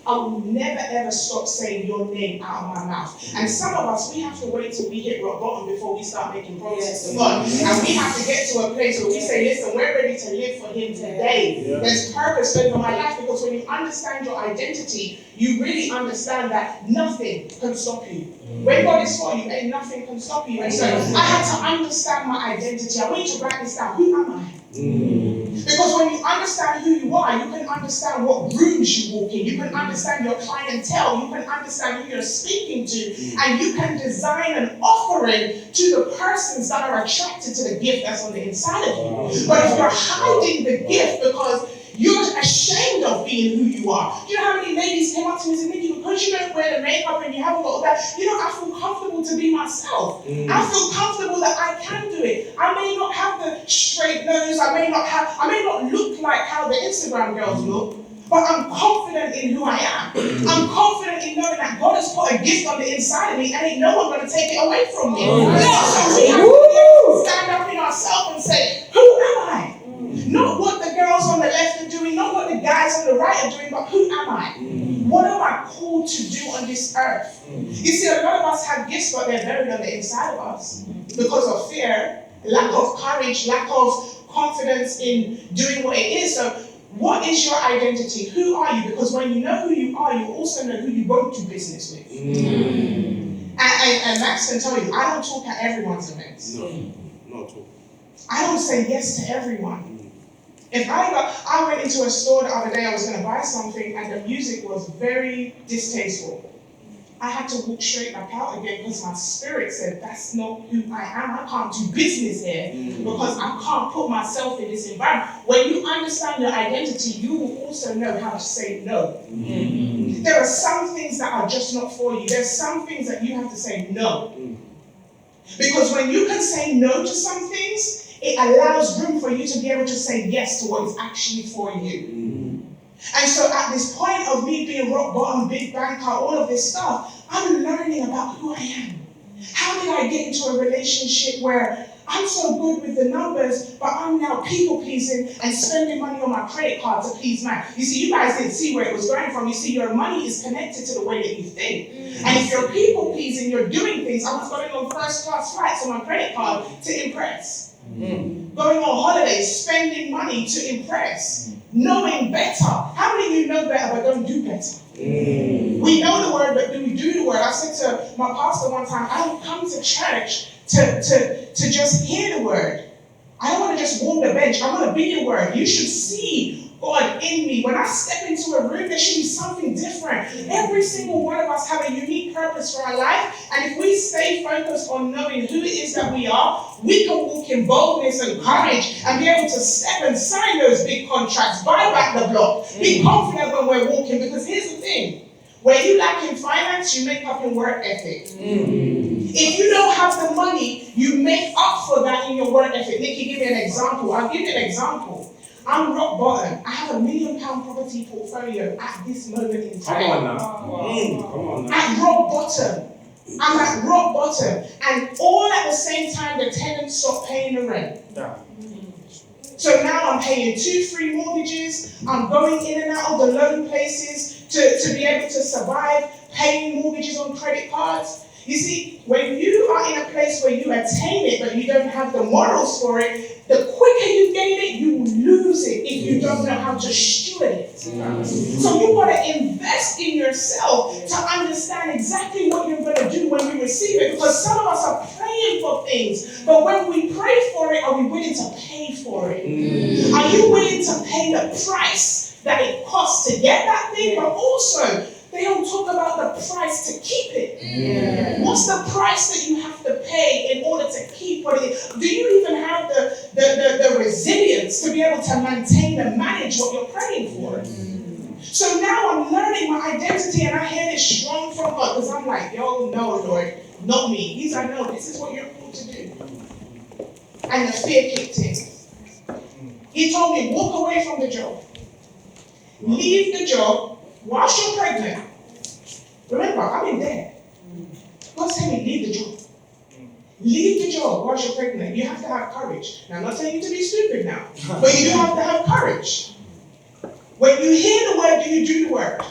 I will never ever stop saying your name out of my mouth. And some of us, we have to wait till we hit rock bottom before we start making promises to God. And we have to get to a place where we say, listen, we're ready to live for Him today. There's purpose over my life, because when you understand your identity, you really understand that nothing can stop you. When God is for you, ain't nothing can stop you. And so I had to understand my identity. I want you to write this down. Who am I? Because when you understand who you are, you can understand what rooms you walk in. You can understand your clientele. You can understand who you're speaking to. And you can design an offering to the persons that are attracted to the gift that's on the inside of you. But if you're hiding the gift because You're ashamed of being who you are. Do you know how many ladies came up to me and said, Nikki, because you don't wear the makeup and you haven't got all that, I feel comfortable to be myself. I feel comfortable that I can do it. I may not have the straight nose, I may not look like how the Instagram girls look, but I'm confident in who I am. I'm confident in knowing that God has put a gift on the inside of me and ain't no one going to take it away from me. So we have to be able to stand up in ourselves and say, who am I? Not what the girls on the left are doing, not what the guys on the right are doing, but who am I? What am I called to do on this earth? You see, a lot of us have gifts, but they're buried on the inside of us because of fear, lack of courage, lack of confidence in doing what it is. So what is your identity? Who are you? Because when you know who you are, you also know who you won't do business with. And Max can tell you, I don't talk at everyone's events. No, not at all. I don't say yes to everyone. If I went into a store the other day, I was going to buy something, and the music was very distasteful. I had to walk straight back out again because my spirit said, that's not who I am. I can't do business here because I can't put myself in this environment. When you understand your identity, you will also know how to say no. There are some things that are just not for you. There's some things that you have to say no. Because when you can say no to some things, it allows room for you to be able to say yes to what is actually for you. And so at this point of me being rock bottom, big banker, all of this stuff, I'm learning about who I am. How did I get into a relationship where I'm so good with the numbers, but I'm now people pleasing and spending money on my credit card to please man? You see, you guys didn't see where it was going from. You see, your money is connected to the way that you think. And if you're people pleasing, you're doing things. I was going on first class flights on my credit card to impress. Going on holidays, spending money to impress. Knowing better. How many of you know better but don't do better? We know the word, but do we do the word? I said to my pastor one time, I don't come to church to just hear the word. I don't want to just warm the bench. I want to be the word. You should see God in me. When I step into a room, there should be something different. Every single one of us have a unique purpose for our life. And if we stay focused on knowing who it is that we are, we can walk in boldness and courage and be able to step and sign those big contracts, buy back the block, be confident when we're walking. Because here's the thing. Where you lack in finance, you make up in work ethic. If you don't have the money, you make up for that in your work ethic. Nikki, give me an example. I'll give you an example. I'm rock bottom. I have £1 million property portfolio at this moment in time. Come on now. Come on now. At rock bottom. I'm at rock bottom. And all at the same time, the tenants stop paying the rent. Yeah. So now I'm paying 2 free mortgages. I'm going in and out of the loan places to be able to survive, paying mortgages on credit cards. You see, when you are in a place where you attain it, but you don't have the morals for it, the quicker you gain it, you will lose it if you don't know how to steward it. So you want to invest in yourself to understand exactly what you're going to do when you receive it. Because some of us are praying for things, but when we pray for it, are we willing to pay for it? Are you willing to pay the price that it costs to get that thing? But also, they don't talk about the price to keep it. What's the price that you have to pay in order to keep what it is? Do you even have the resilience to be able to maintain and manage what you're praying for? So now I'm learning my identity, and I hear this strong from God because I'm like, yo, no, Lord, not me. He's like, no, this is what you're called to do. And the fear kicked in. He told me, walk away from the job. Leave the job whilst you're pregnant. Remember, I'm in there. God's telling me, leave the job. Leave the job whilst you're pregnant. You have to have courage. Now, I'm not telling you to be stupid now, but you do have to have courage. When you hear the word, do you do the word?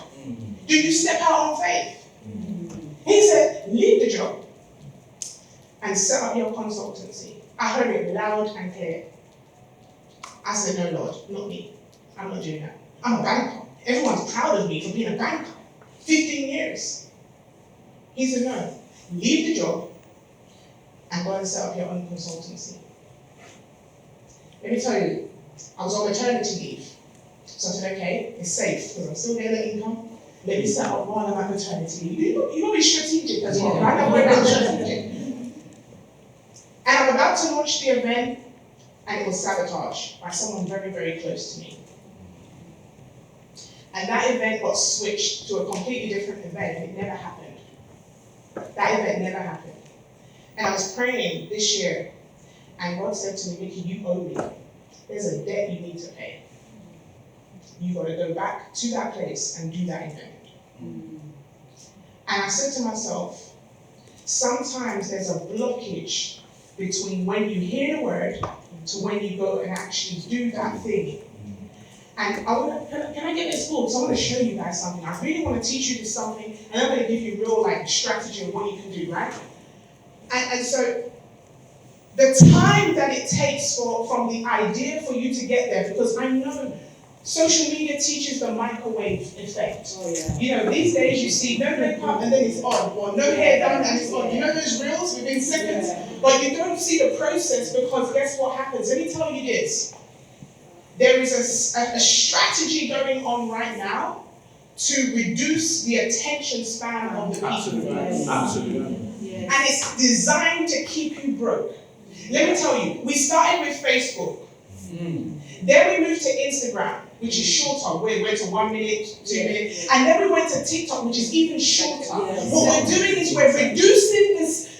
Do you step out on faith? He said, leave the job and set up your consultancy. I heard it loud and clear. I said, no, Lord, not me. I'm not doing that. I'm a banker. Everyone's proud of me for being a banker. 15 years. He said, no, leave the job and go and set up your own consultancy. Let me tell you, I was on maternity leave. So I said, okay, it's safe because I'm still getting the income. Let me set up while I'm at maternity leave. You got to be strategic as well, right? I'm very strategic. And I'm about to launch the event, and it was sabotaged by someone very, very close to me. And that event got switched to a completely different event, and it never happened. That event never happened. And I was praying this year, and God said to me, Nikki, you owe me. There's a debt you need to pay. You got to go back to that place and do that event. And I said to myself, sometimes there's a blockage between when you hear the word to when you go and actually do that thing. And can I get this full? Because I want to show you guys something. I really want to teach you this something, and I'm going to give you real strategy of what you can do, right? And so the time that it takes from the idea for you to get there, because I know social media teaches the microwave effect. Oh, yeah. You know, these days you see no makeup and then it's on, or no hair done and it's on. You know those reels within seconds? Yeah. But you don't see the process, because guess what happens? Let me tell you this. There is a strategy going on right now to reduce the attention span of the people. Absolutely. Absolutely. Yes. And it's designed to keep you broke. Let me tell you, we started with Facebook. Then we moved to Instagram, which is shorter. We went to 1 minute, 2 minutes. And then we went to TikTok, which is even shorter. Yes. What we're doing is we're reducing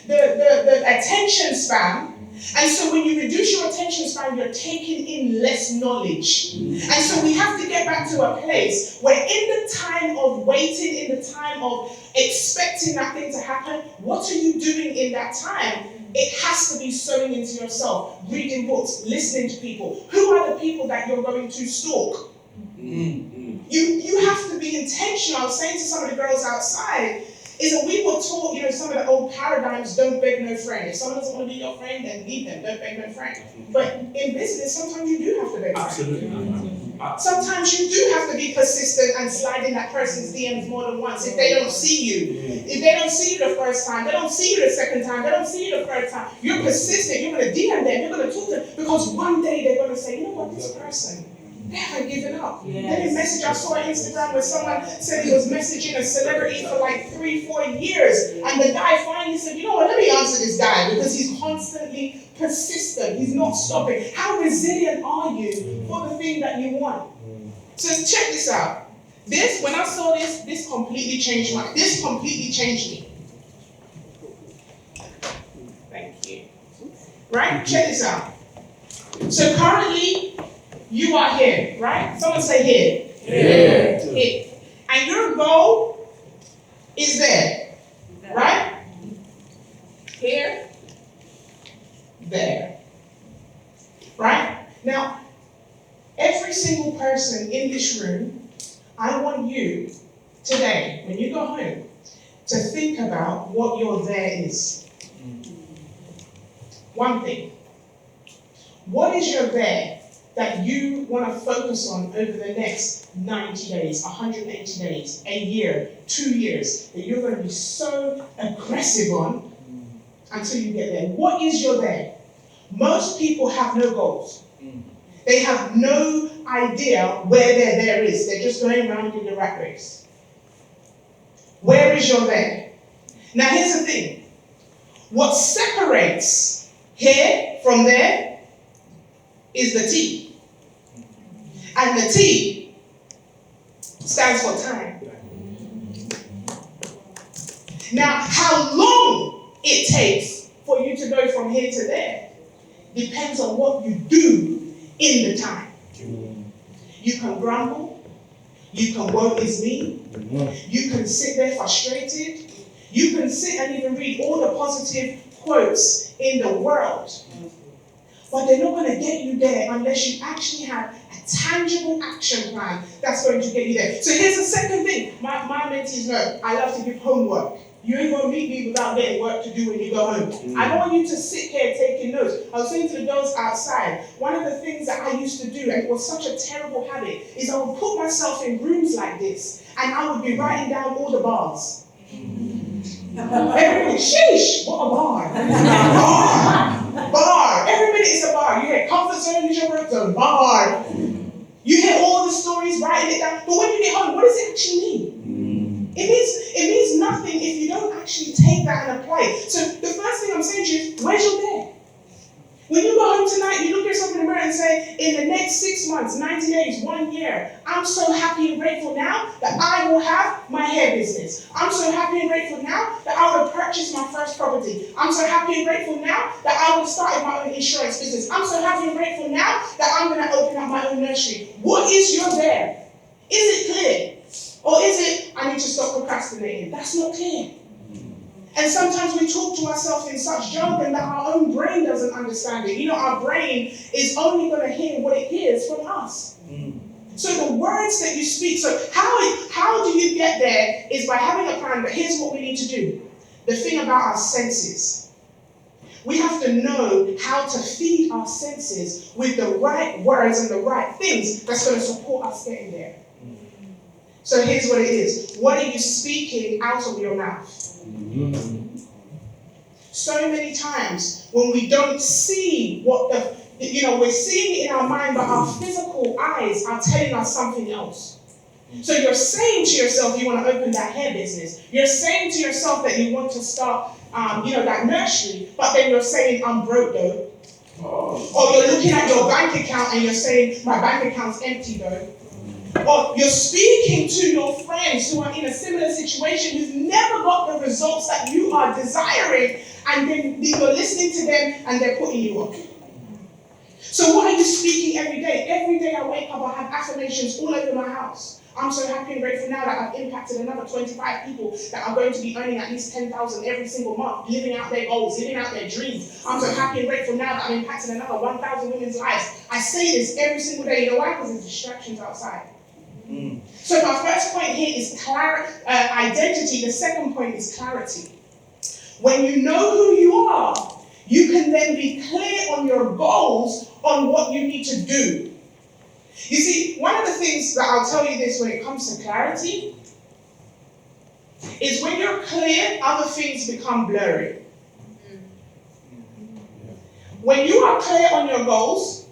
the attention span. And so when you reduce your attention span, you're taking in less knowledge. And so we have to get back to a place where in the time of waiting, in the time of expecting that thing to happen, what are you doing in that time? It has to be sowing into yourself, reading books, listening to people. Who are the people that you're going to stalk? You have to be intentional. I was saying to some of the girls outside, is that we were taught, some of the old paradigms, don't beg no friend. If someone doesn't want to be your friend, then leave them, don't beg no friend. But in business, sometimes you do have to beg a friend. Sometimes you do have to be persistent and slide in that person's DMs more than once if they don't see you. If they don't see you the first time, they don't see you the second time, they don't see you the third time. You're persistent, you're going to DM them, you're going to talk to them, because one day they're going to say, you know what, this person, they haven't given up. Yes. Let me message. I saw on Instagram where someone said he was messaging a celebrity for 3-4 years. And the guy finally said, you know what, let me answer this guy, because he's constantly persistent. He's not stopping. How resilient are you for the thing that you want? So check this out. When I saw this completely changed me. Thank you. Right? Check this out. So currently, you are here, right? Someone say here. Here. Here. And your goal is there, right? Here, there. Right? Now, every single person in this room, I want you today, when you go home, to think about what your there is. One thing. What is your there that you want to focus on over the next 90 days, 180 days, a year, 2 years, that you're going to be so aggressive on until you get there? What is your there? Most people have no goals. They have no idea where their there is. They're just going around in the rat race. Where is your there? Now here's the thing. What separates here from there is the T. And the T stands for time. Now, how long it takes for you to go from here to there depends on what you do in the time. You can grumble. You can woe is me. You can sit there frustrated. You can sit and even read all the positive quotes in the world. But they're not going to get you there unless you actually have a tangible action plan that's going to get you there. So here's the second thing. My mentees know I love to give homework. You ain't going to meet me without getting work to do when you go home. I don't want you to sit here taking notes. I was saying to the girls outside, one of the things that I used to do, and it was such a terrible habit, is I would put myself in rooms like this, and I would be writing down all the bars. Every minute, sheesh, what a bar. Bar. Every minute is a bar. You hear comfort zone is your work zone. Bar. You hear all the stories, writing it down. But when you get home, what does it actually mean? It means nothing if you don't actually take that and apply it. So the first thing I'm saying to you is, where's your there? When you go home tonight, you look yourself in the mirror and say, in the next 6 months, 90 days, 1 year. I'm so happy and grateful now that I will have my hair business. I'm so happy and grateful now that I will have purchased my first property. I'm so happy and grateful now that I will have started my own insurance business. I'm so happy and grateful now that I'm going to open up my own nursery. What is your there? Is it clear? Or is it, I need to stop procrastinating? That's not clear. And sometimes we talk to ourselves in such jargon that our own brain doesn't understand it. You know, our brain is only going to hear what it hears from us. So the words that you speak, so how do you get there is by having a plan, but here's what we need to do. The thing about our senses. We have to know how to feed our senses with the right words and the right things that's going to support us getting there. So here's what it is. What are you speaking out of your mouth? So many times when we don't see what we're seeing it in our mind, but our physical eyes are telling us something else. So you're saying to yourself you want to open that hair business. You're saying to yourself that you want to start, that nursery, but then you're saying, I'm broke though. Or you're looking at your bank account and you're saying, my bank account's empty though. Or you're speaking to your friends who are in a similar situation who've never got the results that you are desiring, and then you're listening to them and they're putting you off. So what are you speaking every day? Every day I wake up, I have affirmations all over my house. I'm so happy and grateful now that I've impacted another 25 people that are going to be earning at least 10,000 every single month, living out their goals, living out their dreams. I'm so happy and grateful now that I've impacted another 1,000 women's lives. I say this every single day. You know why? Because there's distractions outside. So my first point here is identity. The second point is clarity. When you know who you are, you can then be clear on your goals, on what you need to do. You see, one of the things that I'll tell you this when it comes to clarity is when you're clear, other things become blurry. When you are clear on your goals,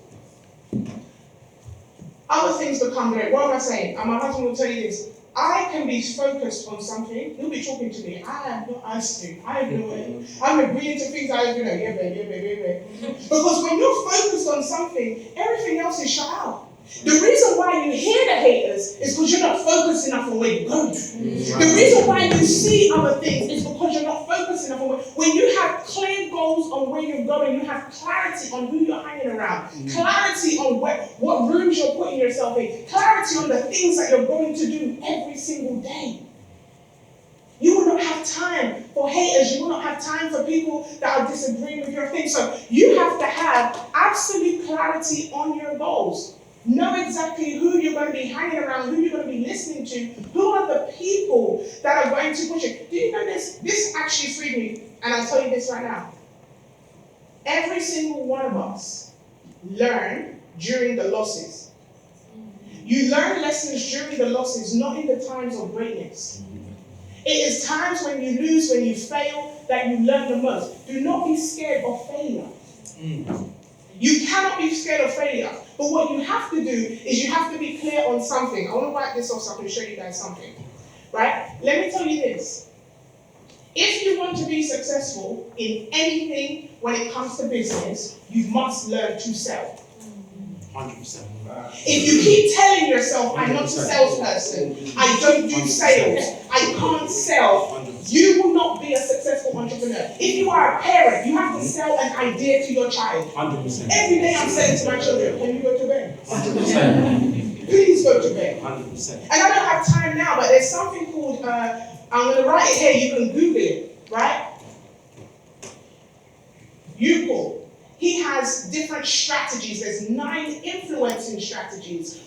other things become blurry. What am I saying? And my husband will tell you this. I can be focused on something. He'll be talking to me. I am not asking. I have no idea. I'm agreeing to things I don't know. Yeah, babe. Because when you're focused on something, everything else is shut out. The reason why you hear the haters is because you're not focused enough on where you're going. The reason why you see other things is because you're not focused enough on when you have clear goals on where you're going, you have clarity on who you're hanging around, clarity on what rooms you're putting yourself in, clarity on the things that you're going to do every single day. You will not have time for haters. You will not have time for people that are disagreeing with your thing. So you have to have absolute clarity on your goals. Know exactly who you're going to be hanging around, who you're going to be listening to, who are the people that are going to push it. Do you know this? This actually freed me, and I'll tell you this right now. Every single one of us learn during the losses. You learn lessons during the losses, not in the times of greatness. It is times when you lose, when you fail, that you learn the most. Do not be scared of failure. You cannot be scared of failure. But what you have to do is you have to be clear on something. I want to wipe this off so I can show you guys something. Right? Let me tell you this. If you want to be successful in anything when it comes to business, you must learn to sell. 100%. If you keep telling yourself, I'm not a salesperson, I don't do sales, I can't sell, you will not be a successful entrepreneur. If you are a parent, you have to sell an idea to your child. 100%. Every day I'm saying to my children, can you go to bed? 100%. Please go to bed. 100%. And I don't have time now, but there's something called, I'm going to write it here, you can Google it, right? Yuko. He has different strategies. There's 9 influencing strategies.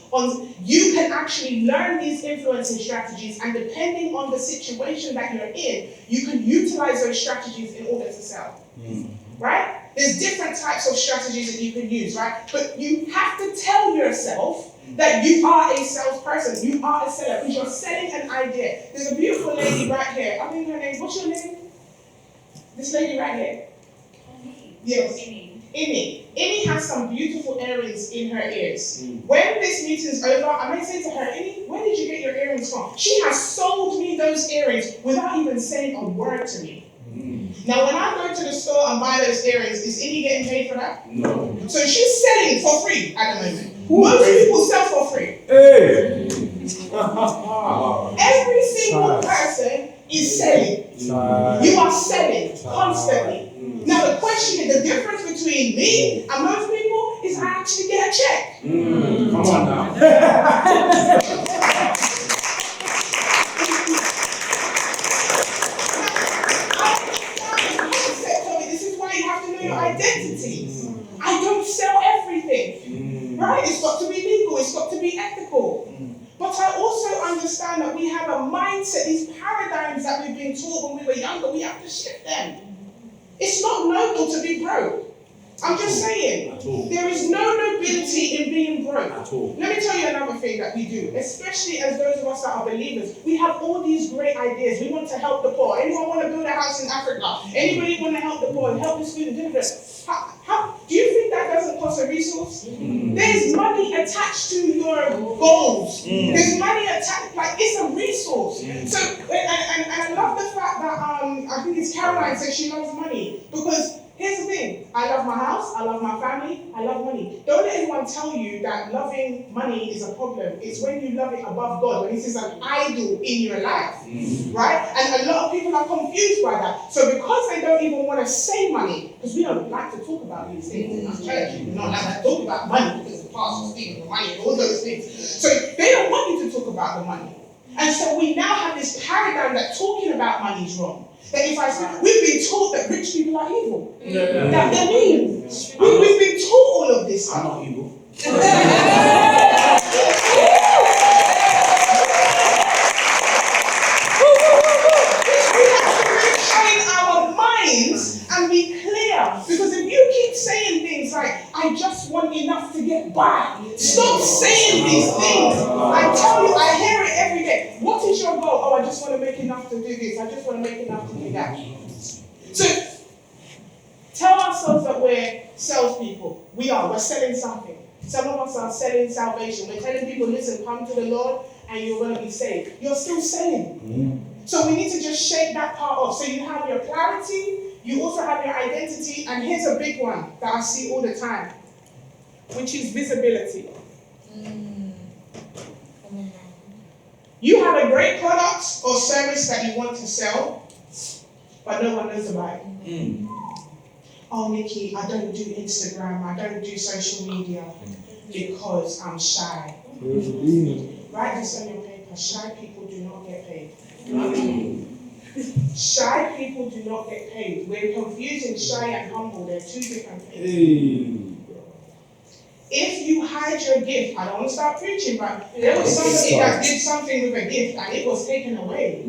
You can actually learn these influencing strategies, and depending on the situation that you're in, you can utilize those strategies in order to sell. Right? There's different types of strategies that you can use, right? But you have to tell yourself that you are a salesperson. You are a seller because you're selling an idea. There's a beautiful lady right here. I think her name, what's your name? This lady right here. Yes. Inni has some beautiful earrings in her ears. When this meeting's over, I may say to her, Inni, where did you get your earrings from? She has sold me those earrings without even saying a word to me. Now, when I go to the store and buy those earrings, is Inni getting paid for that? No. So she's selling for free at the moment. Most people sell for free. Hey! Every single person is selling. You are selling constantly. Now the question is, the difference between me and most people is I actually get a check. Come on now. This is why you have to know your identities. I don't sell everything. Right? It's got to be legal, it's got to be ethical. But I also understand that we have a mindset, these paradigms that we've been taught when we were younger, we have to shift them. It's not noble to be broke. I'm just saying, there is no nobility in being broke. Let me tell you another thing that we do, especially as those of us that are believers. We have all these great ideas. We want to help the poor. Anyone want to build a house in Africa? Anybody want to help the poor and help the students? How do you think that doesn't cost a resource? There's money attached to your goals. There's money attached, like it's a resource. So, and I love the fact that I think it's Caroline said she loves money, because here's the thing, I love my house, I love my family, I love money. Don't let anyone tell you that loving money is a problem. It's when you love it above God, when it is an idol in your life, right? And a lot of people are confused by that. So because they don't even want to say money, because we don't like to talk about these things in our church, we don't like to talk about money because the pastor's speaking of money and all those things. So they don't want you to talk about the money. And so we now have this paradigm that talking about money is wrong. That if I say, we've been taught that rich people are evil. That they're mean. We've been taught all of this. I'm not evil. We have to retrain our minds and be clear. Because if you keep saying things like, I just want enough to get by, stop saying these things. I tell you, I hear it every day. What is your goal? Oh, I just want to make enough to do this. I just want to make enough to do that. So, tell ourselves that we're salespeople. We're selling something. Some of us are selling salvation. We're telling people, listen, come to the Lord and you're going to be saved. You're still selling. So we need to just shake that part off. So you have your clarity, you also have your identity, and here's a big one that I see all the time, which is visibility. You have a great product or service that you want to sell, but no one knows about it. Oh, Nikki, I don't do Instagram, I don't do social media because I'm shy. Write this on your paper. Shy people do not get paid. Shy people do not get paid. We're confusing shy and humble. They're two different things. If you hide your gift, I don't want to start preaching, but there was somebody that did something with a gift and it was taken away.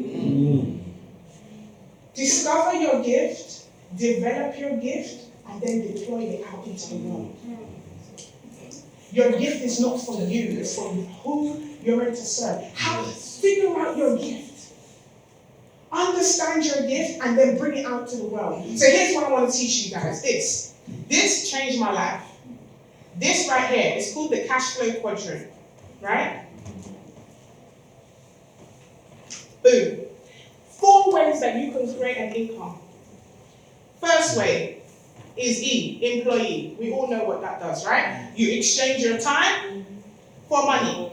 Discover your gift, develop your gift, and then deploy it out into the world. Your gift is not from you, it's from who you're meant to serve. Figure out your gift. Understand your gift and then bring it out to the world. So here's what I want to teach you guys. This changed my life. This right here is called the cash flow quadrant, right? Boom. 4 ways that you can create an income. First way is E, employee. We all know what that does, right? You exchange your time for money.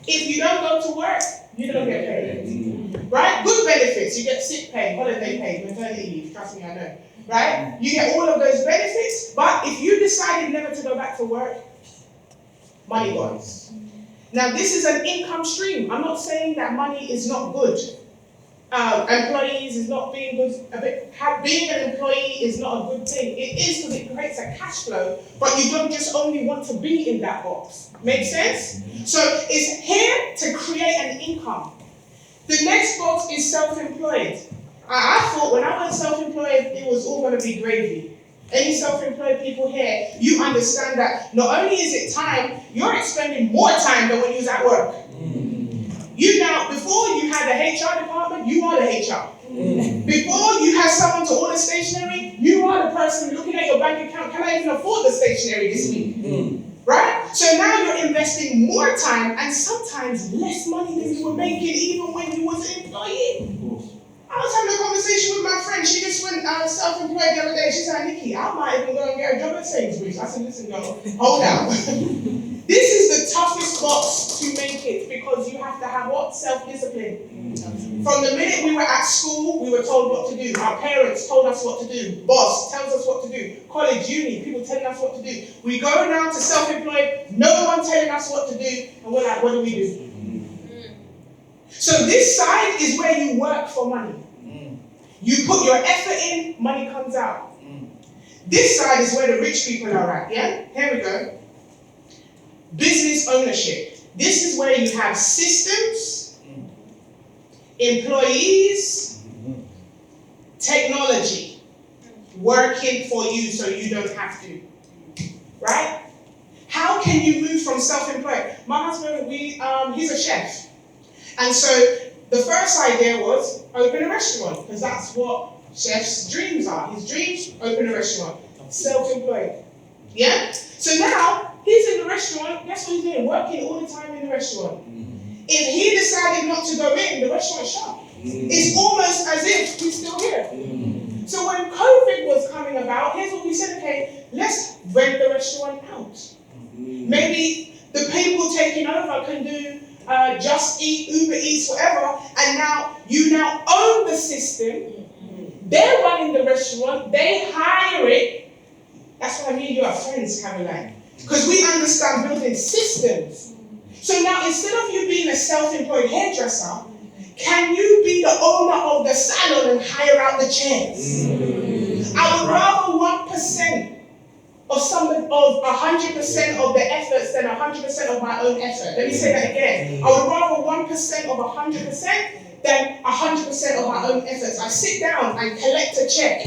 If you don't go to work, you don't get paid. Right? Good benefits. You get sick pay, holiday pay, maternity leave. Trust me, I know. Right? You get all of those benefits, but if you decided never to go back to work, money goes. Now, this is an income stream. I'm not saying that money is not good. Employees is not being good. Being an employee is not a good thing. It is because it creates a cash flow, but you don't just only want to be in that box. Make sense? So it's here to create an income. The next box is self-employed. I thought when I went self-employed, it was all going to be gravy. Any self-employed people here, you understand that not only is it time, you're expending more time than when you was at work. You now, before you had a HR department, you are the HR. Before you had someone to order stationery, you are the person looking at your bank account. Can I even afford the stationery this week? Right? So now you're investing more time and sometimes less money than you were making even when you was an employee. I I was having a conversation with my friend. She just went self-employed the other day. She said, Nikki, I might even go and get a job at Sainsbury's. I said, listen, girl, hold out. This is the toughest box to make it because you have to have what? Self-discipline. From the minute we were at school, we were told what to do. Our parents told us what to do. Boss tells us what to do. College, uni, people telling us what to do. We go down to self-employed, no one telling us what to do, and we're like, what do we do? So this side is where you work for money. You put your effort in, money comes out. This side is where the rich people are at, yeah? Here we go. Business ownership. This is where you have systems, employees, technology working for you so you don't have to, right? How can you move from self-employed? My husband, he's a chef. And so the first idea was open a restaurant, because that's what chefs' dreams are. His dreams, open a restaurant. Self-employed. Yeah? So now, he's in the restaurant, guess what he's doing? Working all the time in the restaurant. If he decided not to go in, the restaurant's shut. It's almost as if he's still here. So when COVID was coming about, here's what we said, okay, let's rent the restaurant out. Maybe the people taking over can do Just Eat, Uber Eats, whatever, and now you now own the system. They're running the restaurant, they hire it. That's why me and you are friends, Caroline. Because we understand building systems. So now instead of you being a self-employed hairdresser, can you be the owner of the salon and hire out the chairs? I would rather 1% of 100% of the efforts than 100% of my own effort. Let me say that again. I would rather 1% of 100% than 100% of my own efforts. I sit down and collect a check,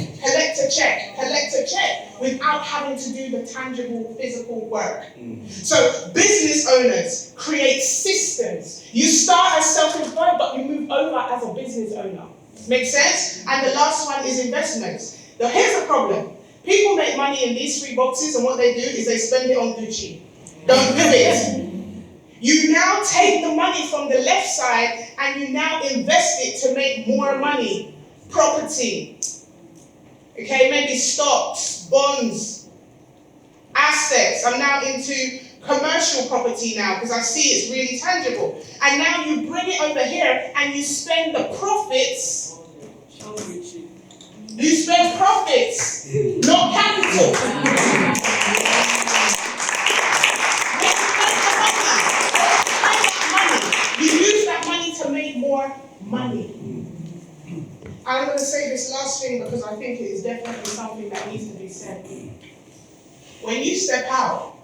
without having to do the tangible, physical work. So business owners create systems. You start as self-employed, but you move over as a business owner. Make sense? And the last one is investments. Now here's the problem. People make money in these 3 boxes, and what they do is they spend it on Gucci. Don't do it. You now take the money from the left side and you now invest it to make more money. Property. Okay, maybe stocks, bonds, assets. I'm now into commercial property now because I see it's really tangible. And now you bring it over here and you spend the profits. You spend profits, not capital. You use that money to make more money. I'm going to say this last thing because I think it is definitely something that needs to be said. When you step out,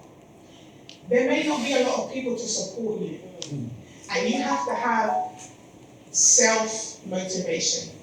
there may not be a lot of people to support you. And you have to have self-motivation.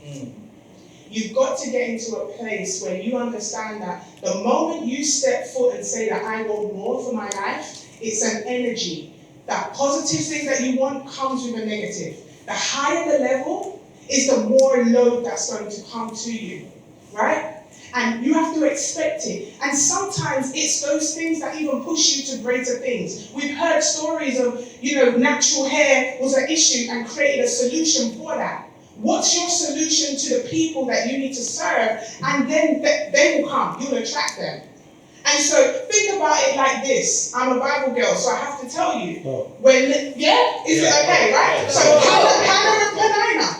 You've got to get into a place where you understand that the moment you step foot and say that I want more for my life, it's an energy. That positive thing that you want comes with a negative. The higher the level is the more load that's going to come to you, right? And you have to expect it. And sometimes it's those things that even push you to greater things. We've heard stories of, natural hair was an issue and created a solution for that. What's your solution to the people that you need to serve? And then they will come. You'll attract them. And so think about it like this. I'm a Bible girl, so I have to tell you. Is it okay, right? So Hannah and Peninnah.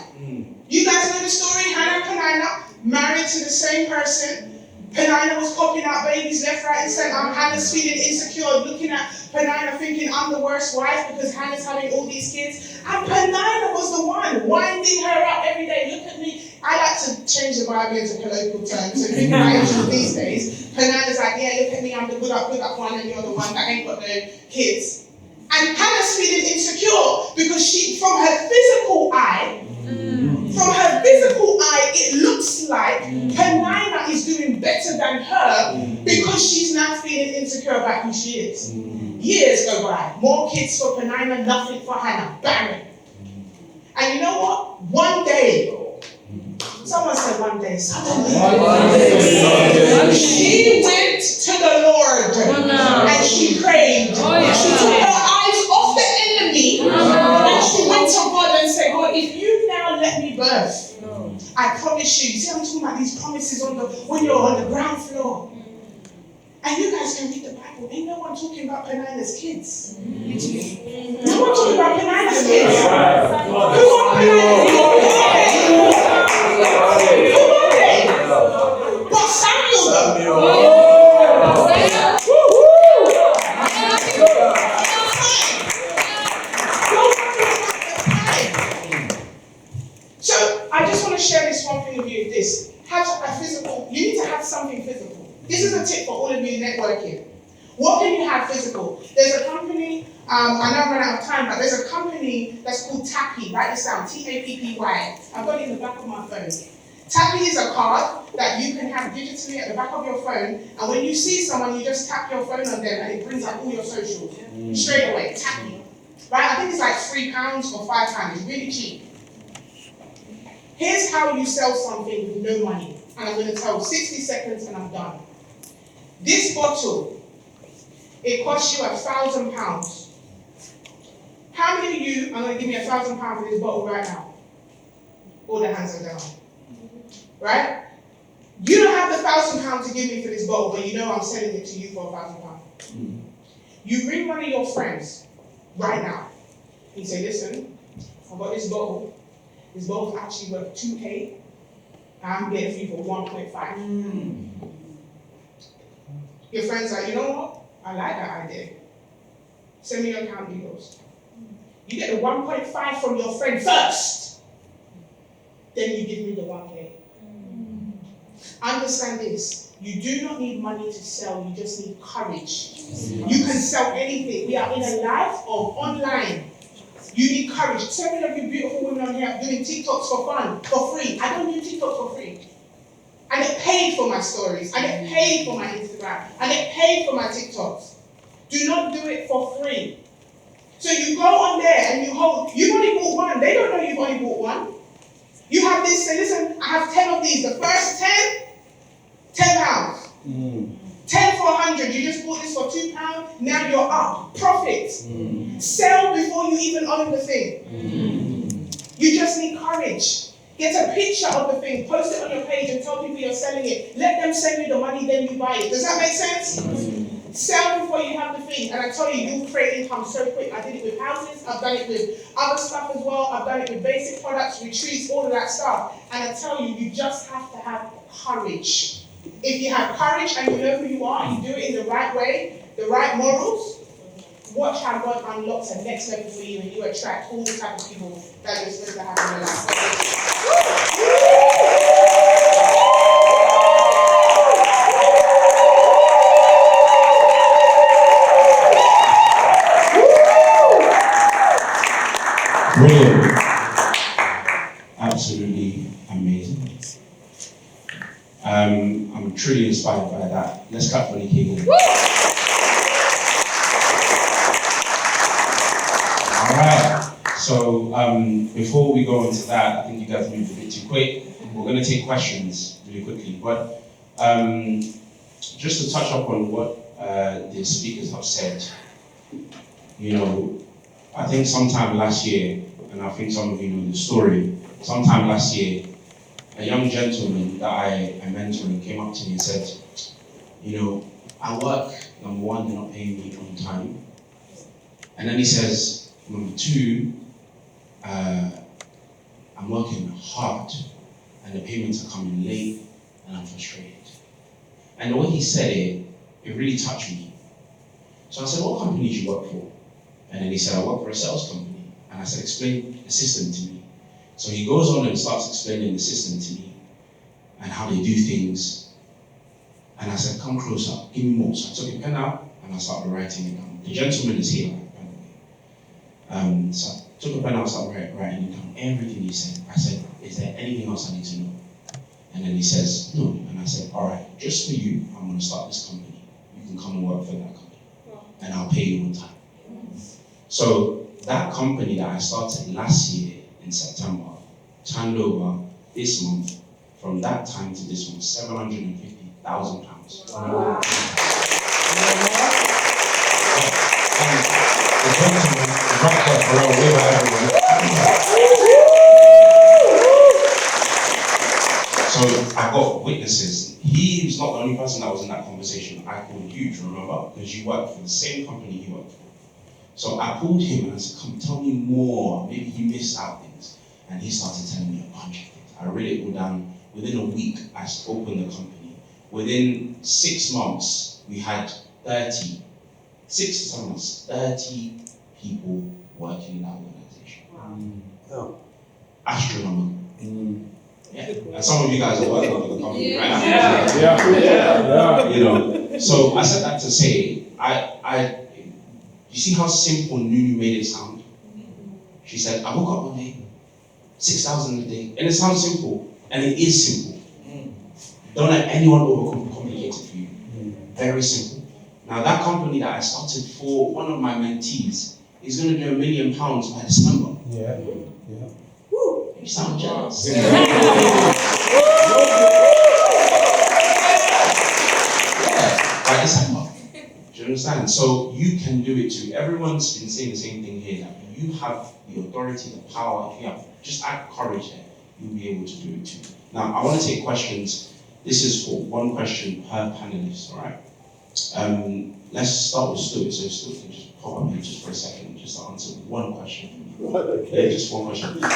You guys know the story? Hannah and Peninnah, married to the same person. Peninnah was popping out babies left, right, and center. Hannah's feeling insecure, looking at Peninnah thinking I'm the worst wife because Hannah's having all these kids. And Peninnah was the one winding her up every day. Look at me. I like to change the Bible into colloquial terms. So think about it these days. Peninnah's like, yeah, look at me, I'm the good up one, and you're the one that ain't got no kids. And Hannah's feeling insecure because from her physical eye, it looks like Peninnah is doing better than her because she's now feeling insecure about who she is. Years go by, more kids for Peninnah, nothing for Hannah, barren. And you know what? One day, someone said one day, suddenly, she went to the Lord and she prayed. She took her eyes off the enemy and she went to God and said, God, if you now let me birth, I I promise you, see, I'm talking about these promises when you're on the ground floor. And you guys can read the Bible. Ain't no one talking about Penina's kids. No one talking about Penina's kids. Who are Penina's kids? Who are they? But Samuel. So I just want to share this one thing with you. This have a physical. You need to have something physical. This is a tip for all of you networking. What can you have physical? There's a company. I know I'm running out of time, but there's a company that's called Tappy. Write this down. Tappy. I've got it in the back of my phone. Tappy is a card that you can have digitally at the back of your phone, and when you see someone, you just tap your phone on them, and it brings up all your socials straight away. Tappy. Right? I think it's like £3 or £5. It's really cheap. Here's how you sell something with no money. And I'm going to tell 60 seconds and I'm done. This bottle, it costs you £1,000. How many of you are going to give me £1,000 for this bottle right now? All the hands are down. Right? You don't have the £1,000 to give me for this bottle, but you know I'm selling it to you for £1,000. You bring one of your friends right now. You say, listen, I've got this bottle. This bottle's actually worth 2K. I'm getting you for 1.5. Your friend's like, you know what? I like that idea. Send me your account details. You get the 1.5 from your friend first. Then you give me the 1K. Understand this. You do not need money to sell, you just need courage. You can sell anything. We are in a life of online. You need courage. So many of you beautiful women on here are doing TikToks for fun, for free. I don't do TikTok for free. I get paid for my stories. I get paid for my Instagram. I get paid for my TikToks. Do not do it for free. So you go on there and you've only bought one. They don't know you've only bought one. You have this, say, listen, I have 10 of these. The first 10, £10. 10 for 100. You just bought this for £2. Now you're up. Profit. Sell before you even own the thing. You just need courage. Get a picture of the thing, post it on your page and tell people you're selling it. Let them send you the money, then you buy it. Does that make sense? Sell before you have the thing. And I tell you, you'll create income so quick. I did it with houses. I've done it with other stuff as well. I've done it with basic products, retreats, all of that stuff. And I tell you, you just have to have courage. If you have courage and you know who you are, you do it in the right way, the right morals, watch how God unlocks a next level for you and you attract all the type of people that you're supposed to have in your life. Brilliant. Absolutely amazing. I'm truly inspired by that. Let's clap for Nikki again. Alright, so before we go into that, I think you guys moved a bit too quick. We're going to take questions really quickly, but just to touch up on what the speakers have said, you know, I think sometime last year, and I think some of you know the story, sometime last year, a young gentleman that I mentoring came up to me and said, you know, I work, number one, they're not paying me on time. And then he says, number two, I'm working hard and the payments are coming late and I'm frustrated. And the way he said it, it really touched me. So I said, what company do you work for? And then he said, I work for a sales company. And I said, explain the system to me. So he goes on and starts explaining the system to me and how they do things. And I said, come closer, give me more. So I took a pen out and I started writing it down. The gentleman is here, by the way. So I took a pen out and started writing it down. Everything he said. I said, is there anything else I need to know? And then he says, no. And I said, all right, just for you, I'm going to start this company. You can come and work for that company. And I'll pay you on time. So that company that I started last year in September turned over this month, from that time to this month, £750,000. Wow. The gentleman is right there for a way everyone. witnesses. He was not the only person that was in that conversation. I called you, do you remember? Because you worked for the same company he worked for. So I called him and I said, come tell me more. Maybe he missed out things. And he started telling me a bunch of things. I read it all down. Within a week, I opened the company. Within 6 months, we had 30 people working in that organization. Wow. Astronomical. Yeah. And some of you guys are working for the company right now. Yeah. You know, so I said that to say, you see how simple Nunu made it sound? She said, I woke up one day, 6,000 a day. And it sounds simple, and it is simple. Don't let anyone overcomplicate it for you. Very simple. Now that company that I started for one of my mentees is going to do £1 million by December. Yeah. You sound jealous. By December. Do you understand? So you can do it too. Everyone's been saying the same thing here, that you have the authority, the power. If you have just add courage there, you'll be able to do it too. Now I want to take questions. This is for one question per panelist, all right? Let's start with Stuart. So Stuart can just pop up here just for a second, just to answer one question. Right, okay. Yeah, just one question. So